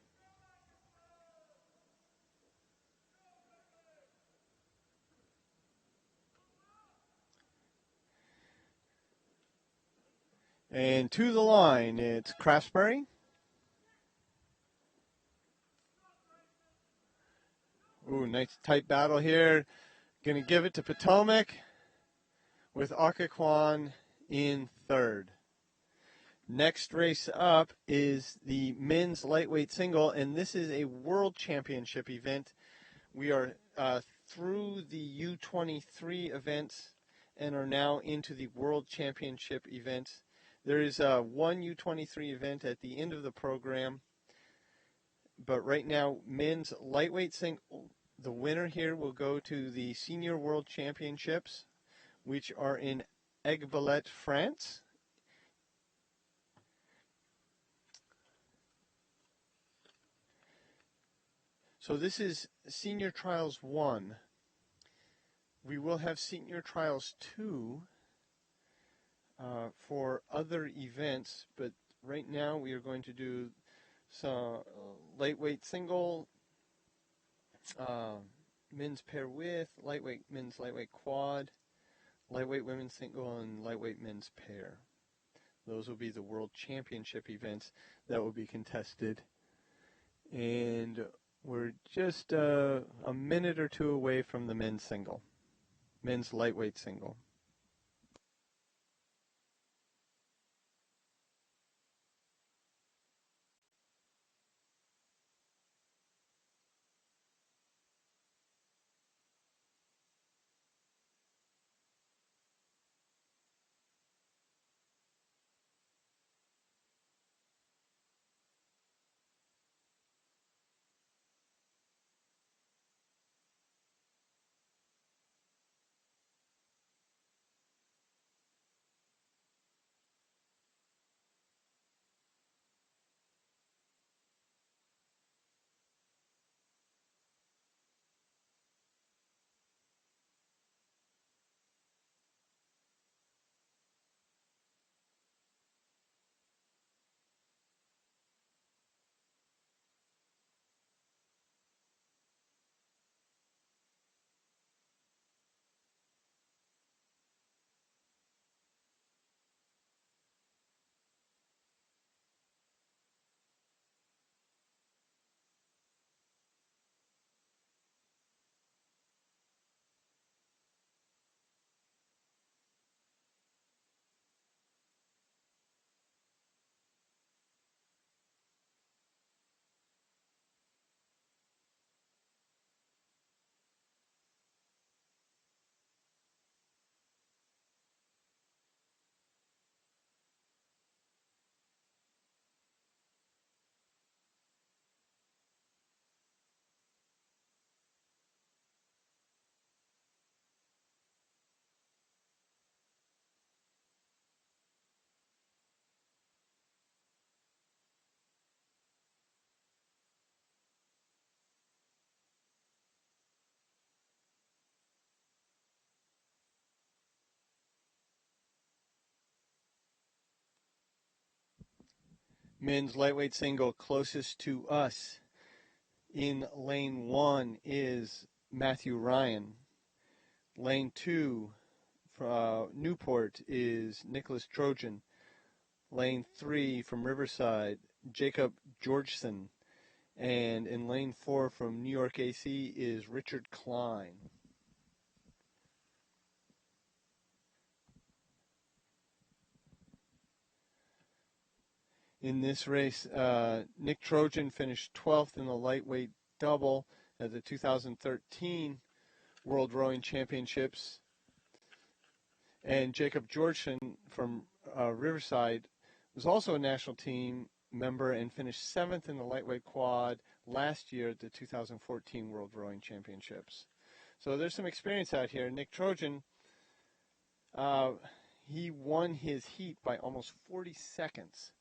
And to the line, it's Craftsbury. Ooh, nice tight battle here. Going to give it to Potomac with Occoquan in third. Next race up is the men's lightweight single, and this is a world championship event. We are through the U23 events and are now into the world championship events. There is one U23 event at the end of the program, but right now, men's lightweight single, the winner here will go to the Senior World Championships, which are in Aiguebelette, France. So this is Senior Trials 1. We will have Senior Trials 2 for other events, but right now we are going to do some lightweight single, men's pair with, lightweight men's lightweight quad, lightweight women's single, and lightweight men's pair. Those will be the world championship events that will be contested. And we're just a minute or two away from the men's single, men's lightweight single. Men's lightweight single closest to us in lane 1 is Matthew Ryan Lane 2, Newport, is Nicholas Trojan. Lane 3 from Riverside, Jacob Georgeson. And in lane 4 from New York AC is Richard Klein. In this race, Nick Trojan finished 12th in the lightweight double at the 2013 World Rowing Championships. And Jacob Georgeson from Riverside was also a national team member and finished 7th in the lightweight quad last year at the 2014 World Rowing Championships. So there's some experience out here. Nick Trojan, he won his heat by almost 40 seconds.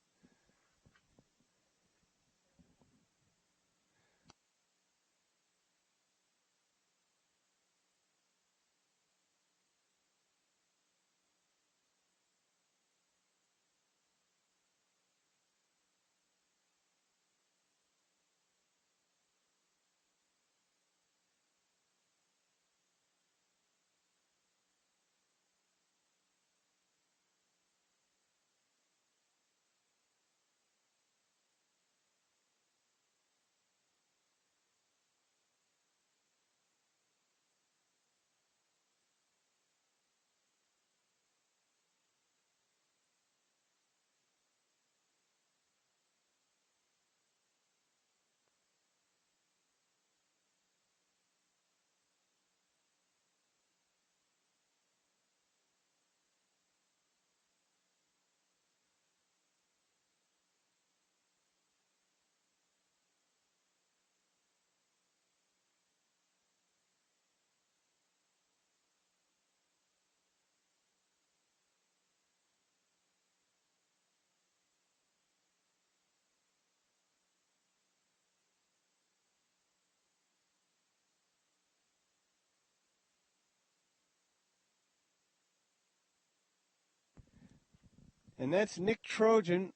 And that's Nick Trojan.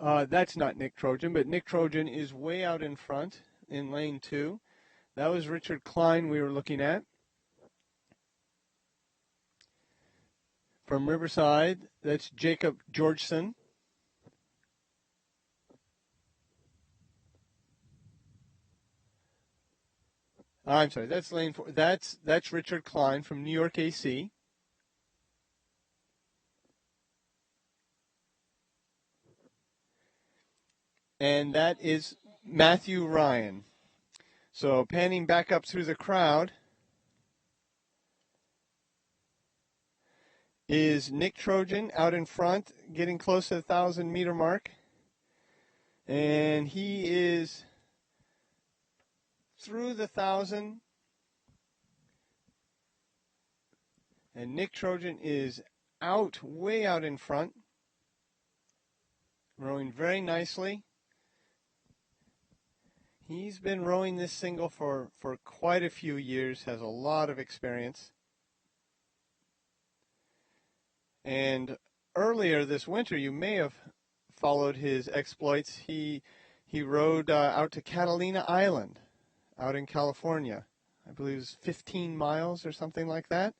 That's not Nick Trojan, but Nick Trojan is way out in front in lane 2. That was Richard Klein we were looking at. From Riverside, that's Jacob Georgeson. I'm sorry, that's lane 4. That's Richard Klein from New York AC. And that is Matthew Ryan. So panning back up through the crowd is Nick Trojan out in front, getting close to the 1,000-meter mark. And he is through the 1,000. And Nick Trojan is out, way out in front, rowing very nicely. He's been rowing this single for quite a few years, has a lot of experience. And earlier this winter, you may have followed his exploits. He rowed out to Catalina Island, out in California. I believe it was 15 miles or something like that.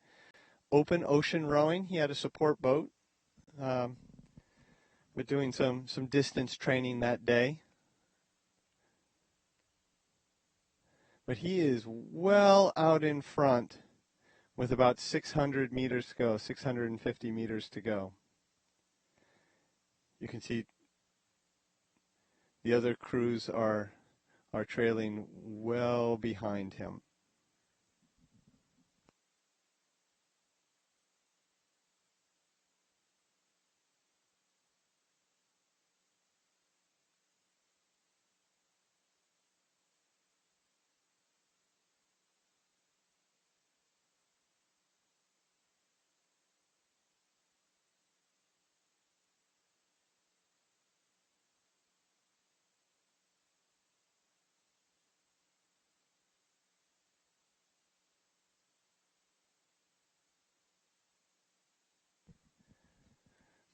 Open ocean rowing. He had a support boat. But doing some distance training that day. But he is well out in front with about 600 meters to go, 650 meters to go. You can see the other crews are trailing well behind him.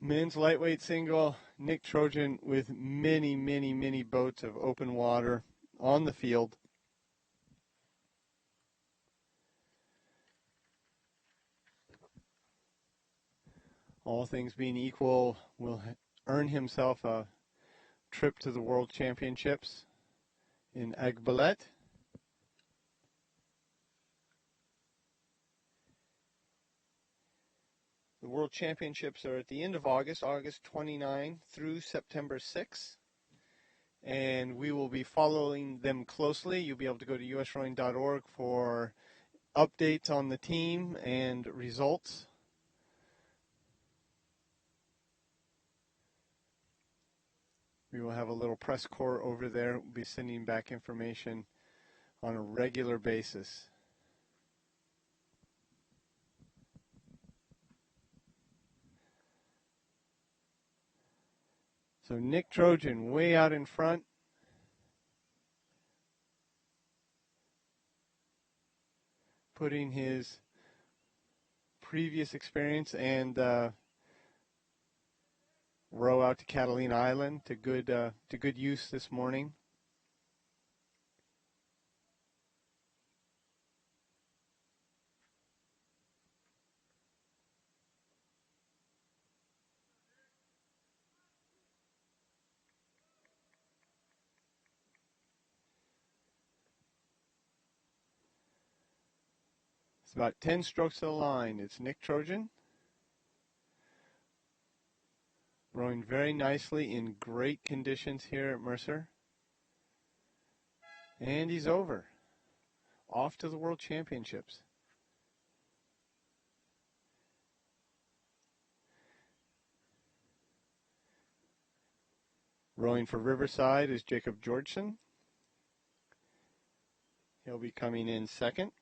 Men's lightweight single, Nick Trojan with many, many, many boats of open water on the field. all things being equal, will earn himself a trip to the World Championships in Agbalet. The World Championships are at the end of August, August 29 through September 6. And we will be following them closely. You'll be able to go to usrowing.org for updates on the team and results. We will have a little press corps over there. We'll be sending back information on a regular basis. So Nick Trojan way out in front. Putting his previous experience and row out to Catalina Island to good use this morning. It's about 10 strokes to the line. It's Nick Trojan. Rowing very nicely in great conditions here at Mercer. And he's over. Off to the World Championships. Rowing for Riverside is Jacob Georgeson. He'll be coming in second.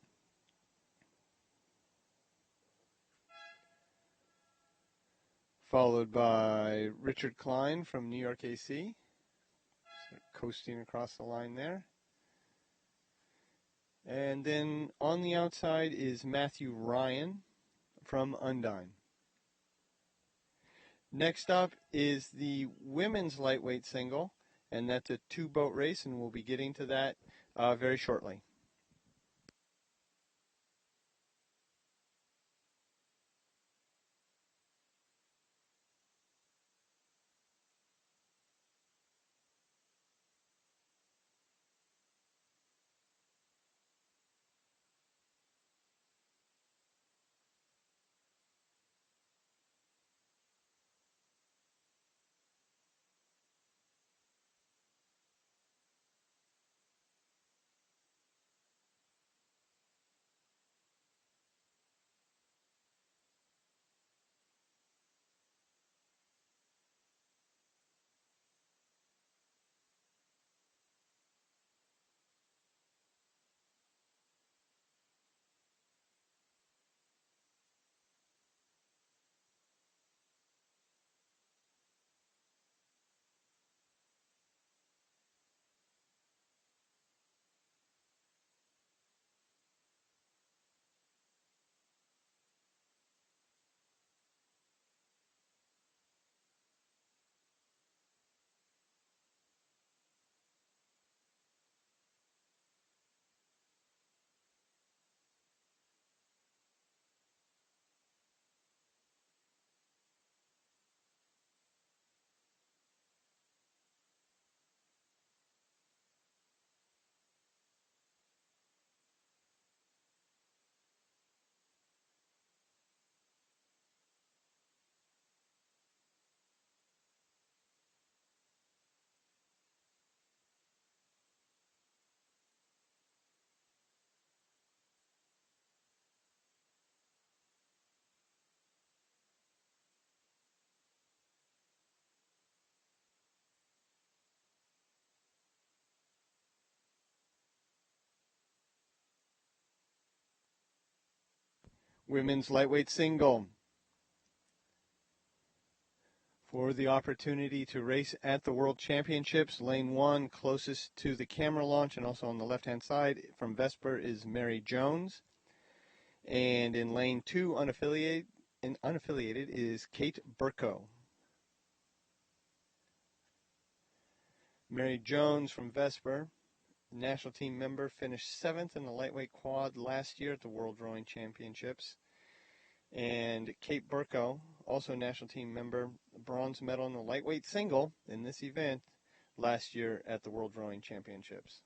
Followed by Richard Klein from New York AC. Coasting across the line there. And then on the outside is Matthew Ryan from Undine. Next up is the women's lightweight single, and that's a two-boat race, and we'll be getting to that very shortly. Women's lightweight single. For the opportunity to race at the World Championships, lane 1 closest to the camera launch and also on the left-hand side from Vesper is Mary Jones. And in lane 2, unaffiliated is Kate Burko. Mary Jones from Vesper, national team member, finished 7th in the lightweight quad last year at the World Rowing Championships. And Kate Burko, also a national team member, bronze medal in the lightweight single in this event last year at the World Rowing Championships.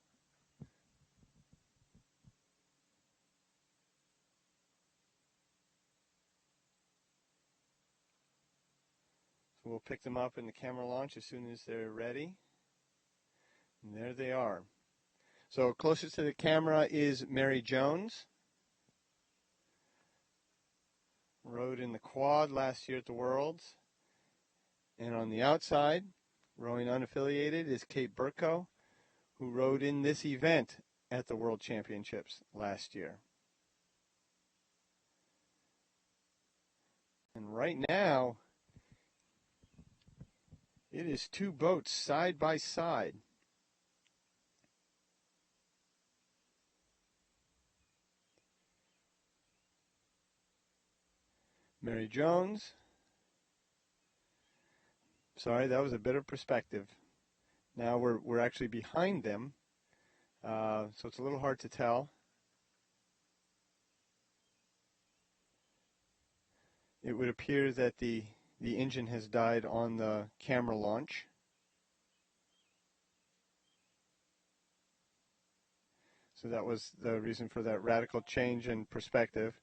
So we'll pick them up in the camera launch as soon as they're ready. And there they are. So closest to the camera is Mary Jones. Rowed in the quad last year at the Worlds. And on the outside, rowing unaffiliated, is Kate Burko, who rowed in this event at the World Championships last year. And right now, it is two boats side by side. Mary Jones. Sorry, that was a bit of perspective. Now we're actually behind them, so it's a little hard to tell. It would appear that the engine has died on the camera launch. So that was the reason for that radical change in perspective.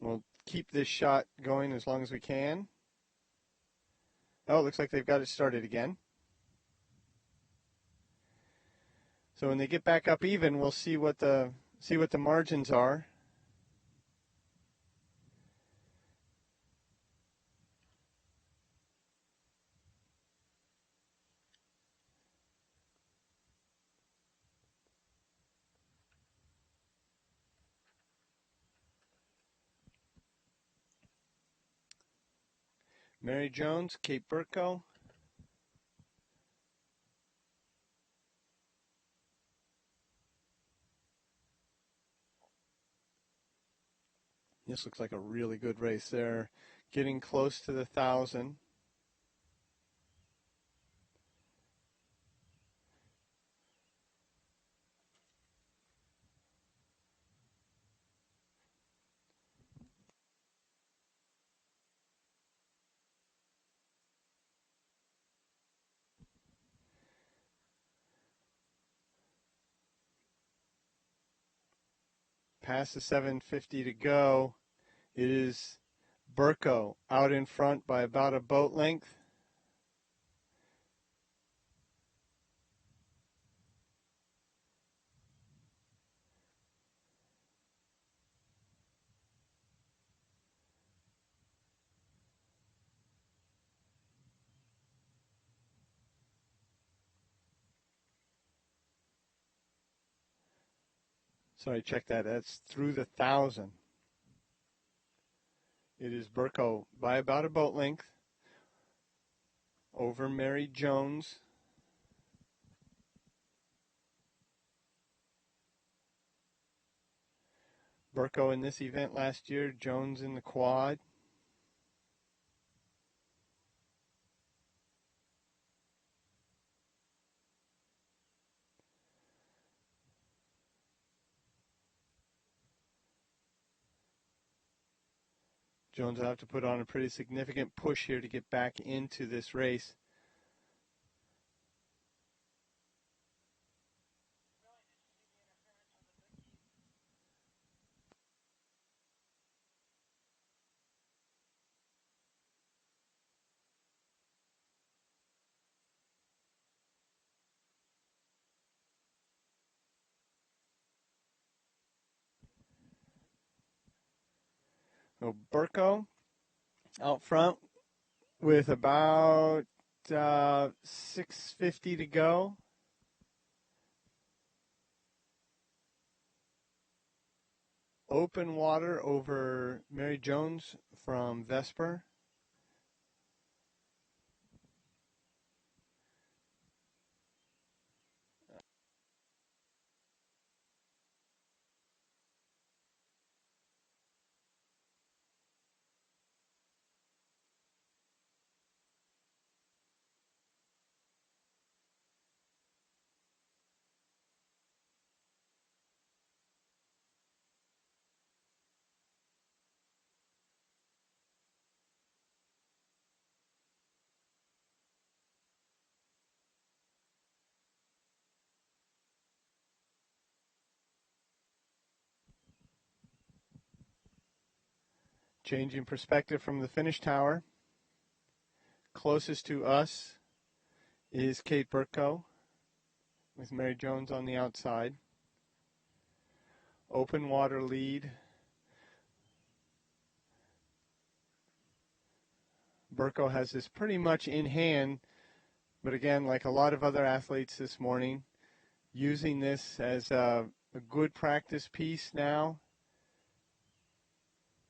We'll keep this shot going as long as we can. Oh, it looks like they've got it started again. So when they get back up even, we'll see what the margins are. Mary Jones, Kate Burko. This looks like a really good race there. Getting close to the 1,000. Past the 750 to go. It is Burko out in front by about a boat length. Sorry, check that. That's through the 1,000. It is Burko by about a boat length over Mary Jones. Burko in this event last year, Jones in the quad. Jones will have to put on a pretty significant push here to get back into this race. So Burko out front with about 650 to go. Open water over Mary Jones from Vesper. Changing perspective from the finish tower. Closest to us is Kate Burko with Mary Jones on the outside. Open water lead. Burko has this pretty much in hand, but again, like a lot of other athletes this morning, using this as a good practice piece now.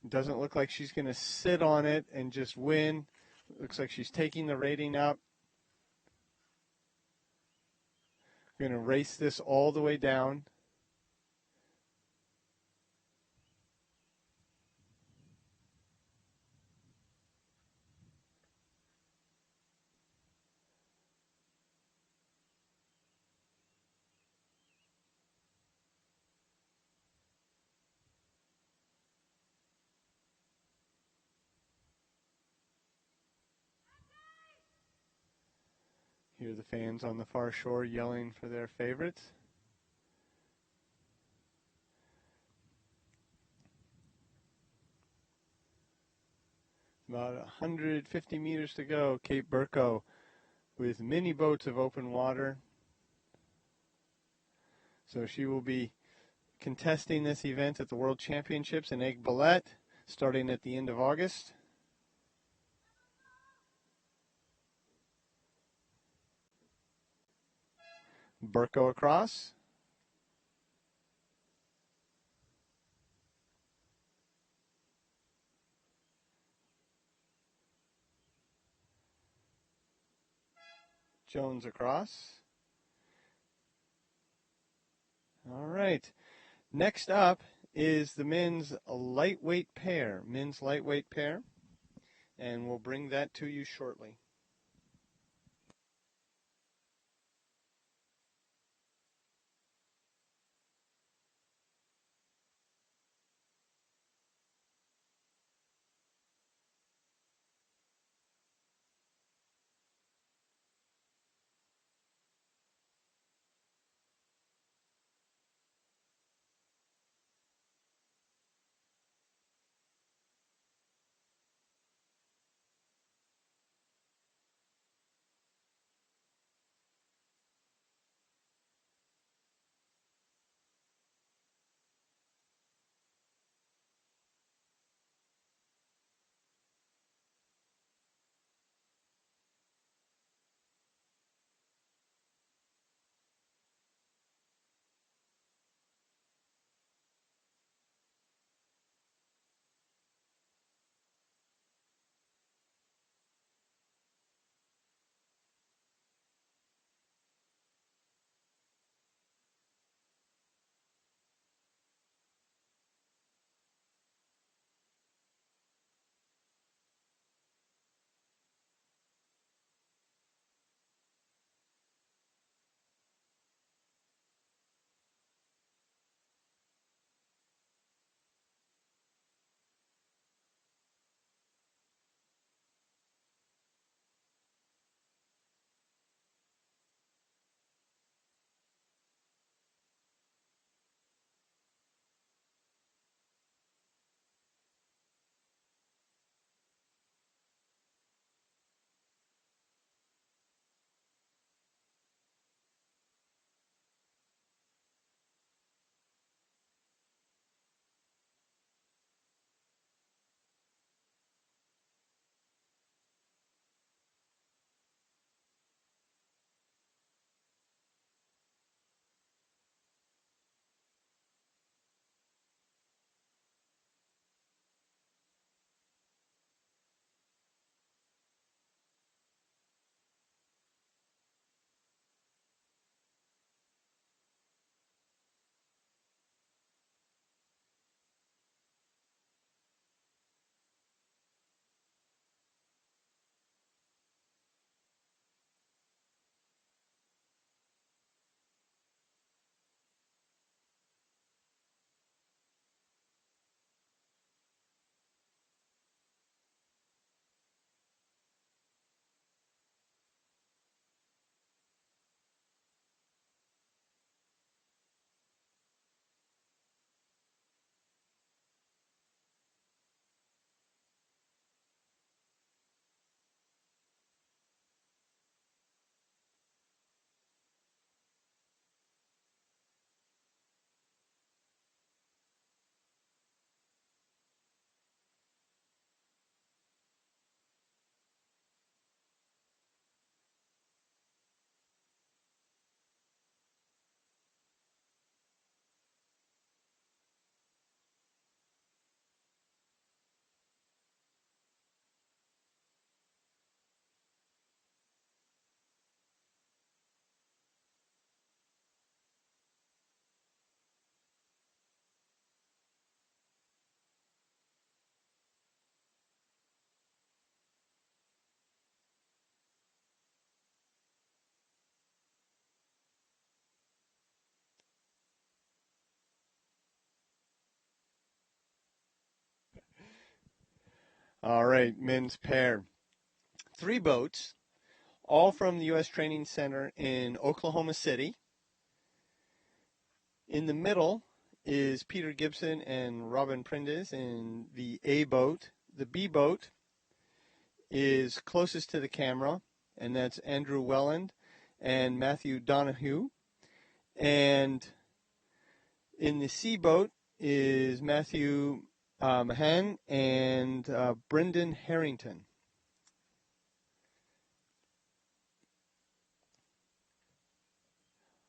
It doesn't look like she's going to sit on it and just win. Looks like she's taking the rating up. Going to race this all the way down. Hear the fans on the far shore yelling for their favorites. About 150 meters to go. Kate Burko with many boats of open water. So she will be contesting this event at the World Championships in Egg Ballet starting at the end of August. Burko across. Jones across. All right. Next up is the men's lightweight pair. And we'll bring that to you shortly. All right, men's pair. 3 boats, all from the U.S. Training Center in Oklahoma City. In the middle is Peter Gibson and Robin Prindez in the A boat. The B boat is closest to the camera, and that's Andrew Welland and Matthew Donahue. And in the C boat is Matthew Mahan and Brendan Harrington.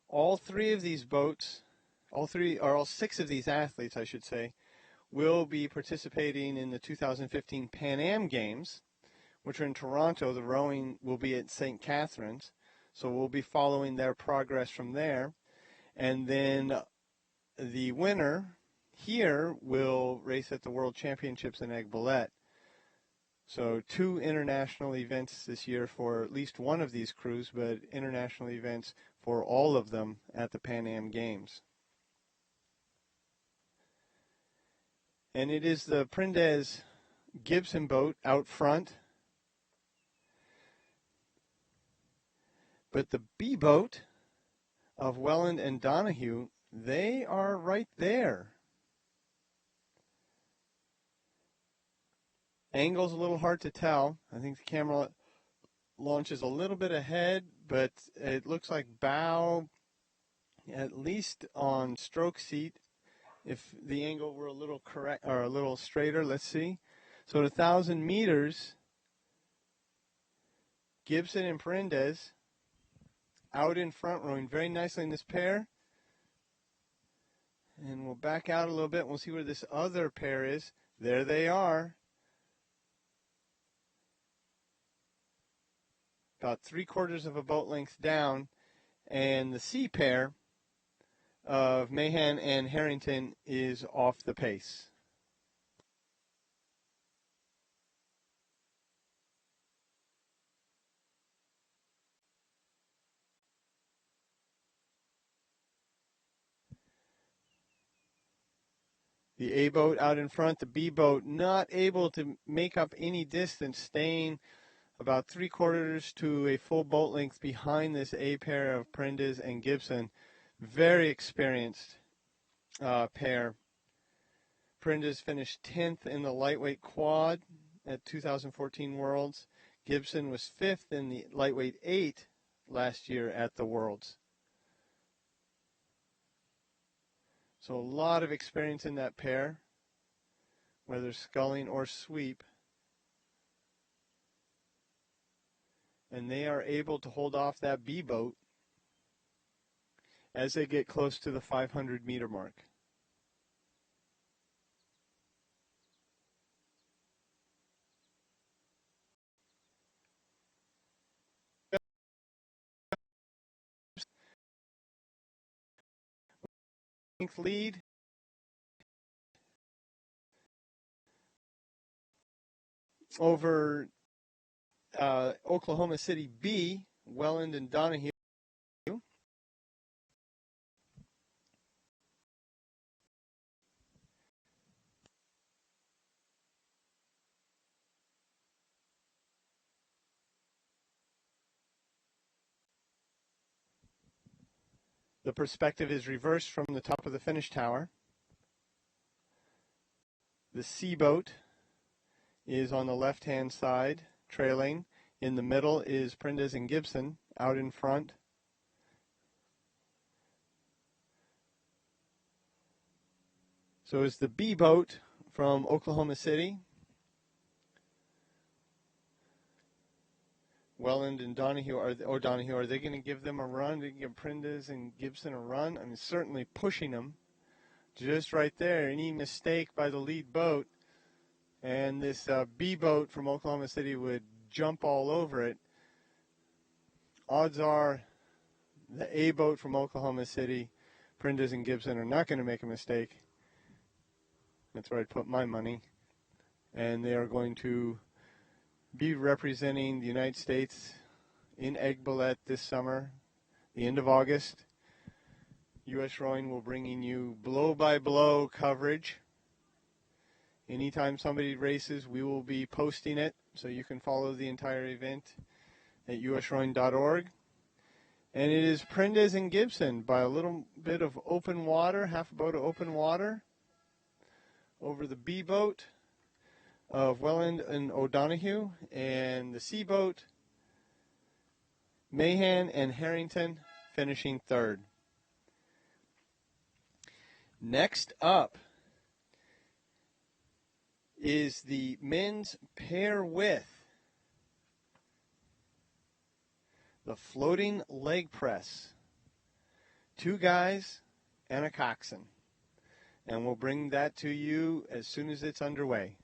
All 6 of these athletes, I should say, will be participating in the 2015 Pan Am Games, which are in Toronto. The rowing will be at St. Catharines, so we'll be following their progress from there. And then the winner here will race at the World Championships in Aiguebelette. So 2 international events this year for at least one of these crews, but international events for all of them at the Pan Am Games. And it is the Prindez-Gibson boat out front. But the B boat of Welland and Donahue, they are right there. Angle's a little hard to tell. I think the camera launches a little bit ahead, but it looks like bow at least on stroke seat. If the angle were a little correct or a little straighter, let's see. So at 1,000 meters, Gibson and Prindez out in front, rowing very nicely in this pair. And we'll back out a little bit. We'll see where this other pair is. There they are. About 3/4 of a boat length down. And the C pair of Mahan and Harrington is off the pace. The A boat out in front, the B boat not able to make up any distance, staying about 3/4 to a full boat length behind this A pair of Prindez and Gibson. Very experienced pair. Prindez finished 10th in the lightweight quad at 2014 Worlds. Gibson was 5th in the lightweight 8 last year at the Worlds. So a lot of experience in that pair, whether sculling or sweep. And they are able to hold off that B boat as they get close to the 500-meter mark. Lead over Oklahoma City B, Welland and Donahue. The perspective is reversed from the top of the finish tower. The C boat is on the left-hand side, trailing. In the middle is Prindez and Gibson out in front. So is the B boat from Oklahoma City. Welland and Donahue, are they going to give them a run? They give Prindez and Gibson a run? I mean, certainly pushing them. Just right there, any mistake by the lead boat, and this B boat from Oklahoma City would jump all over it. Odds are the A boat from Oklahoma City, Prindez and Gibson, are not going to make a mistake. That's where I'd put my money. And they are going to be representing the United States in Aiguebelette this summer, the end of August. U.S. Rowing will bringing you blow-by-blow coverage. Anytime somebody races, we will be posting it, so you can follow the entire event at usrowing.org. And it is Prendez and Gibson by a little bit of open water, half a boat of open water, over the B boat of Welland and O'Donoghue, and the C boat, Mahan and Harrington, finishing third. Next up is the men's pair with the floating leg press. 2 guys and a coxswain. And we'll bring that to you as soon as it's underway.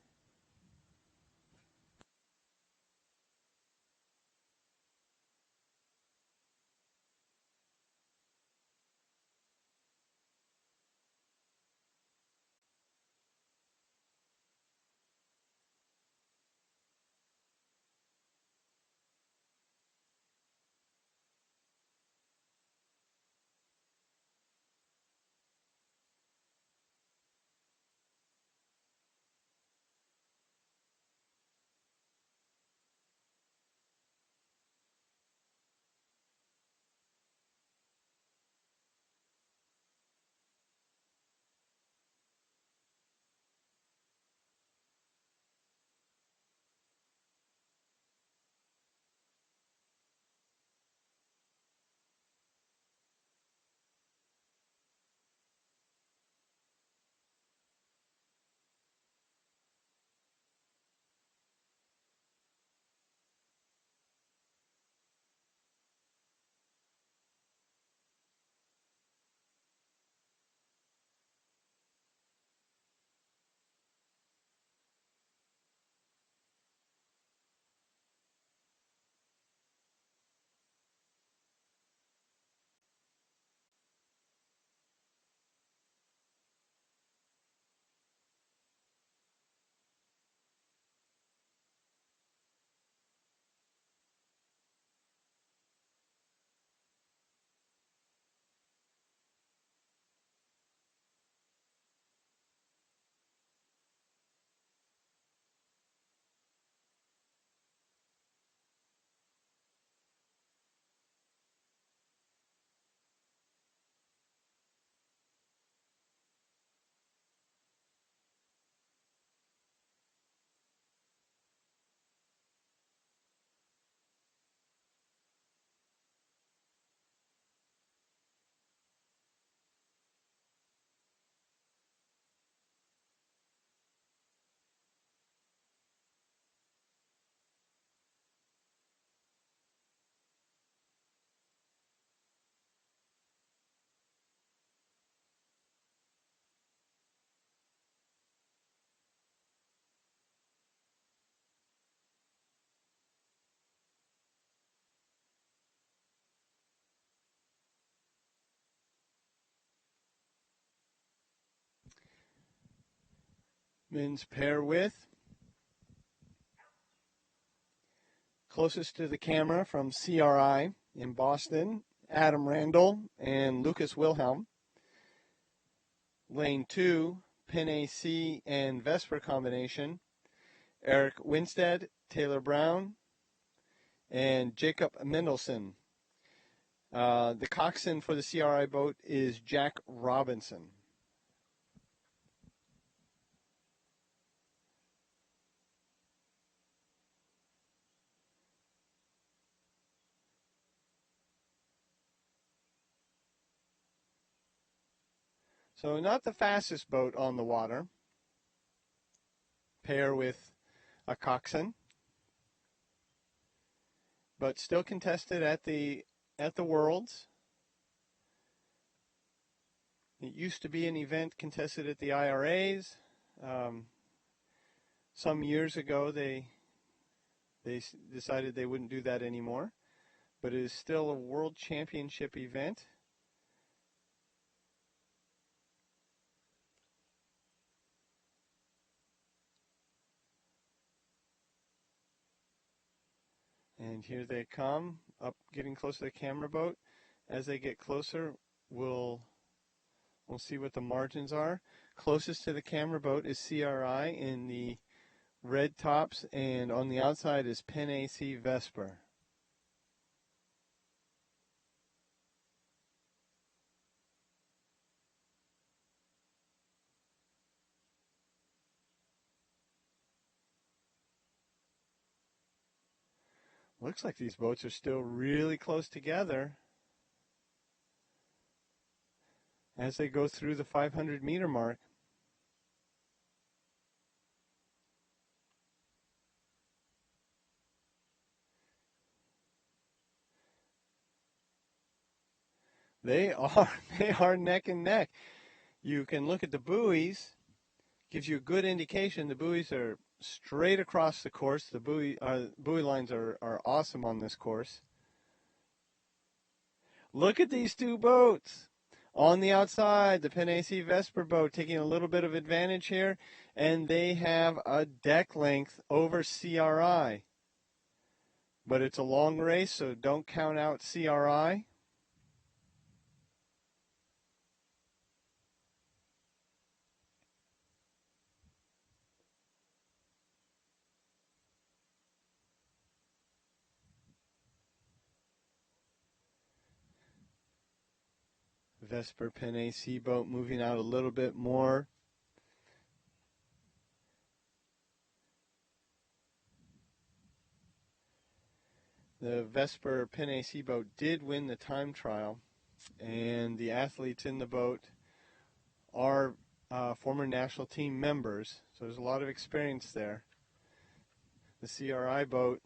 Men's pair with, closest to the camera from CRI in Boston, Adam Randall and Lucas Wilhelm. Lane 2, Pin AC and Vesper combination, Eric Winstead, Taylor Brown, and Jacob Mendelson. The coxswain for the CRI boat is Jack Robinson. So not the fastest boat on the water. Pair with a coxswain, but still contested at the Worlds. It used to be an event contested at the IRAs. Some years ago, they decided they wouldn't do that anymore, but it is still a World Championship event. And here they come, up getting close to the camera boat. As they get closer, we'll see what the margins are. closest to the camera boat is CRI in the red tops, and on the outside is Penn AC Vesper. Looks like these boats are still really close together as they go through the 500-meter mark. They are neck and neck. You can look at the buoys, gives you a good indication. The buoys are straight across the course. The buoy lines are awesome on this course. Look at these two boats. On the outside, the Penn AC Vesper boat taking a little bit of advantage here, and they have a deck length over CRI. But it's a long race, so don't count out CRI. Vesper Penn AC boat moving out a little bit more. The Vesper Penn AC boat did win the time trial, and the athletes in the boat are former national team members, so there's a lot of experience there. The CRI boat,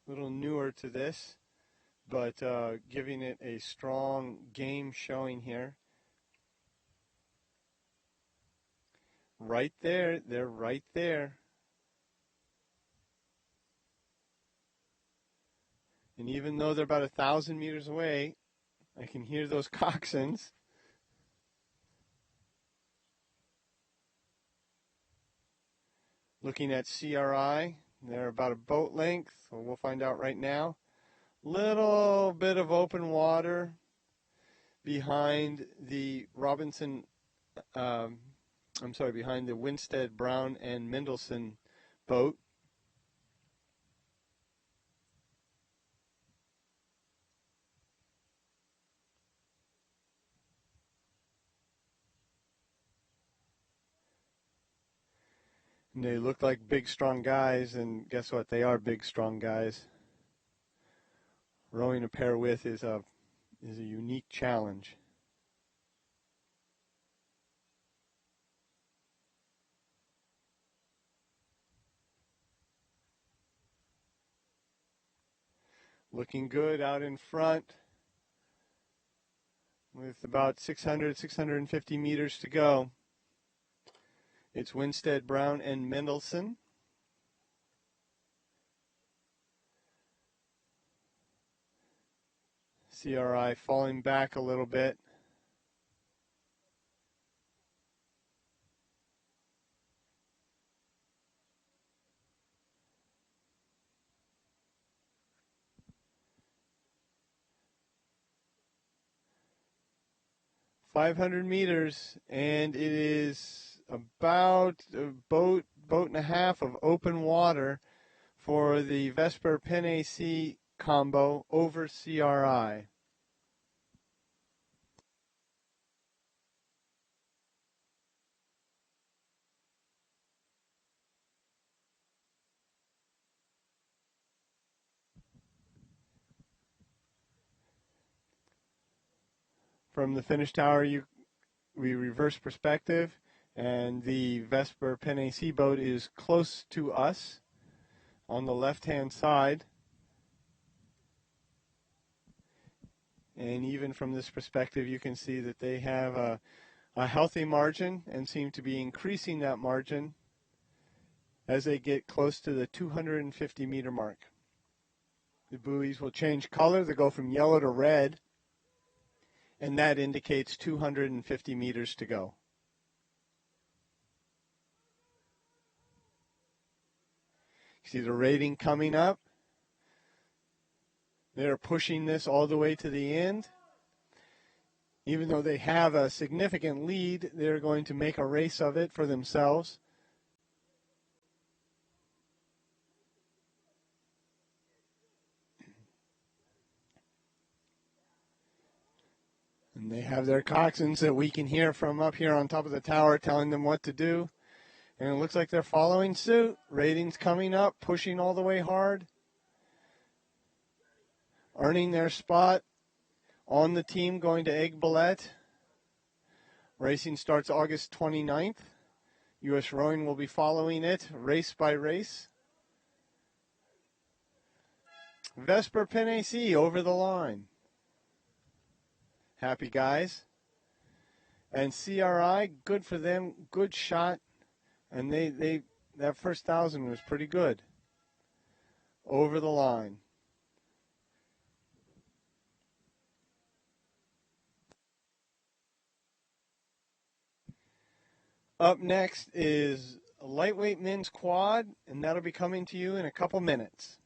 a little newer to this, but giving it a strong game showing here. Right there, they're right there. And even though they're about 1,000 meters away, I can hear those coxswains. Looking at CRI, they're about a boat length, so we'll find out right now. Little bit of open water behind the behind the Winstead, Brown, and Mendelson boat. And they look like big, strong guys, and guess what? They are big, strong guys. Rowing a pair with is a unique challenge. Looking good out in front with about 650 meters to go. It's Winstead, Brown, and Mendelson. CRI falling back a little bit. .500 meters, and it is about a boat and a half of open water for the Vesper Penn AC combo over CRI. From the finish tower, we reverse perspective, and the Vesper Penn AC boat is close to us on the left-hand side. And even from this perspective, you can see that they have a healthy margin and seem to be increasing that margin as they get close to the 250-meter mark. The buoys will change color. They go from yellow to red, and that indicates 250 meters to go. See the rating coming up. They're pushing this all the way to the end. Even though they have a significant lead, they're going to make a race of it for themselves. And they have their coxswains that we can hear from up here on top of the tower telling them what to do. And it looks like they're following suit. Ratings coming up, pushing all the way hard, earning their spot on the team going to Egg Ballet. Racing starts August 29th. U.S. Rowing will be following it race by race. Vesper Penacee over the line. Happy guys. And CRI, good for them, good shot. And they that first 1,000 was pretty good. Over the line. Up next is a lightweight men's quad, and that'll be coming to you in a couple minutes.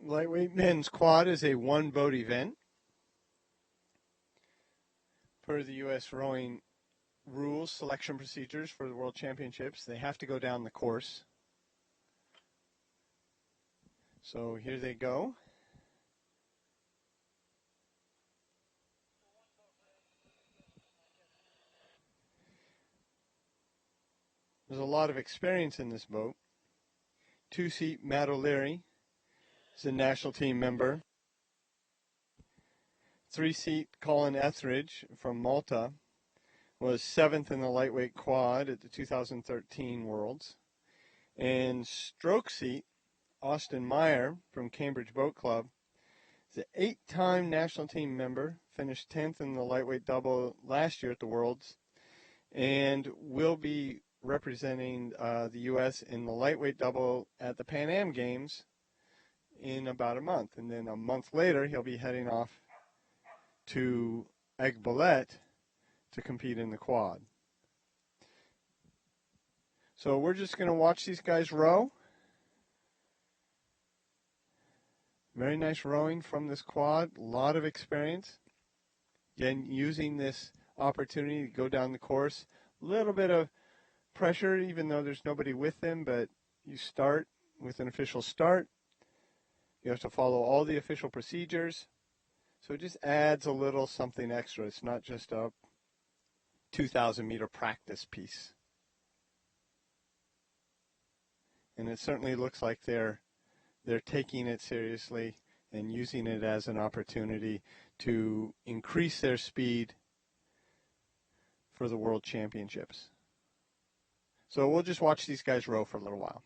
Lightweight men's quad is a one-boat event. Per the U.S. Rowing rules, selection procedures for the World Championships, they have to go down the course. So here they go. There's a lot of experience in this boat. Two-seat Matt O'Leary is a national team member. Three-seat Colin Etheridge from Malta was 7th in the lightweight quad at the 2013 Worlds. And stroke seat Austin Meyer from Cambridge Boat Club is an 8-time national team member, finished 10th in the lightweight double last year at the Worlds, and will be representing the U.S. in the lightweight double at the Pan Am Games in about a month. And then a month later, he'll be heading off to Egg Ballet to compete in the quad. So we're just going to watch these guys row. Very nice rowing from this quad. A lot of experience. Again, using this opportunity to go down the course. A little bit of pressure, even though there's nobody with them, but you start with an official start. You have to follow all the official procedures. So it just adds a little something extra. It's not just a 2,000-meter practice piece. And it certainly looks like they're taking it seriously and using it as an opportunity to increase their speed for the World Championships. So we'll just watch these guys row for a little while.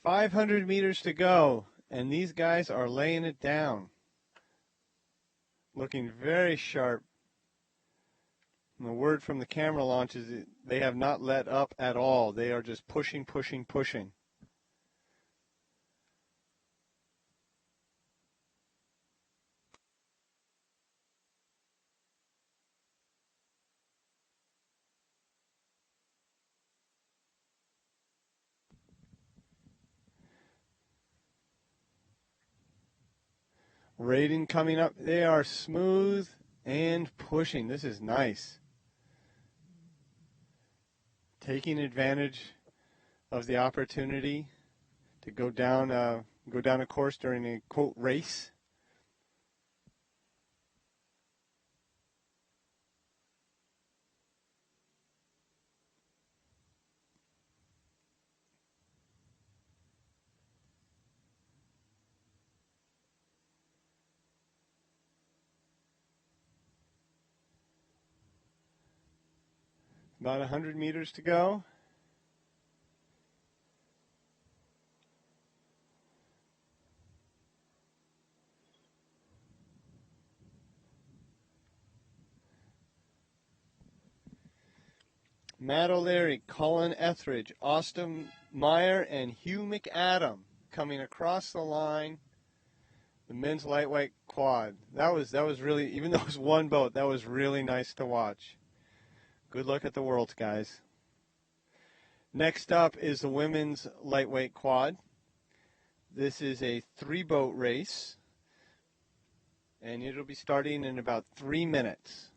.500 meters to go, and these guys are laying it down. Looking very sharp. And the word from the camera launch is that they have not let up at all. They are just pushing, pushing, pushing. Rating coming up. They are smooth and pushing. This is nice. Taking advantage of the opportunity to go down a course during a quote race. About 100 meters to go. Matt O'Leary, Colin Etheridge, Austin Meyer, and Hugh McAdam coming across the line. The men's lightweight quad. That was really, even though it was one boat, that was really nice to watch. Good luck at the Worlds, guys. Next up is the women's lightweight quad. This is a 3-boat race, and it'll be starting in about 3 minutes.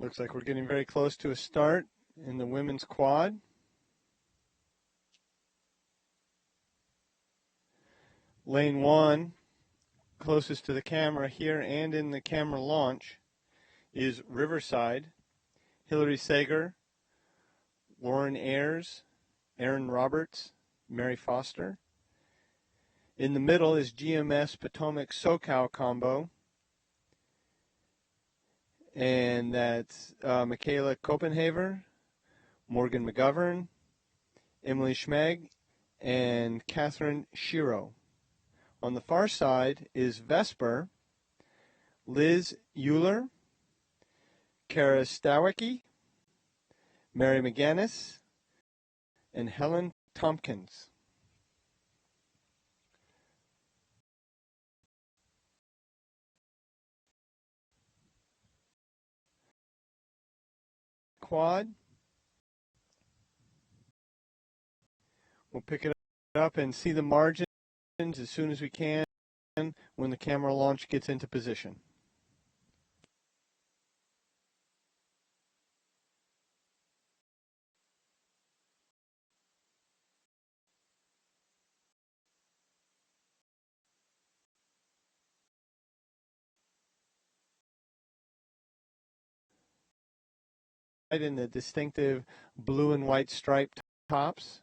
Looks like we're getting very close to a start in the women's quad. Lane 1, closest to the camera here and in the camera launch, is Riverside, Hillary Sager, Lauren Ayers, Aaron Roberts, Mary Foster. In the middle is GMS Potomac SoCal combo, and that's Michaela Copenhaver, Morgan McGovern, Emily Schmeg, and Catherine Shiro. On the far side is Vesper, Liz Euler, Kara Stawicki, Mary McGinnis, and Helen Tompkins. Quad. We'll pick it up and see the margins as soon as we can when the camera launch gets into position. In the distinctive blue and white striped tops.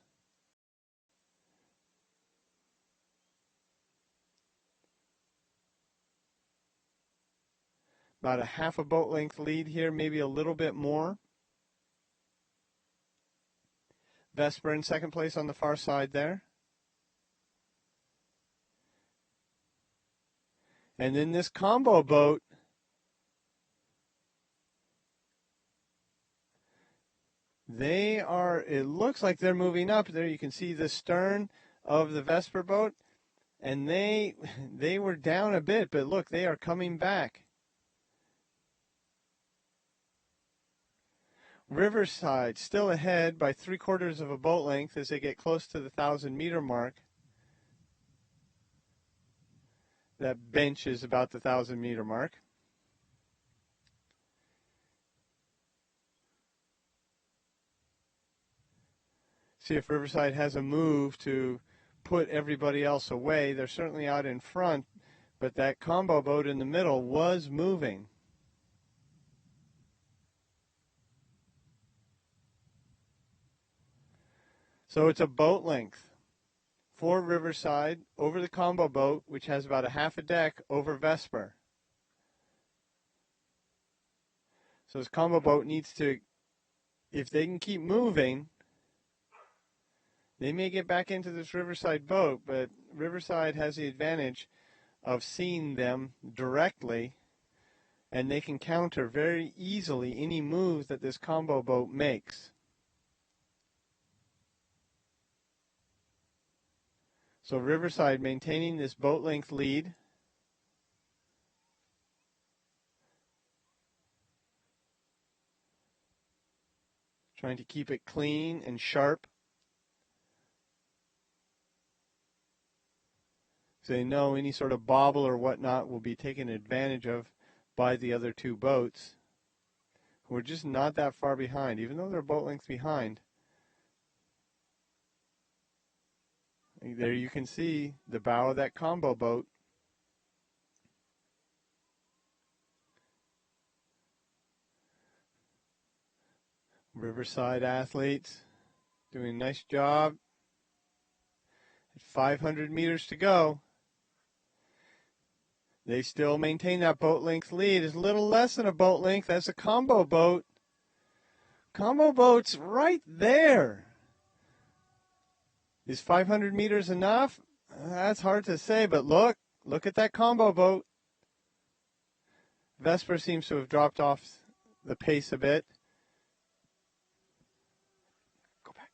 About a half a boat length lead here, maybe a little bit more. Vesper in second place on the far side there. And then this combo boat, it looks like they're moving up. There you can see the stern of the Vesper boat, and they were down a bit, but look, they are coming back. Riverside still ahead by 3/4 of a boat length as they get close to the 1,000-meter mark. That bench is about the 1,000-meter mark. See if Riverside has a move to put everybody else away. They're certainly out in front, but that combo boat in the middle was moving. So it's a boat length for Riverside over the combo boat, which has about a half a deck over Vesper. So this combo boat needs to, if they can keep moving, they may get back into this Riverside boat, but Riverside has the advantage of seeing them directly, and they can counter very easily any move that this combo boat makes. So Riverside maintaining this boat length lead. Trying to keep it clean and sharp. So they know any sort of bobble or whatnot will be taken advantage of by the other two boats, who are just not that far behind, even though they're boat length behind. There you can see the bow of that combo boat. Riverside athletes doing a nice job. 500 meters to go. They still maintain that boat length lead. It's a little less than a boat length. That's a combo boat. Combo boat's right there. Is 500 meters enough? That's hard to say, but look at that combo boat. Vesper seems to have dropped off the pace a bit. Go back.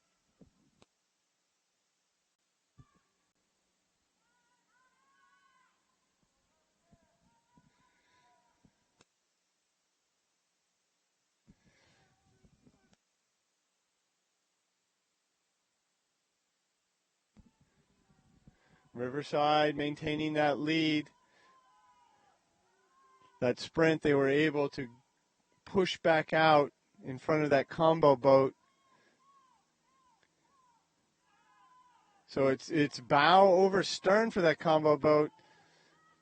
Riverside maintaining that lead. That sprint, they were able to push back out in front of that combo boat. So it's bow over stern for that combo boat,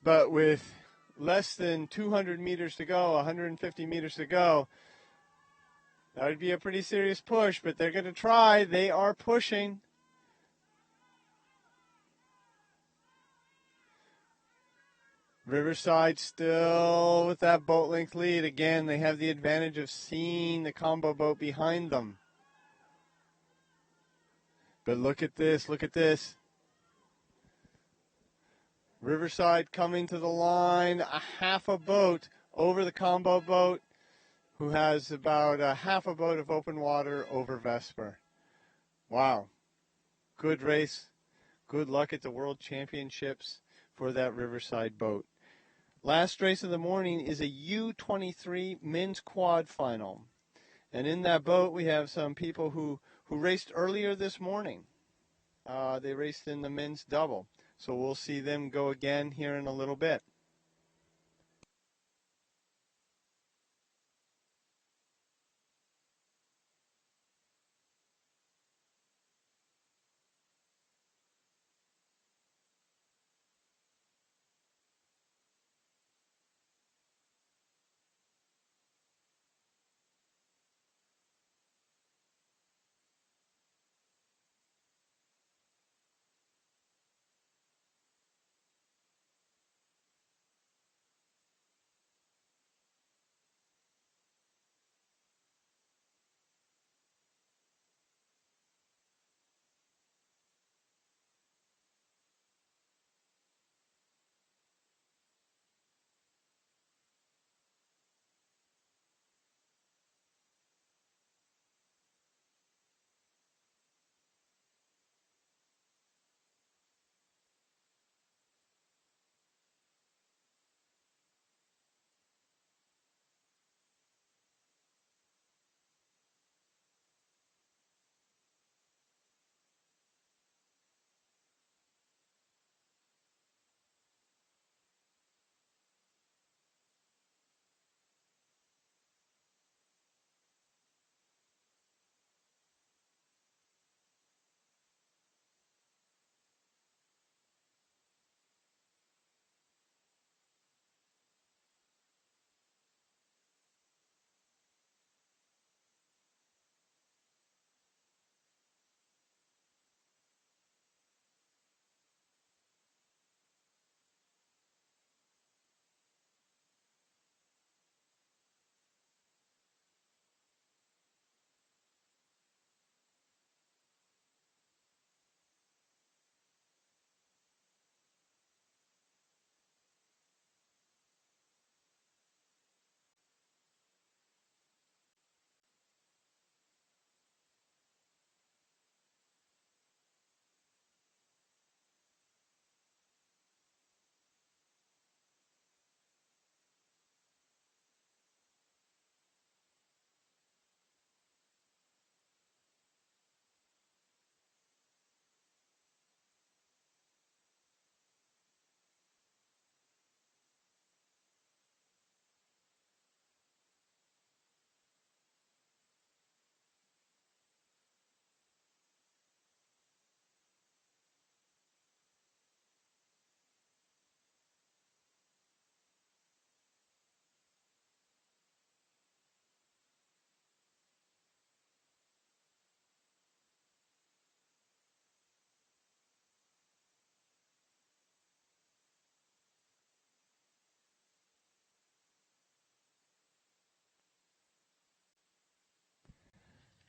but with less than 200 meters to go, 150 meters to go, that would be a pretty serious push, but they're going to try. They are pushing. Riverside still with that boat length lead. Again, they have the advantage of seeing the combo boat behind them. But look at this, look at this. Riverside coming to the line, a half a boat over the combo boat, who has about a half a boat of open water over Vesper. Wow. Good race. Good luck at the World Championships for that Riverside boat. Last race of the morning is a U23 men's quad final. And in that boat, we have some people who raced earlier this morning. They raced in the men's double. So we'll see them go again here in a little bit.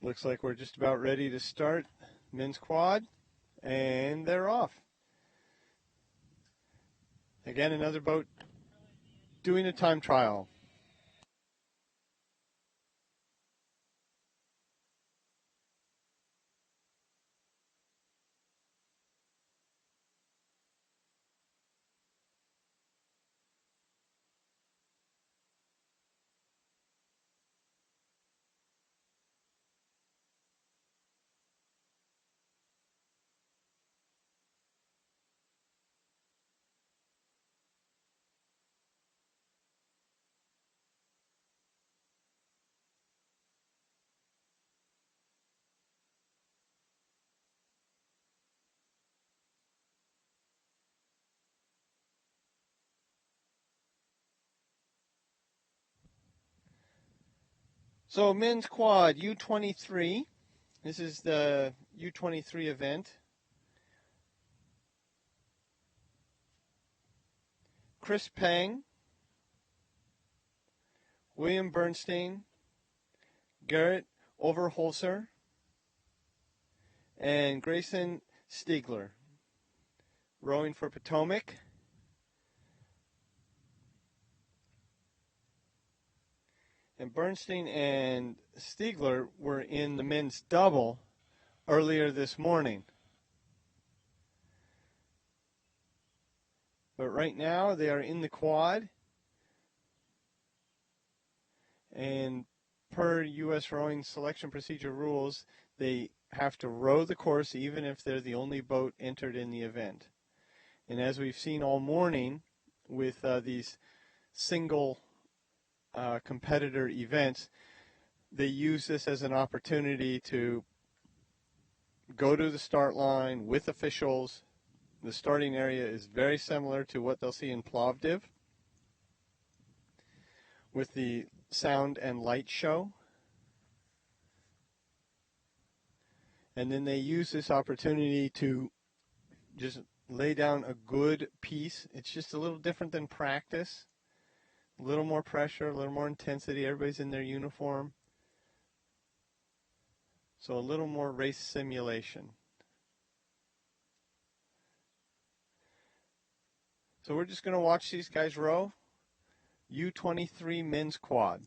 Looks like we're just about ready to start men's quad, and they're off. Again, another boat doing a time trial. So men's quad U23. This is the U23 event. Chris Pang, William Bernstein, Garrett Overholser, and Grayson Stiegler, rowing for Potomac. And Bernstein and Stiegler were in the men's double earlier this morning. But right now they are in the quad. And per U.S. rowing selection procedure rules, they have to row the course even if they're the only boat entered in the event. And as we've seen all morning with these single competitor events, they use this as an opportunity to go to the start line with officials. The starting area is very similar to what they'll see in Plovdiv with the sound and light show. And then they use this opportunity to just lay down a good piece. It's just a little different than practice. A little more pressure, a little more intensity. Everybody's in their uniform. So a little more race simulation. So we're just going to watch these guys row. U23 men's quad.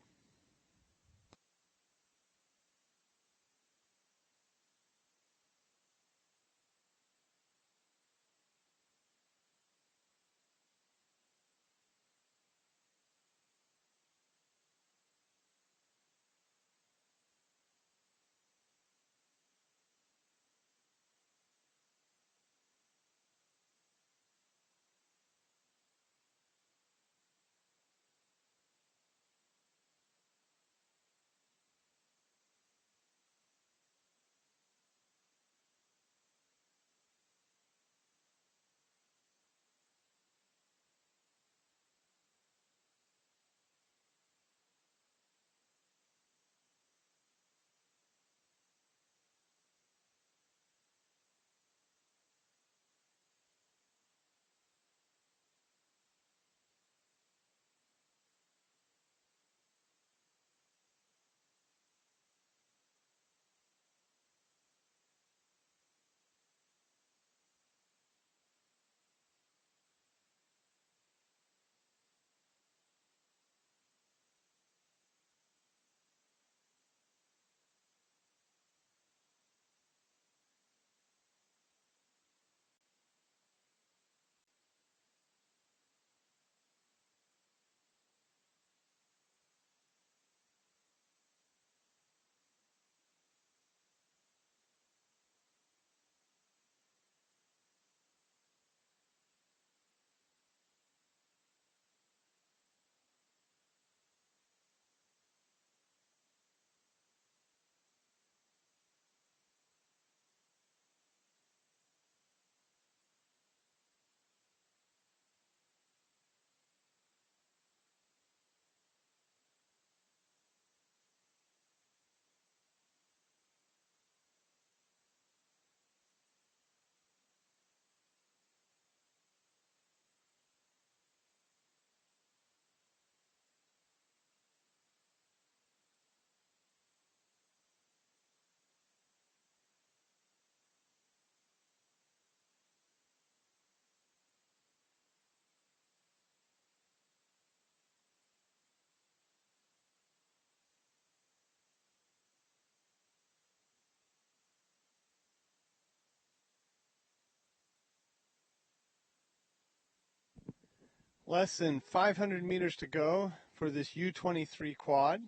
Less than 500 meters to go for this U23 quad.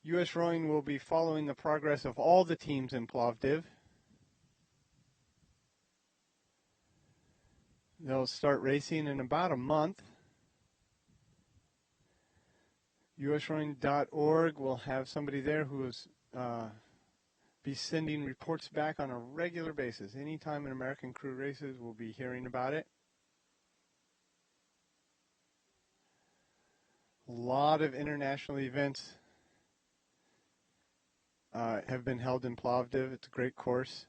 U.S. Rowing will be following the progress of all the teams in Plovdiv. They'll start racing in about a month. USRowing.org will have somebody there who is be sending reports back on a regular basis. Anytime an American crew races, we'll be hearing about it. A lot of international events have been held in Plovdiv. It's a great course.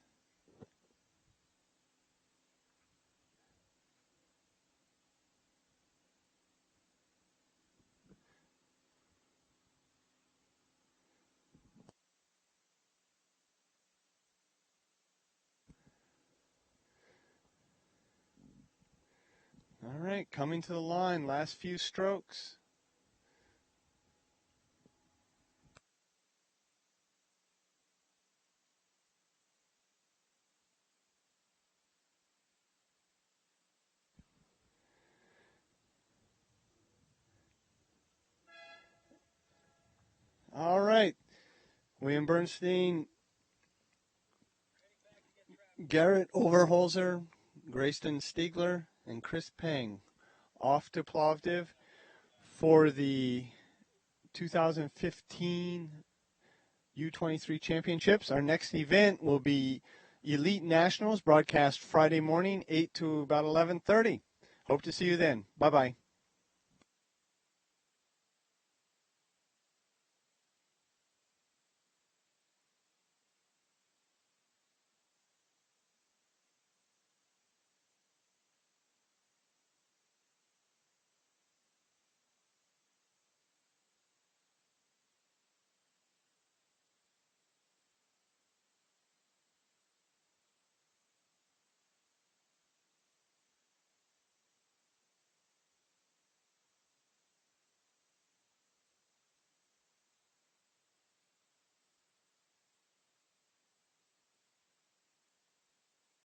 All right, coming to the line, last few strokes. All right, William Bernstein, Garrett Overholzer, Grayston Stiegler, and Chris Peng off to Plovdiv for the 2015 U23 Championships. Our next event will be Elite Nationals, broadcast Friday morning, 8 to about 11:30. Hope to see you then. Bye-bye.